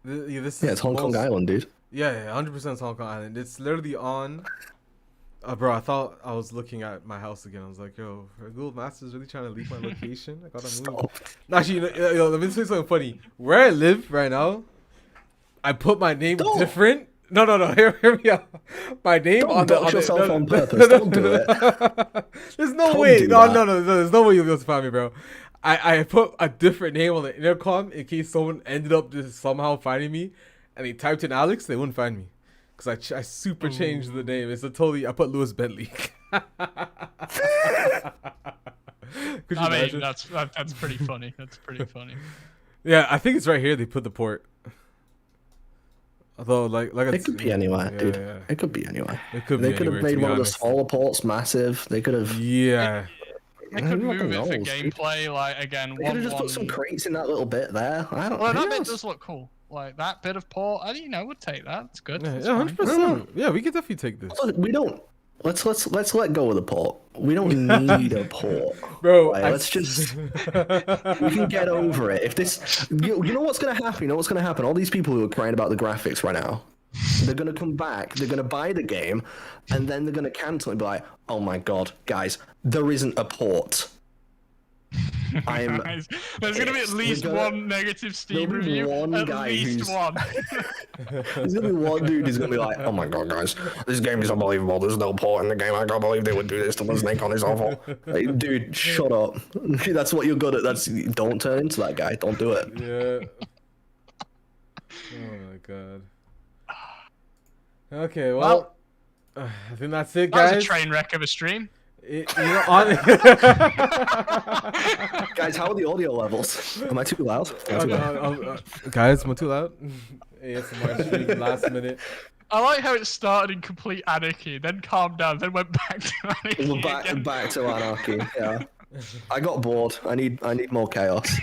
It's Hong Kong Island, dude. Yeah, 100% Hong Kong Island. It's literally on. Bro, I thought I was looking at my house again. I was like, yo, Google Maps is really trying to leak my location. I gotta move. No, actually, let me say something funny. Where I live right now, I put my name different. No. Hear me out. My name on yourself on purpose. Don't do it. There's no way. No. There's no way you'll be able to find me, bro. I put a different name on the intercom in case someone ended up just somehow finding me. And they typed in Alex, they wouldn't find me. Because I super changed the name. It's I put Lewis Bentley. Could you imagine? That's pretty funny. That's pretty funny. Yeah, I think it's right here they put the port. Although, like it could be anywhere, dude. Yeah. It could be anywhere. It could they be could have made one of the smaller ports massive. They could have. Yeah. They could move it for gameplay, like again. They could have just put some crates in that little bit there. That bit does look cool. Like that bit of port, would take that. It's good. Yeah, 100%. Yeah, we could definitely take this. We don't. Let's let go of the port. We don't need a port, bro. Right, let's just. We can get over it. If this, you know what's gonna happen. You know what's gonna happen. All these people who are crying about the graphics right now, they're gonna come back. They're gonna buy the game, and then they're gonna cancel and be like, "Oh my god, guys, there isn't a port." There's gonna be at least one negative Steam review. There's gonna be one dude who's gonna be like, "Oh my god, guys, this game is unbelievable. There's no port in the game. I can't believe they would do this to the Snake on his awful." Like, dude, shut up. That's what you're good at. Don't turn into that guy. Don't do it. Yeah. my god. Okay, well, I think that's it, guys. That was a train wreck of a stream. Guys, how are the audio levels? Am I too loud? Guys, am I too loud? ASMR stream last minute. I like how it started in complete anarchy, then calmed down, then went back to anarchy. We're back to anarchy. Yeah. I got bored. I need more chaos.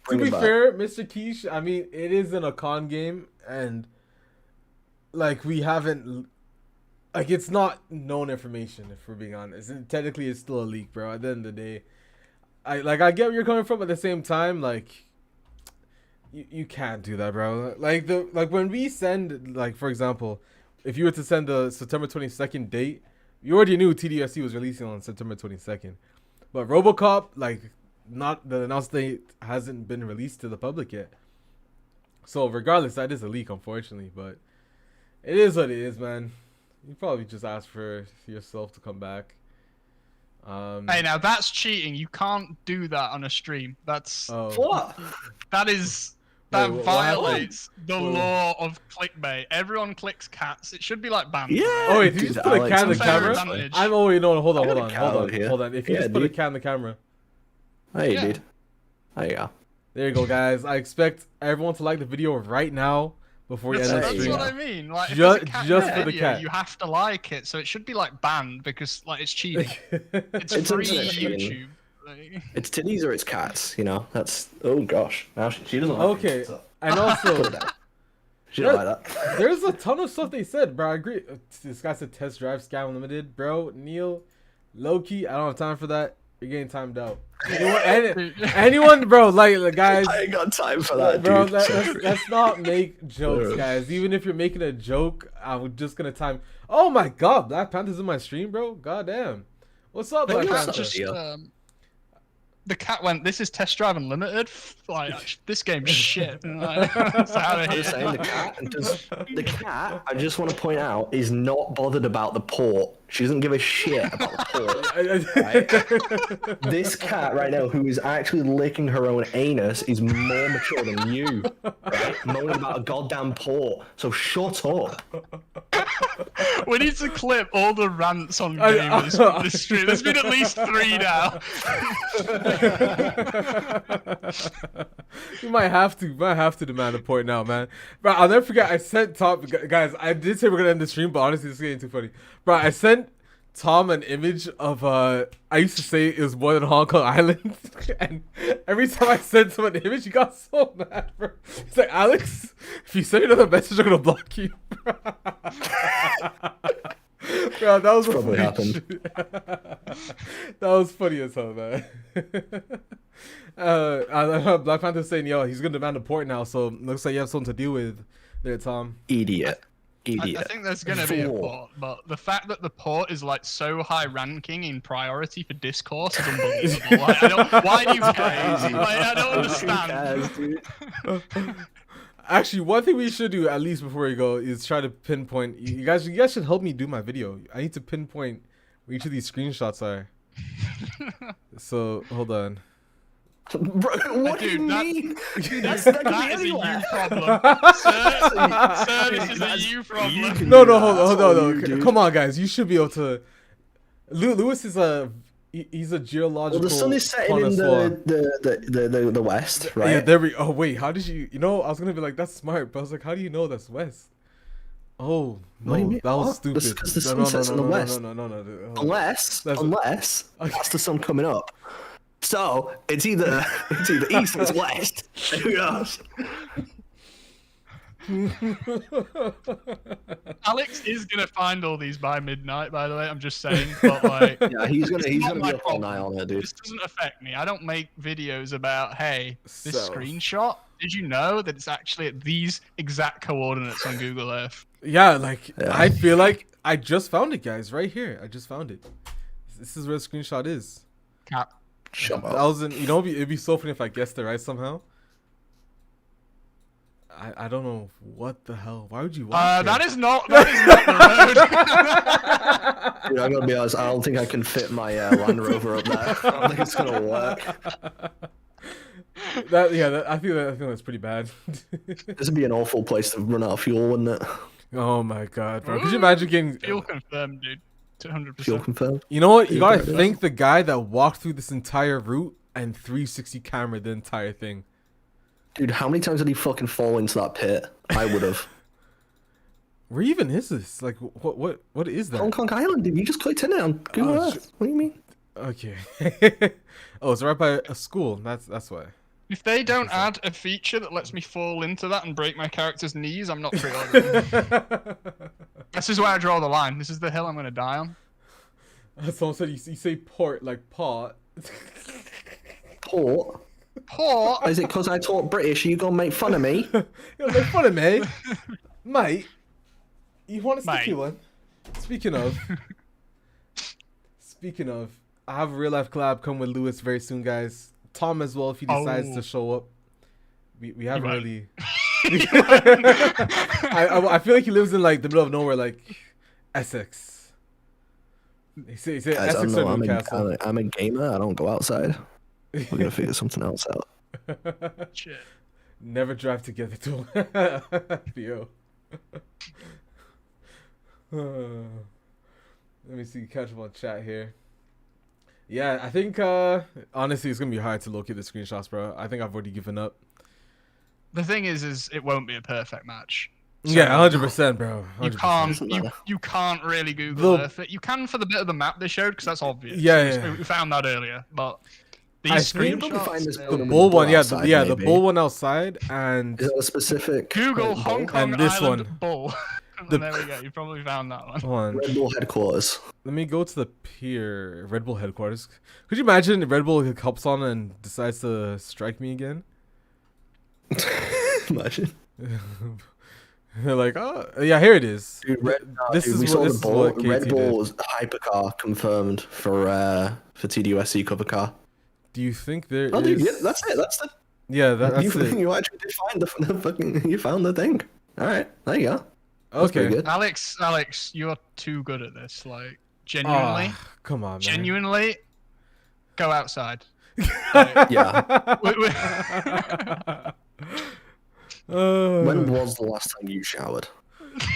To be fair, Mr. Quiche, I mean, it isn't a con game, and like we haven't, like it's not known information. If we're being honest, and technically it's still a leak, bro. At the end of the day, I get where you're coming from. At the same time, like you can't do that, bro. Like when we send, like for example, if you were to send the September 22nd date, you already knew TDUC was releasing on September 22nd, but Robocop, like. Not the announced date hasn't been released to the public yet. So regardless, that is a leak, unfortunately. But it is what it is, man. You probably just asked for yourself to come back. Hey, now that's cheating. You can't do that on a stream. That's what? That violates the law of clickbait. Everyone clicks cats. It should be like banned. Yeah. Oh wait, did you just put a cat in the camera? I'm hold on. If you just put a cat in the camera. Hey, dude. There you go. There you go, guys. I expect everyone to like the video right now before you end the stream. That's what I mean. Like, just for the cat. You have to like it, so it should be like banned because like it's cheating. It's free YouTube. It's titties or it's cats. You know. That's gosh. Now she doesn't like okay, it, so. And also. She don't like that. There's a ton of stuff they said, bro. I agree. This guy said test drive scam unlimited, bro. Neil, low-key, I don't have time for that. You're getting timed out. Anyone, bro, like guys. I ain't got time for that, bro. Dude. Let's not make jokes, guys. Even if you're making a joke, I'm just gonna time. Oh my God, Black Panther's in my stream, bro. God damn. What's up, Black Panther? The cat went, this is Test Drive Unlimited? Like, this game's shit. It's out of here. Saying the cat, I just want to point out, is not bothered about the port. She doesn't give a shit about the port. Right? This cat right now, who is actually licking her own anus, is more mature than you. Right? Moaning about a goddamn port. So shut up. We need to clip all the rants on gamers from this stream. There's been at least 3 now. You might have to demand a point now, man. Bro, I'll never forget. I sent Tom, guys. I did say we're gonna end the stream, but honestly, this is getting too funny. Bro, I sent Tom an image of I used to say it was more than Hong Kong Island, and every time I sent him an image, he got so mad, bro. He's like, Alex, if you send another message, I'm gonna block you. Bro, that was probably happened. That was funny as hell, man. Black Panther saying, yo, he's gonna demand a port now, so looks like you have something to deal with there, Tom. Idiot. I think there's gonna be a port, but the fact that the port is like so high ranking in priority for discourse is unbelievable. Like, why do you care? Like, I don't understand. Actually, one thing we should do, at least before we go, is try to pinpoint. You guys should help me do my video. I need to pinpoint where each of these screenshots are. So hold on. Bro, what do you mean? That is a you problem. Sir, this is a you problem. No, hold on. Come on, guys. You should be able to. Lewis is he's a geological. Well, the sun is setting in the west, right? Yeah, there we. Oh wait, how did you? You know, I was gonna be like, that's smart, but I was like, how do you know that's west? Oh no, that was stupid. Because the sun sets in the west. No. Unless that's the sun coming up. So it's either east or it's west. Who knows? Alex is gonna find all these by midnight, by the way. I'm just saying, but like, yeah, he's gonna be up all night on it, dude. This doesn't affect me. I don't make videos about, hey, this screenshot. Did you know that it's actually at these exact coordinates on Google Earth? Yeah, I feel like I just found it, guys, right here. I just found it. This is where the screenshot is. Cap. Shut up. It'd be so funny if I guessed it right somehow. I don't know what the hell. Why would you want that is not the road. Dude, I'm gonna be honest. I don't think I can fit my Land Rover up there. I don't think it's gonna work. I think that's pretty bad. This would be an awful place to run out of fuel, wouldn't it? Oh my god, bro! Could you imagine getting fuel confirmed, dude? 200%. Fuel confirmed. You know what? You gotta thank the guy that walked through this entire route and 360 camera the entire thing. Dude, how many times did he fucking fall into that pit? I would have. Where even is this? Like, what is that? Hong Kong Island, dude. You just clicked in it on Google Earth. What do you mean? Okay. Oh, it's right by a school. That's why. If they don't add a feature that lets me fall into that and break my character's knees, I'm not pre-ordering. This is where I draw the line. This is the hill I'm going to die on. Someone said you say port like pot. Port? Port? Is it because I talk British? Are you going to make fun of me? You're going to make fun of me? Mate, you want a sticky one? Speaking of, I have a real life collab come with Lewis very soon, guys. Tom as well, if he decides to show up. We haven't really. I feel like he lives in like the middle of nowhere, like Essex. He say Guys, Essex or Newcastle. I'm a gamer. I don't go outside. We're gonna figure something else out. Shit. Never drive together, too. Theo. Let me see. Catch up on chat here. Yeah, I think honestly it's gonna be hard to locate the screenshots, bro. I think I've already given up. The thing is it won't be a perfect match. So yeah, 100%, bro. 100%. You can't really Google Earth it. You can for the bit of the map they showed because that's obvious. Yeah. We found that earlier, but these screenshots. The bull one, the bull one outside, and is that a specific Google Hong Kong and this Island one. bull. There we go. You probably found that one. Hold on. Red Bull headquarters. Let me go to the pier. Red Bull headquarters. Could you imagine if Red Bull hops on and decides to strike me again? Imagine. They're like, oh yeah, here it is. Dude, we saw the bull. Red Bull's hypercar confirmed for TDUSC cover car. Do you think there is? Dude, yeah, that's it. That's the. Yeah, that's it. You actually did find the fucking. You found the thing. All right, there you go. Okay. Alex, you're too good at this. Like, genuinely. Oh, come on, man. Genuinely, go outside. Yeah. When was the last time you showered?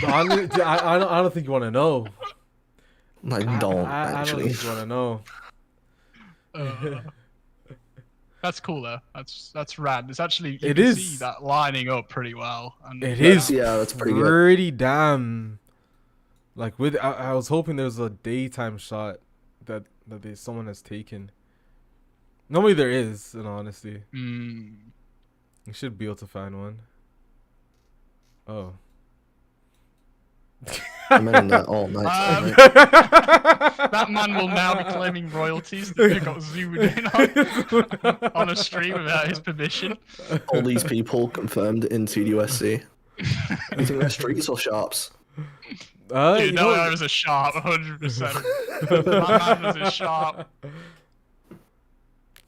I don't think you want to know. I don't I don't think you want to know. That's cool though. That's rad. It's actually you can see that lining up pretty well. And it is. Yeah, that's pretty good. Damn. Like with, I was hoping there was a daytime shot that someone has taken. Normally there is, in honesty. You should be able to find one. Oh. I'm in that all night. That man will now be claiming royalties that he got zoomed in on a stream without his permission. All these people confirmed in TDUSC. You think they're streets or sharps? Dude, no, I was a sharp, 100%. My man was a sharp.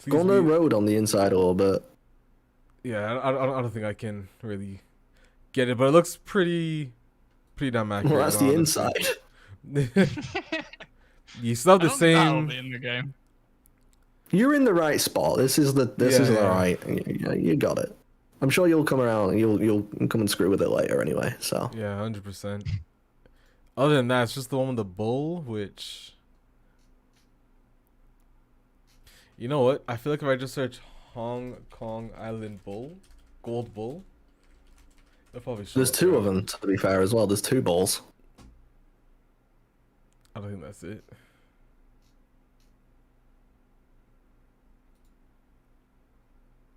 Go on the road on the inside a little bit. Yeah, I don't think I can really get it, but it looks pretty damn accurate. Well, that's the inside. You still have the same. That'll be in the game. You're in the right spot. This is the right. You got it. I'm sure you'll come around and you'll come and screw with it later anyway. So yeah, 100%. Other than that, it's just the one with the bull, which. You know what? I feel like if I just search Hong Kong Island bull, gold bull. There's two of them, to be fair, as well. There's two balls. I don't think that's it.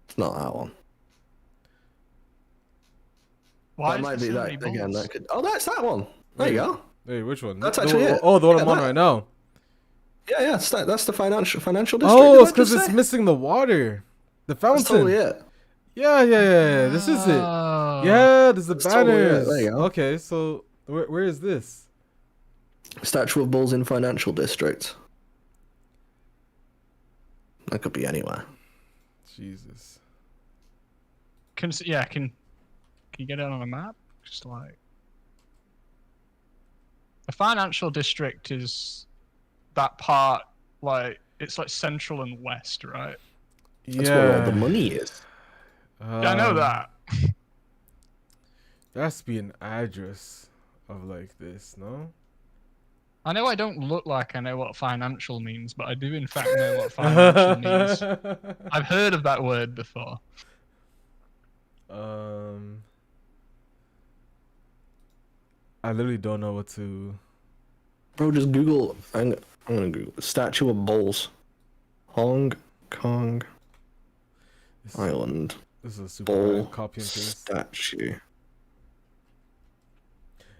It's not that one. Why that might be that again. That could. Oh, that's that one. There you go. Hey, which one? That's actually it. Oh, the one I'm on right now. Yeah, that's the financial district. Oh, it's because it's missing the water, the fountain. That's totally it. Yeah. This is it. Yeah, there's the banners. Totally there you go. Okay, so where is this? Statue of Bulls in Financial District. That could be anywhere. Jesus. Can you get it on a map? Just like the financial district is that part, like it's like central and west, right? That's where all the money is. Yeah, I know that. There has to be an address of like this, no? I know I don't look like I know what financial means, but I do in fact know what financial means. I've heard of that word before. I literally don't know what to. Bro, just Google. I'm gonna Google statue of bulls, Hong Kong Island. This is a super bull copy and paste statue.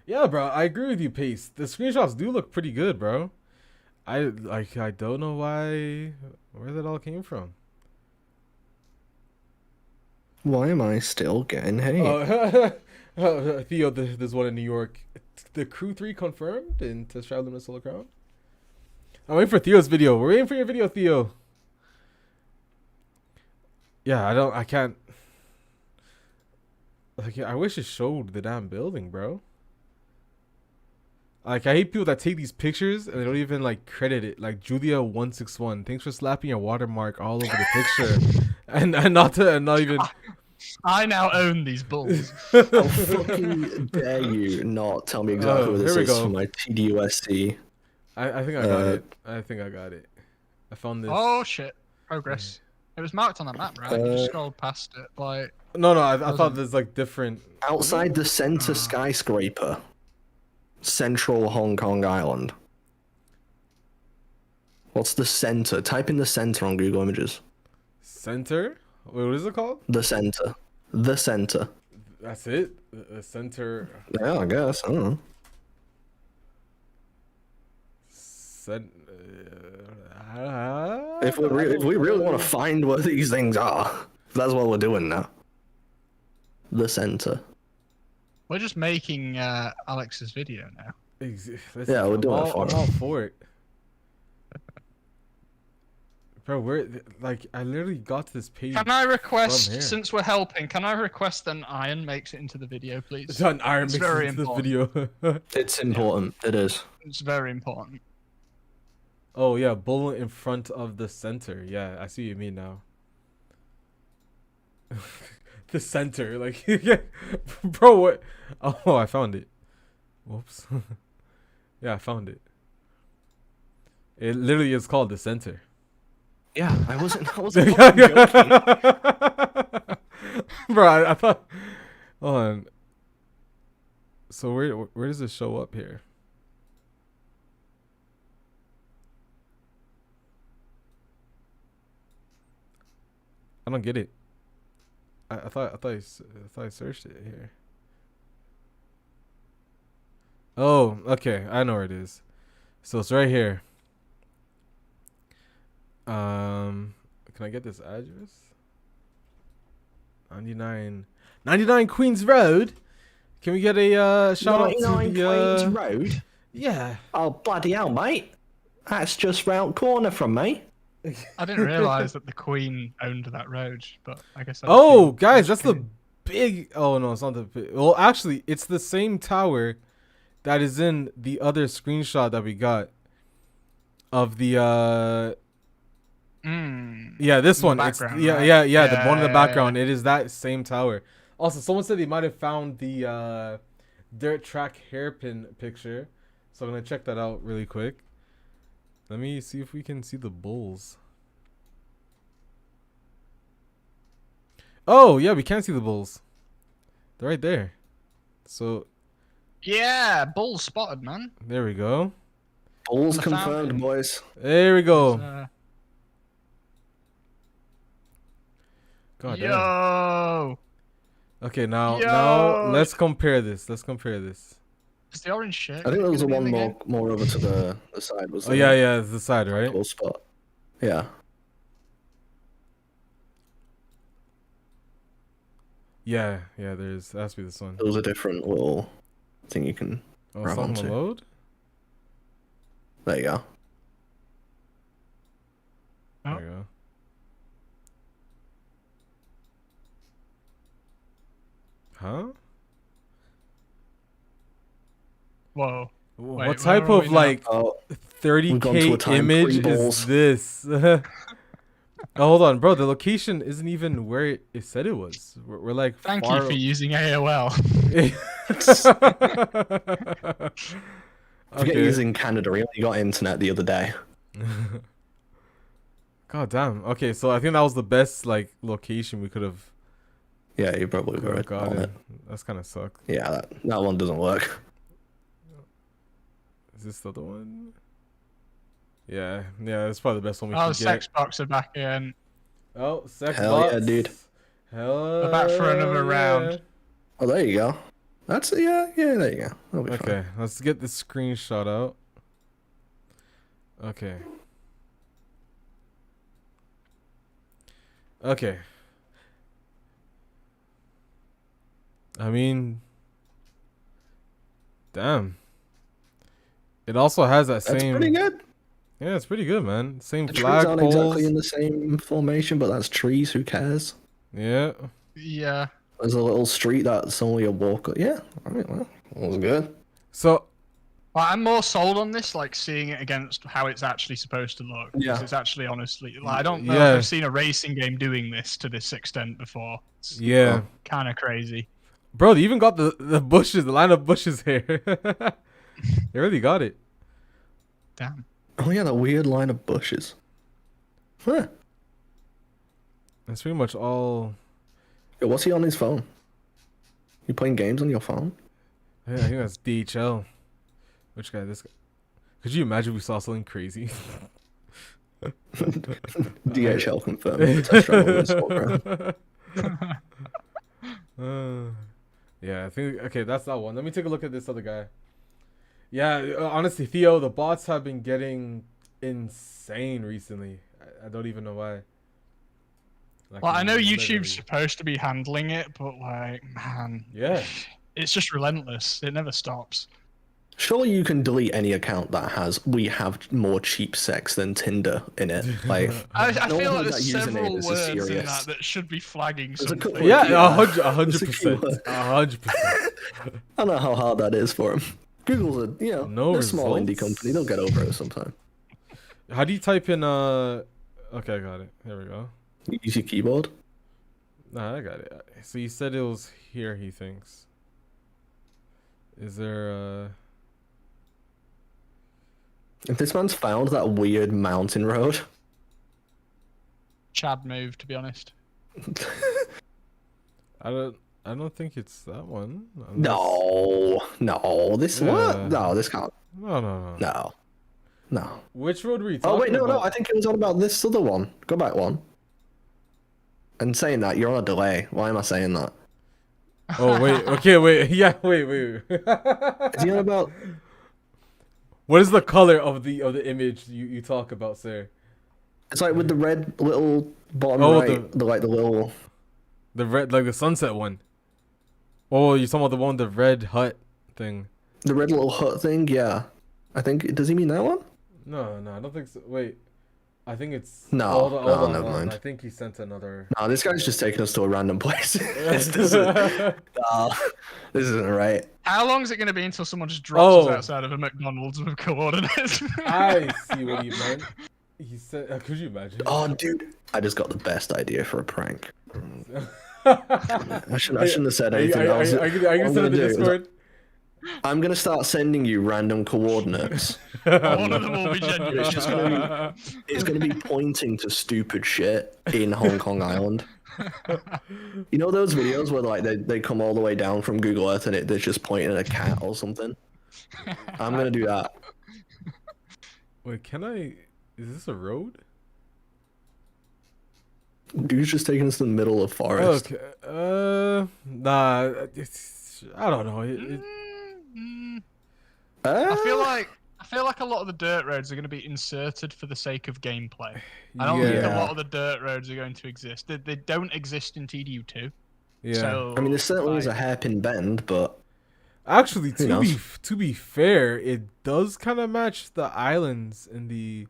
Yeah, bro, I agree with you, Pace. The screenshots do look pretty good, bro. I don't know where that all came from. Why am I still getting hate? Theo, there's one in New York. The Crew 3 confirmed in Test Drive Luminous Solar Crown. I'm waiting for Theo's video. We're waiting for your video, Theo. Yeah, I can't. Like, I wish it showed the damn building, bro. Like, I hate people that take these pictures and they don't even, like, credit it. Like, Julia161, thanks for slapping your watermark all over the picture. and not even... I now own these bulls. How fucking dare you not tell me exactly what this is for my TDUSC. I think I got it. I think I got it. I found this. Oh, shit. Progress. It was marked on the map, right? You just scrolled past it, like... No, I thought there's, like, different... Outside the center skyscraper. Central Hong Kong Island. What's the center? Type in the center on Google Images. Center? Wait, what is it called? The center. The center. That's it? The center... Yeah, I guess. I don't know. If we really want to find what these things are, that's what we're doing now. The center. We're just making Alex's video now. Yeah, we're doing I'm all for it. Bro, I literally got to this page. Can I request, since we're helping, can I request that Iron makes it into the video, please? An Iron makes it into the video. It's important. It is. It's very important. Oh, yeah, bullet in front of the center. Yeah, I see what you mean now. The center, like, bro, what? Oh, I found it. Whoops. Yeah, I found it. It literally is called the chere. Yeah, I wasn't fucking joking. Bro, I thought. Hold on. So where does it show up here? I don't get it. I thought I searched it here. Oh, okay. I know where it is. So it's right here. Can I get this address? 99 Queens Road. Can we get a shout out to the Queens Road? Yeah. Oh, bloody hell, mate. That's just round corner from me. I didn't realise that the Queen owned that road, but I guess. Guys, that's the big. Oh no, it's not the big. Well, actually, it's the same tower that is in the other screenshot that we got of the. Yeah, this one. It's, yeah. The one in the background. It is that same tower. Also, someone said they might have found the dirt track hairpin picture, so I'm gonna check that out really quick. Let me see if we can see the bulls. Oh, yeah, we can see the bulls. They're right there. So. Yeah, bulls spotted, man. There we go. Bulls confirmed, boys. There we go. God damn. Yo. Okay, now let's compare this. Is the orange shirt? I think there was one more over to the side. Was yeah, it's the side, right? Cool spot. Yeah. Yeah. There has to be this one. There was a different little thing you can grab onto. Load? There you go. There you go. Huh? Whoa. Wait, what type of like 30K image is this? Oh, hold on, bro. The location isn't even where it said it was. We're like. Thank you for using AOL. Forget using Canada. We only got internet the other day. God damn. Okay, so I think that was the best like location we could have. Yeah, you probably were got it. That's kind of sucked. Yeah, that one doesn't work. Is this the other one? Yeah, that's probably the best one we can get. Sex Box are back again. Oh, Sex Hell Box. yeah, dude. They're back for another round. Oh, there you go. That's yeah, there you go. That'll be okay, fine. let's get the screenshot out. Okay. Okay. I mean, damn. It also has that same. That's pretty good. Yeah, it's pretty good, man. Same The flag trees aren't poles. exactly in the same formation, but that's trees. Who cares? Yeah. Yeah. There's a little street that's only a walk. Yeah. All right. Well, that was good. So. Well, I'm more sold on this, like seeing it against how it's actually supposed to look. Yeah. It's actually, honestly, like, I don't know if I've seen a racing game doing this to this extent before. It's kind of crazy. Bro, they even got the bushes, the line of bushes here. They really got it. Damn. Oh yeah, that weird line of bushes. Huh. That's pretty much all. Yo, what's he on his phone? You playing games on your phone? Yeah, I think that's DHL. Which guy? This guy? Could you imagine if we saw something crazy? DHL confirmed. Test drive on this program. Yeah, I think okay, that's that one. Let me take a look at this other guy. Yeah, honestly, Theo, the bots have been getting insane recently. I don't even know why. Like, well, I know YouTube's supposed to be handling it, but like, man, it's just relentless. It never stops. Surely you can delete any account that has "we have more cheap sex than Tinder" in it. Like, I feel like there's several words in that should be flagging something. Yeah, 100%. 100%. I don't know how hard that is for them. Google's a they're a small indie company. They'll get over it sometime. How do you type in Okay, I got it. There we go. Use your keyboard. Nah, I got it. So you said it was here. He thinks. Is there If this man's found that weird mountain road. Chad move, to be honest. I don't think it's that one. No. This what? No, this can't. No. Which road were you talking about? Oh wait, no. about? I think it was on about this other one. Go back one. And saying that, you're on a delay. Why am I saying that? Oh wait. Okay, wait. Yeah, wait. Is he on about? What is the color of the image you talk about, sir? It's like with the red little bottom right, the little. The red, like the sunset one. Oh, you're talking about the one with the red hut thing. The red little hut thing, yeah. I think, does he mean that one? No, I don't think so. Wait, I think it's. No, hold on, never mind. I think he sent another. No, this guy's just taking us to a random place. This isn't right. How long is it going to be until someone just drops us outside of a McDonald's with coordinates? I see what you meant. He said, could you imagine? Oh, dude, I just got the best idea for a prank. I shouldn't have said anything else. Are you going to send it to Discord? I'm going to start sending you random coordinates. One of them will be genuine. It's going to be pointing to stupid shit in Hong Kong Island. You know those videos where like they come all the way down from Google Earth and they're just pointing at a cat or something? I'm going to do that. Wait, can I... Is this a road? Dude's just taking us to the middle of forest. Okay. Nah, I don't know. I feel like a lot of the dirt roads are going to be inserted for the sake of gameplay. I don't think a lot of the dirt roads are going to exist. They don't exist in TDU 2. Yeah. So, I mean, there certainly is a hairpin bend, but actually, to be fair, it does kind of match the islands in the.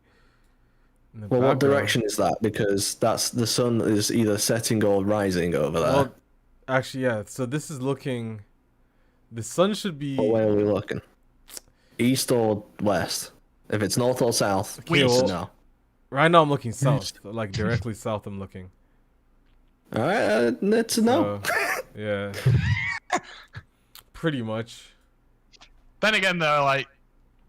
Well, what direction is that? Because that's the sun is either setting or rising over there. Well, actually, yeah. So this is looking. The sun should be. What way are we looking? East or west? If it's north or south, West. no. Right now I'm looking south, like directly south. I'm looking. All right, that's a no. Yeah. Pretty much. Then again, though, like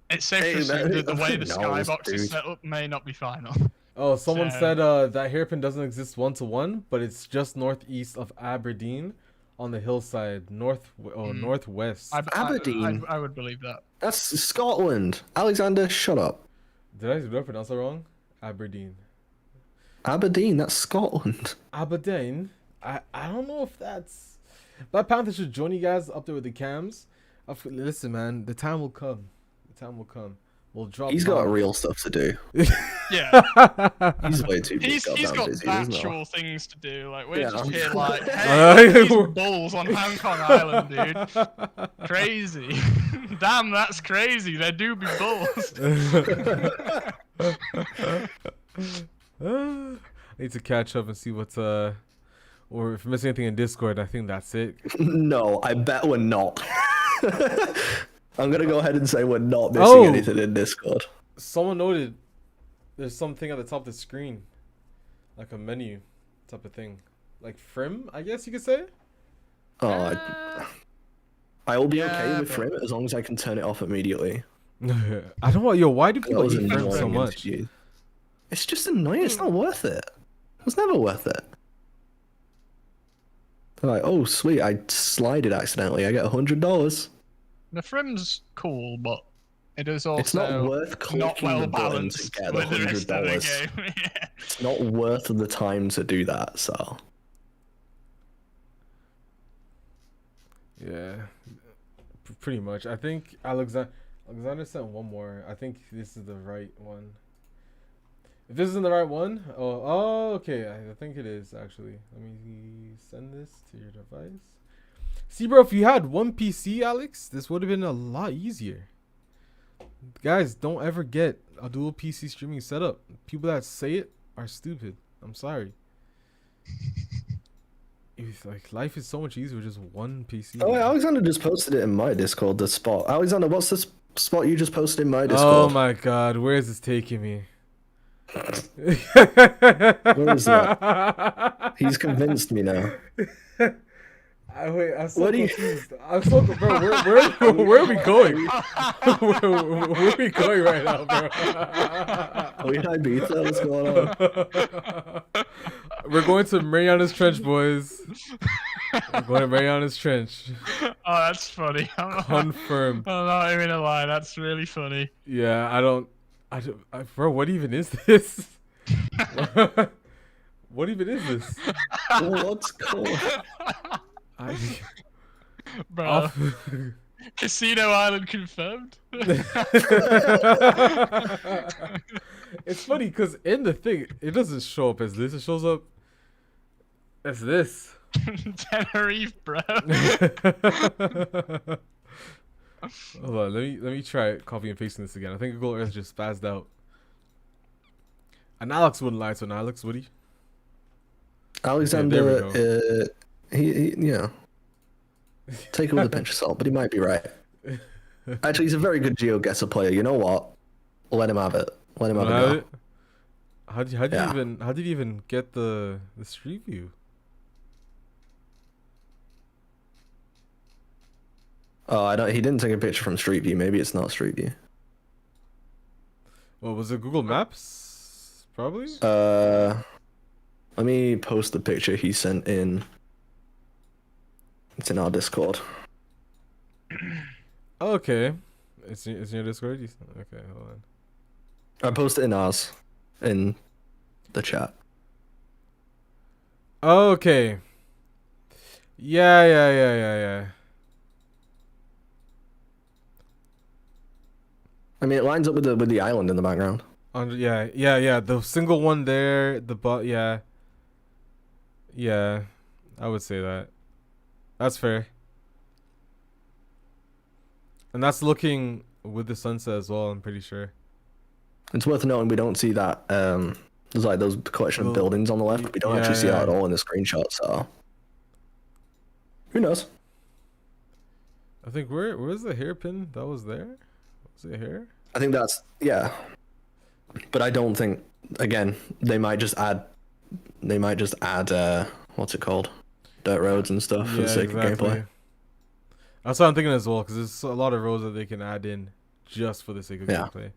it's safe to assume that the way the skybox is set up may not be final. Oh, someone said that hairpin doesn't exist 1-to-1, but it's just northeast of Aberdeen, on the hillside, northwest. Aberdeen. I would believe that. That's Scotland. Alexander, shut up. Did I pronounce it wrong? Aberdeen. Aberdeen, that's Scotland. Aberdeen. I don't know if that's. Black Panther should join you guys up there with the cams. Listen, man, the time will come. The time will come. We'll drop. He's got real stuff to do. Yeah. He's way too busy. He's got actual things to do. Like we're just here, like, Hey, these bulls on Hong Kong Island, dude. Crazy. Damn, that's crazy. There do be bulls. I need to catch up and see what's or if I miss anything in Discord. I think that's it. No, I bet we're not. I'm gonna go ahead and say we're not missing anything in Discord. Someone noted there's something at the top of the screen, like a menu type of thing, like Frim, I guess you could say. Oh, I will be okay with Frim as long as I can turn it off immediately. I don't want why do people eat Frim so much? It's just annoying. It's not worth it. It's never worth it. They're like, oh sweet, I slided accidentally. I get $100. The Frim's cool, but it is also it's not worth clicking well the button to get the $100. Yeah. It's not worth the time to do that. So. Yeah, pretty much. I think Alexander sent one more. I think this is the right one. If this isn't the right one, okay. I think it is actually. Let me send this to your device. See, bro, if you had one PC, Alex, this would have been a lot easier. Guys, don't ever get a dual PC streaming setup. People that say it are stupid. I'm sorry. It's like life is so much easier with just one PC. Oh, Alexander just posted it in my Discord. The spot. Alexander, what's the spot you just posted in my Discord? Oh my God, where is this taking me? What is that? He's convinced me now. I'm so confused. I'm so bro. Where are we going? where are we going right now, bro? Are we in Ibiza? What's going on? We're going to Mariana's Trench, boys. We're going to Mariana's Trench. Oh, that's funny. Confirmed. I'm not even gonna lie. That's really funny. Yeah, I don't, bro. What even is this? What even is this? What's going on? Bro, Casino Island confirmed. It's funny because in the thing, it doesn't show up as this. It shows up as this. Tenerife, bro. Hold on, let me try copy and pasting this again. I think Google Earth just spazzed out. And Alex wouldn't lie to an Alex, would he? Alexander, he yeah. Take it with a pinch of salt, but he might be right. Actually, he's a very good Geoguessr player. You know what? Let him have it. Let him have it. How did you even get the street view? Oh, I don't. He didn't take a picture from Street View. Maybe it's not Street View. Well, was it Google Maps? Probably. Let me post the picture he sent in. It's in our Discord. Okay. It's in your Discord? Okay, hold on. I posted it in ours. In the chat. Okay. Yeah. I mean, it lines up with the island in the background. Yeah. The single one there, yeah. I would say that. That's fair. And that's looking with the sunset as well, I'm pretty sure. It's worth noting we don't see that. There's like those collection of buildings on the left. We don't actually see that at all in the screenshot, so. Who knows? I think where's the hairpin that was there? Was it here? I think that's, yeah. But I don't think. Again, they might just add. What's it called? Dirt roads and stuff for the sake of gameplay. That's what I'm thinking as well, because there's a lot of roads that they can add in just for the sake of gameplay.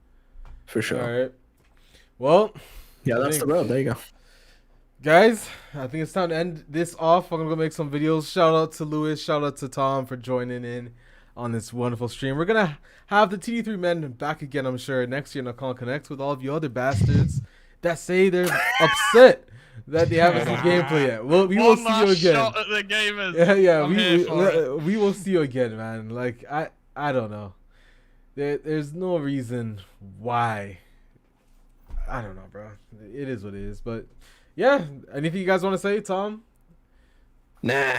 For sure. All right. Well. Yeah, that's the road. There you go. Guys, I think it's time to end this off. I'm going to go make some videos. Shout out to Lewis. Shout out to Tom for joining in on this wonderful stream. We're going to have the TD3 men back again, I'm sure, next year in Nacon Connect with all of you other bastards that say they're upset that they haven't seen gameplay yet. We will see you again. Shot at the gamers. We will see you again, man. Like, I don't know. There's no reason why. I don't know, bro. It is what it is. But, yeah. Anything you guys want to say, Tom? Nah.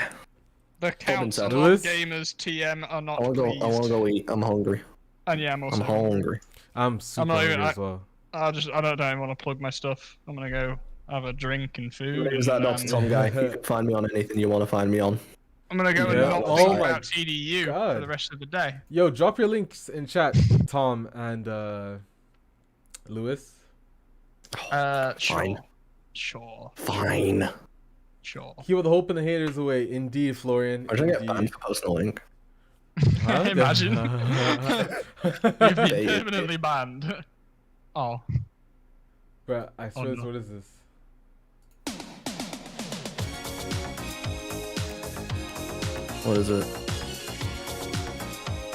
The council of gamers TM are not pleased. I want to go eat. I'm hungry. And yeah, I'm also hungry. I'm super hungry as well. I don't want to plug my stuff. I'm going to go have a drink and food. Who's that Dr. Tom guy? You can find me on anything you want to find me on. I'm going to go and not think about TDU for the rest of the day. Yo, drop your links in chat, Tom and Lewis. Fine. Sure. Fine. Sure. He will hope and the haters away. Indeed, Florian. I should get banned for posting a link. Huh? Imagine. You've been permanently banned. Oh. Bruh, I swear, what is this? What is it?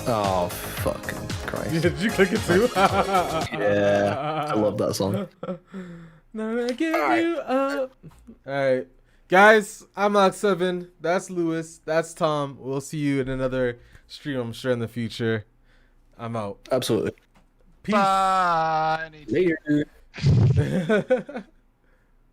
Oh, fucking Christ. Did you click it too? Yeah, I love that song. Never give you up. Alright. Guys, I'm Lock7. That's Lewis. That's Tom. We'll see you in another stream, I'm sure, in the future. I'm out. Absolutely. Peace. Bye. Later.